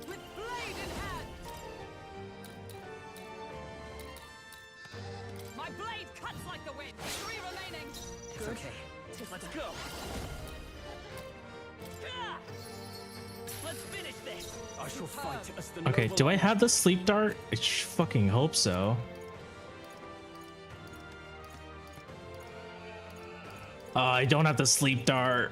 With blade in hand. My blade cuts like the wind. 3 remaining. It's okay. Let's go. Let's finish this. I shall fight as the Okay, do I have the sleep dart? I fucking hope so. I don't have the sleep dart.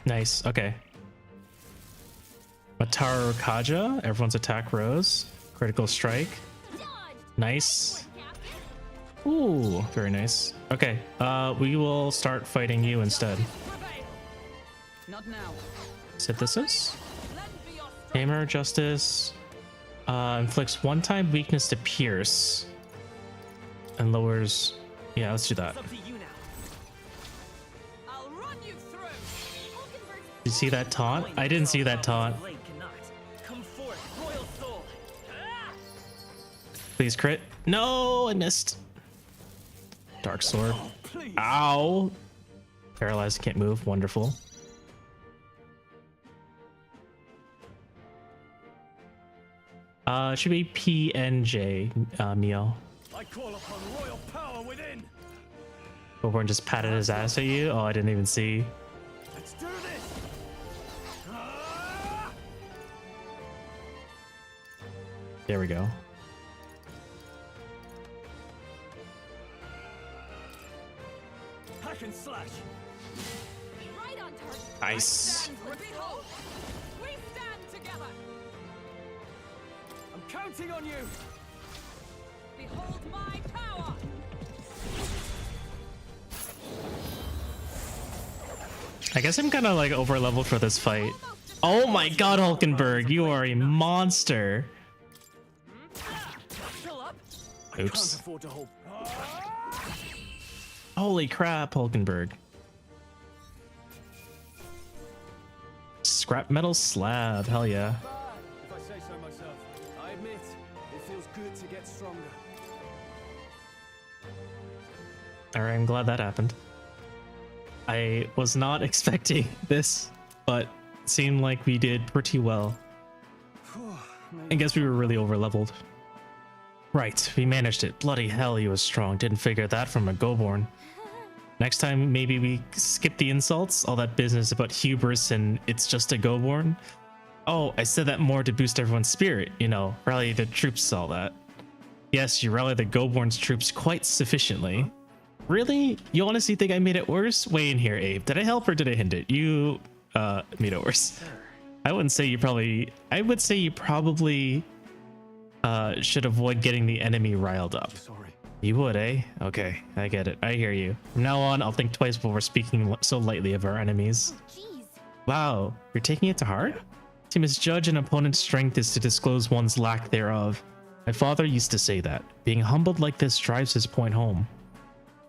Nice, okay. Mataru Kaja, everyone's attack rose. Critical strike. Nice. Ooh, very nice. Okay, we will start fighting you instead. Not now. Sit this is. Hammer Justice inflicts one-time weakness to pierce and lowers. Yeah, let's do that. Did you see that taunt? I didn't see that taunt. Please crit. No, I missed. Dark sword. Ow. Paralyzed, can't move. Wonderful. It should be PNJ, Mio. I call upon royal power within. Goborn just patted his ass at you. Oh, I didn't even see. Let's do this. There we go. Hack and slash. Right on target. Nice. Behold, we stand together. I'm counting on you. Behold my power. I guess I'm kind of like over leveled for this fight. Oh my god, Hulkenberg, you are a monster. Oops. Holy crap, Hulkenberg. Scrap metal slab, hell yeah. If I say so myself, I admit it feels good to get stronger. Alright, I'm glad that happened. I was not expecting this, but it seemed like we did pretty well. I guess we were really over-leveled. Right, we managed it. Bloody hell, he was strong. Didn't figure that from a Goborn. Next time, maybe we skip the insults, all that business about hubris and it's just a Goborn. Oh, I said that more to boost everyone's spirit, you know, rally the troops, all that. Yes, you rally the Goborn's troops quite sufficiently. Really? You honestly think I made it worse? Weigh in here, Abe. Did I help or did I hinder it? You, made it worse. I wouldn't say you probably... I would say you probably, should avoid getting the enemy riled up. Sorry. You would, eh? Okay, I get it. I hear you. From now on, I'll think twice before speaking so lightly of our enemies. Wow, you're taking it to heart? To misjudge an opponent's strength is to disclose one's lack thereof. My father used to say that. Being humbled like this drives his point home.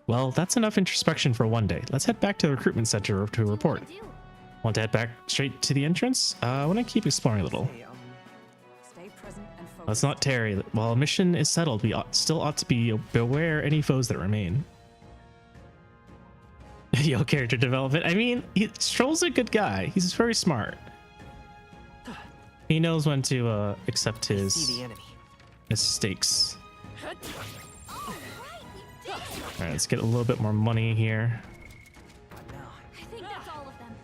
Well, that's enough introspection for one day. Let's head back to the recruitment center to report. Want to head back straight to the entrance? I want to keep exploring a little. Stay present and focus. Let's not tarry. While mission is settled, we still ought to be beware any foes that remain. Yo, character development. I mean, Stroll's a good guy. He's very smart. He knows when to accept his mistakes. All right, let's get a little bit more money here. I think that's all of them.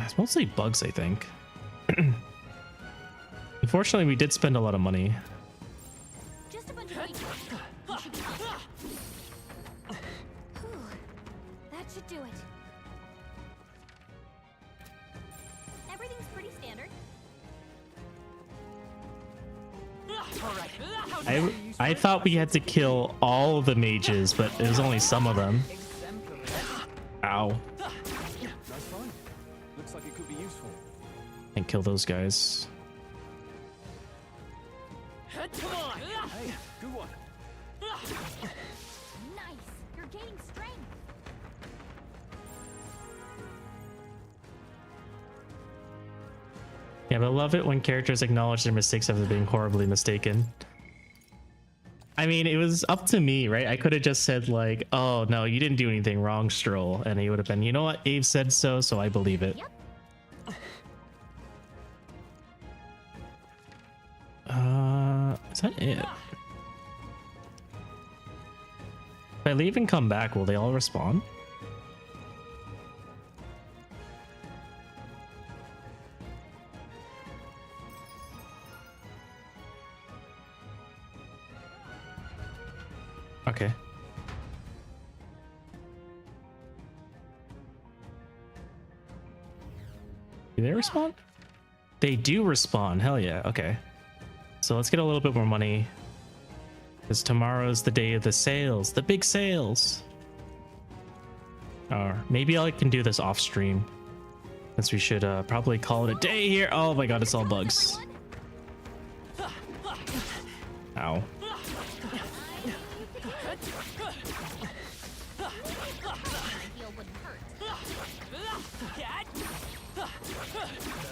It's mostly bugs, I think. Unfortunately, we did spend a lot of money. Just a bunch of weak ones. That should do it. Everything's pretty standard. I thought we had to kill all of the mages, but it was only some of them. Ow. That's fine. Looks like it could be useful. And kill those guys. Hey, good one. Nice. You're gaining strength. Yeah, but I love it when characters acknowledge their mistakes after being horribly mistaken. I mean, it was up to me, right? I could have just said like, oh no, you didn't do anything wrong, Stroll. And he would have been, you know what? Abe said so, so I believe it. Yep. Is that it? If I leave and come back, will they all respawn? Okay. Do they respawn? They do respawn. Hell yeah. Okay. So let's get a little bit more money. Because tomorrow's the day of the sales. The big sales. Or maybe I can do this off stream. Since we should probably call it a day here. Oh my god, it's all bugs. Ow.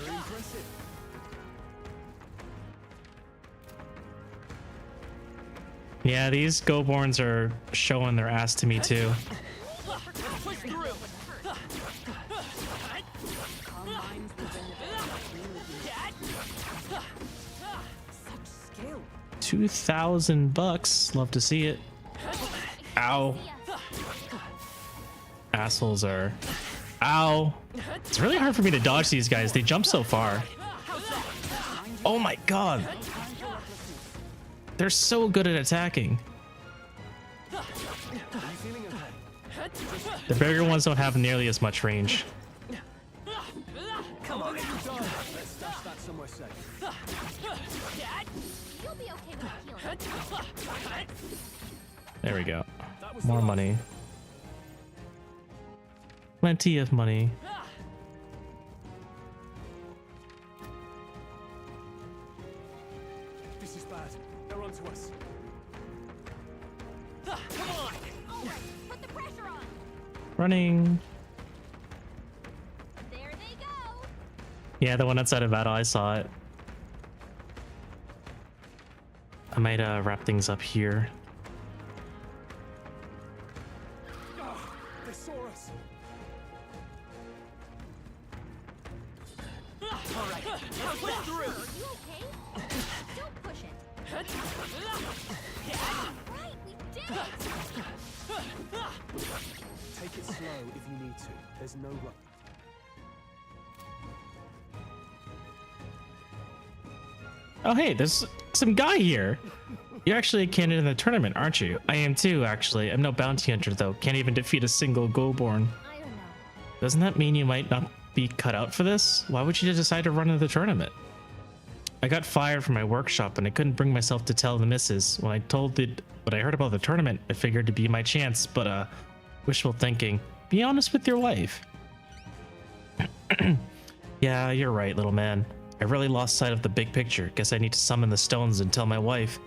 Very impressive. Yeah, these Goborns are showing their ass to me too. Push through. 2,000 bucks. Love to see it. Ow. Assholes are. Ow. It's really hard for me to dodge these guys. They jump so far. Oh my god. They're so good at attacking. The bigger ones don't have nearly as much range. Come on, let's stash that somewhere safe. You'll be okay with healing. There we go. More money. Plenty of money. This is bad. They're onto us. Come on. Put the pressure on. Running. There they go. Yeah, the one outside of battle, I saw it. I might wrap things up here. right. Now push through. Are you okay? Don't push it. Right, we did it! Take it slow if you need to. There's no rush. Oh, hey, there's some guy here. You're actually a candidate in the tournament, aren't you? I am too, actually. I'm no bounty hunter, though. Can't even defeat a single Goldborn. I don't know. Doesn't that mean you might not be cut out for this? Why would you just decide to run into the tournament? I got fired from my workshop and I couldn't bring myself to tell the missus. When I heard about the tournament, I figured it'd be my chance, but wishful thinking. Be honest with your wife. Yeah, you're right, little man. I really lost sight of the big picture. Guess I need to summon the stones and tell my wife.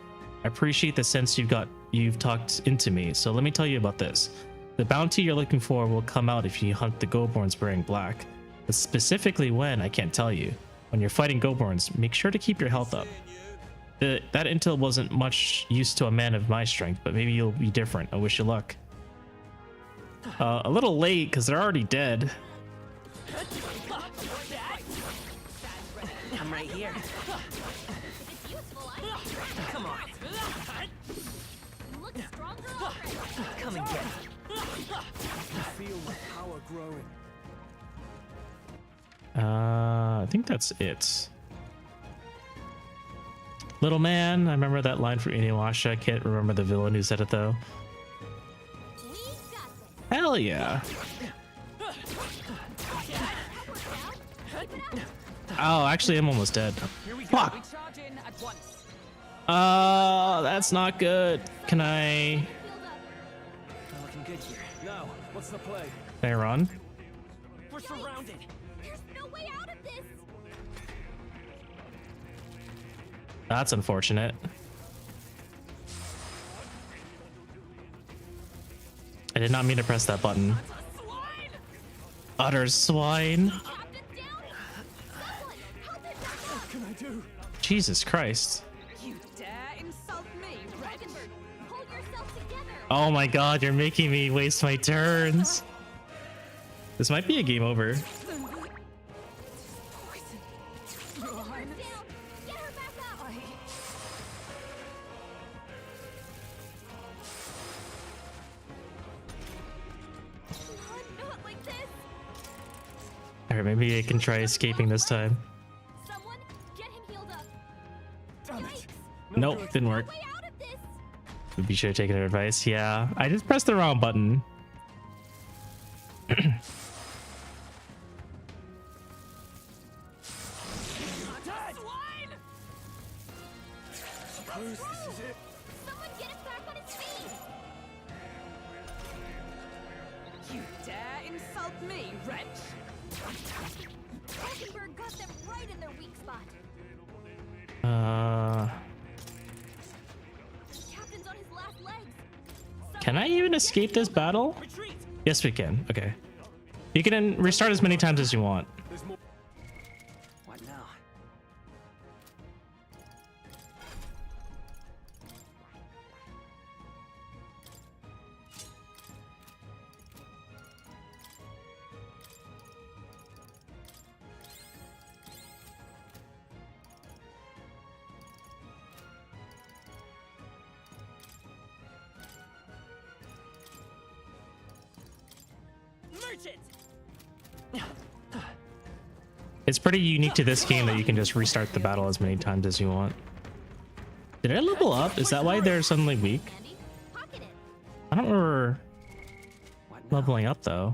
I appreciate the sense you've talked into me, so let me tell you about this. The bounty you're looking for will come out if you hunt the Goldborns wearing black. But specifically when, I can't tell you. When you're fighting Goldborns, make sure to keep your health up. That intel wasn't much use to a man of my strength, but maybe you'll be different. I wish you luck. A little late, because they're already dead. I'm right here. It's useful, Come on. You look stronger already. Come and get it. You feel the power growing. I think that's it. Little man, I remember that line from Inuyasha. I can't remember the villain who said it though. Hell yeah. Oh, actually, I'm almost dead. Fuck. That's not good. Can I Looking good here. Now, what's the play? Can I run? We're surrounded. There's no way out of this. That's unfortunate. I did not mean to press that button. Utter swine. What can I do? Jesus Christ. You dare insult me, Reginbird? Hold yourself together. Oh my god, you're making me waste my turns. This might be a game over. Not like this. Alright, maybe I can try escaping this time. Someone get him healed up. Damn it. Nope, didn't work. Way out of this. Maybe should have taken her advice. Yeah, I just pressed the wrong button. Suppose this is it. Someone get him back on his feet. You dare insult me, wretch? Reginbird got them right in their weak spot. Captain's on his last legs. Can I even escape this battle? Yes, we can. Okay. You can restart as many times as you want. What now? Merchant. It's pretty unique to this game that you can just restart the battle as many times as you want. Did I level up? Is that why they're suddenly weak? I don't remember leveling up though.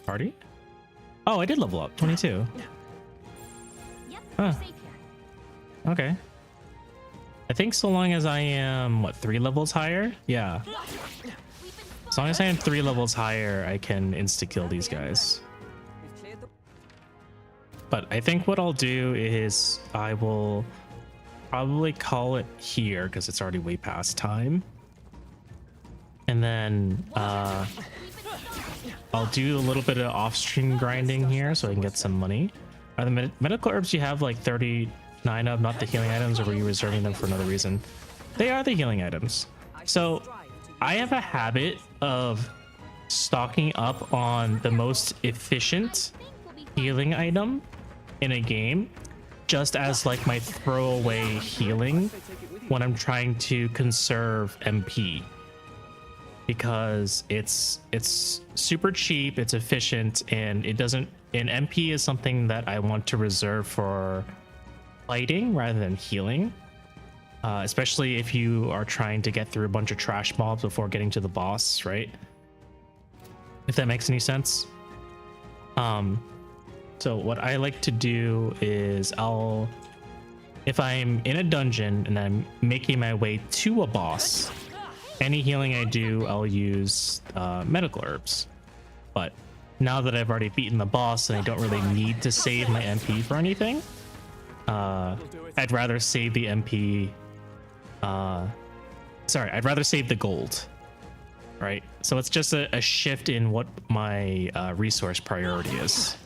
Party? Oh, I did level up. 22. Yep, Huh. safe here. Okay. I think so long as I am, what, 3 levels higher? Yeah. As long as I am 3 levels higher, I can insta-kill these guys. But I think what I'll do is I will probably call it here because it's already way past time. And then I'll do a little bit of off-stream grinding here so I can get some money. Are the medical herbs you have like 39 of, not the healing items, or were you reserving them for another reason? They are the healing items. So I have a habit of stocking up on the most efficient healing item in a game just as like my throwaway healing when I'm trying to conserve MP, because it's super cheap, it's efficient, and it doesn't, and MP is something that I want to reserve for fighting rather than healing, especially if you are trying to get through a bunch of trash mobs before getting to the boss, right? If that makes any sense. So what I like to do is if I'm in a dungeon and I'm making my way to a boss, any healing I do, I'll use medical herbs. But now that I've already beaten the boss and I don't really need to save my MP for anything, I'd rather save the MP. I'd rather save the gold. Right? So it's just a shift in what my resource priority is.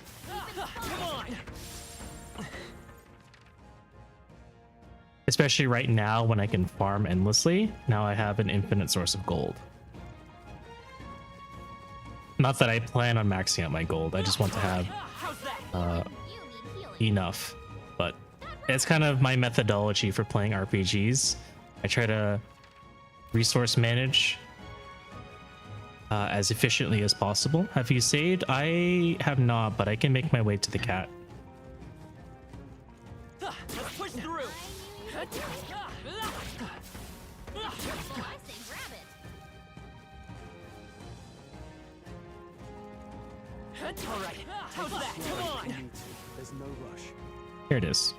Especially right now when I can farm endlessly. Now I have an infinite source of gold. Not that I plan on maxing out my gold. I just want to have enough. But it's kind of my methodology for playing RPGs. I try to resource manage as efficiently as possible. Have you saved? I have not, but I can make my way to the cat. Let's push through. All right, how's that? Come on. There's no rush. Here it is.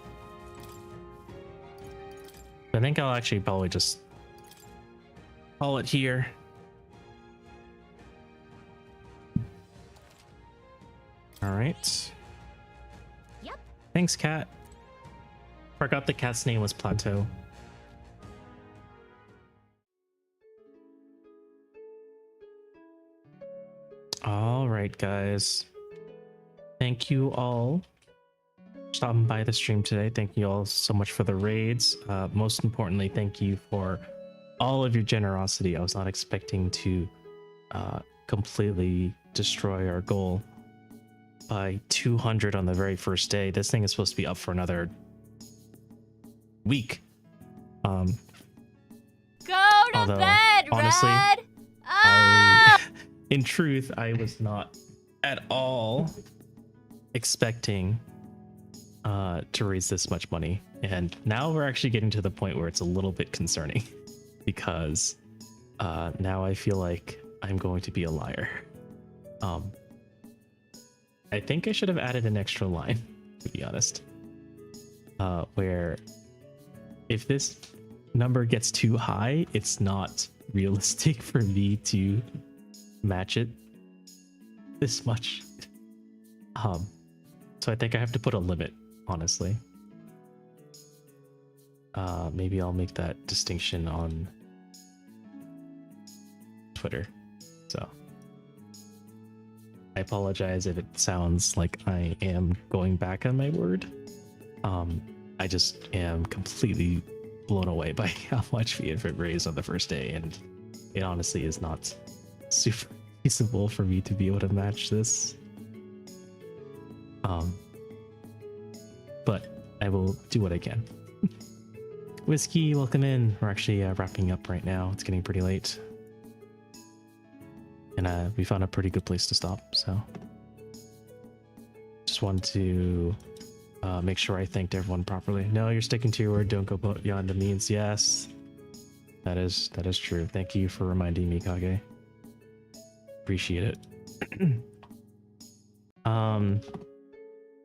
I think I'll actually probably just call it here. All right. Yep. Thanks, cat. Forgot the cat's name was Plateau. All right, guys. Thank you all for stopping by the stream today. Thank you all so much for the raids. Most importantly, thank you for all of your generosity. I was not expecting to completely destroy our goal by 200 on the very first day. This thing is supposed to be up for another week. Go to bed, honestly, Red! in truth, I was not at all expecting to raise this much money, and now we're actually getting to the point where it's a little bit concerning because now I feel like I'm going to be a liar. I think I should have added an extra line, to be honest, where if this number gets too high, it's not realistic for me to match it this much. So I think I have to put a limit, honestly. Maybe I'll make that distinction on Twitter. So I apologize if it sounds like I am going back on my word. I just am completely blown away by how much we have raised on the first day, and it honestly is not super feasible for me to be able to match this. But I will do what I can. Whiskey, welcome in. We're actually wrapping up right now. It's getting pretty late. And we found a pretty good place to stop, so just wanted to make sure I thanked everyone properly. No, you're sticking to your word. Don't go beyond the means. Yes, that is true. Thank you for reminding me, Kage. Appreciate it.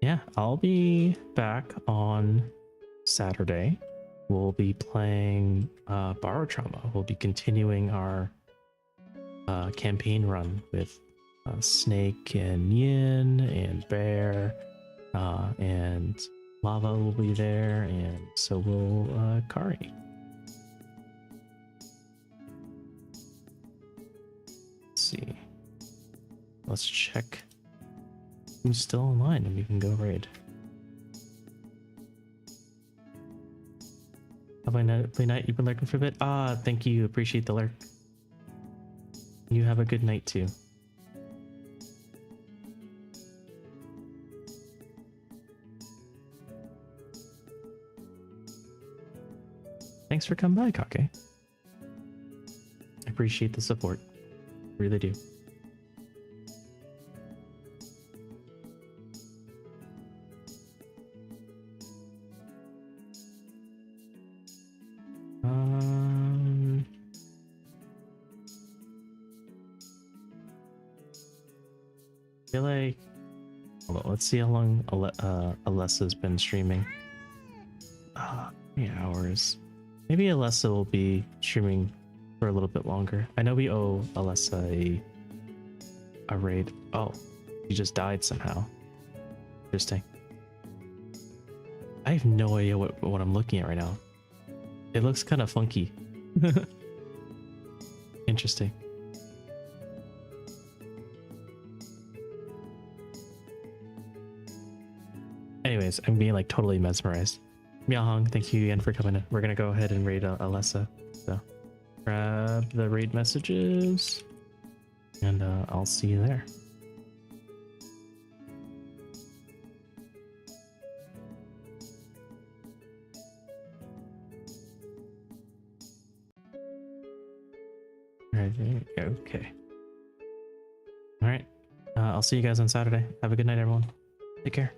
Yeah, I'll be back on Saturday. We'll be playing Barotrauma. We'll be continuing our campaign run with Snake and Yin and Bear, and Lava will be there, and so will Kari. Let's see. Let's check who's still online and we can go raid. Have I night? You've been lurking for a bit? Thank you. Appreciate the lurk. You have a good night too. thanks for coming by, Kake. I appreciate the support. Really do. I feel like, hold on, let's see how long Alessa's been streaming. 3 hours. Maybe Alessa will be streaming for a little bit longer. I know we owe Alessa a raid. Oh, he just died somehow. Interesting. I have no idea what I'm looking at right now. It looks kind of funky. Interesting. Anyways, I'm being like totally mesmerized. Miahong, thank you again for coming in. We're gonna go ahead and raid Alessa. So grab the raid messages and I'll see you there. Alright, okay. Alright. I'll see you guys on Saturday. Have a good night, everyone. Take care.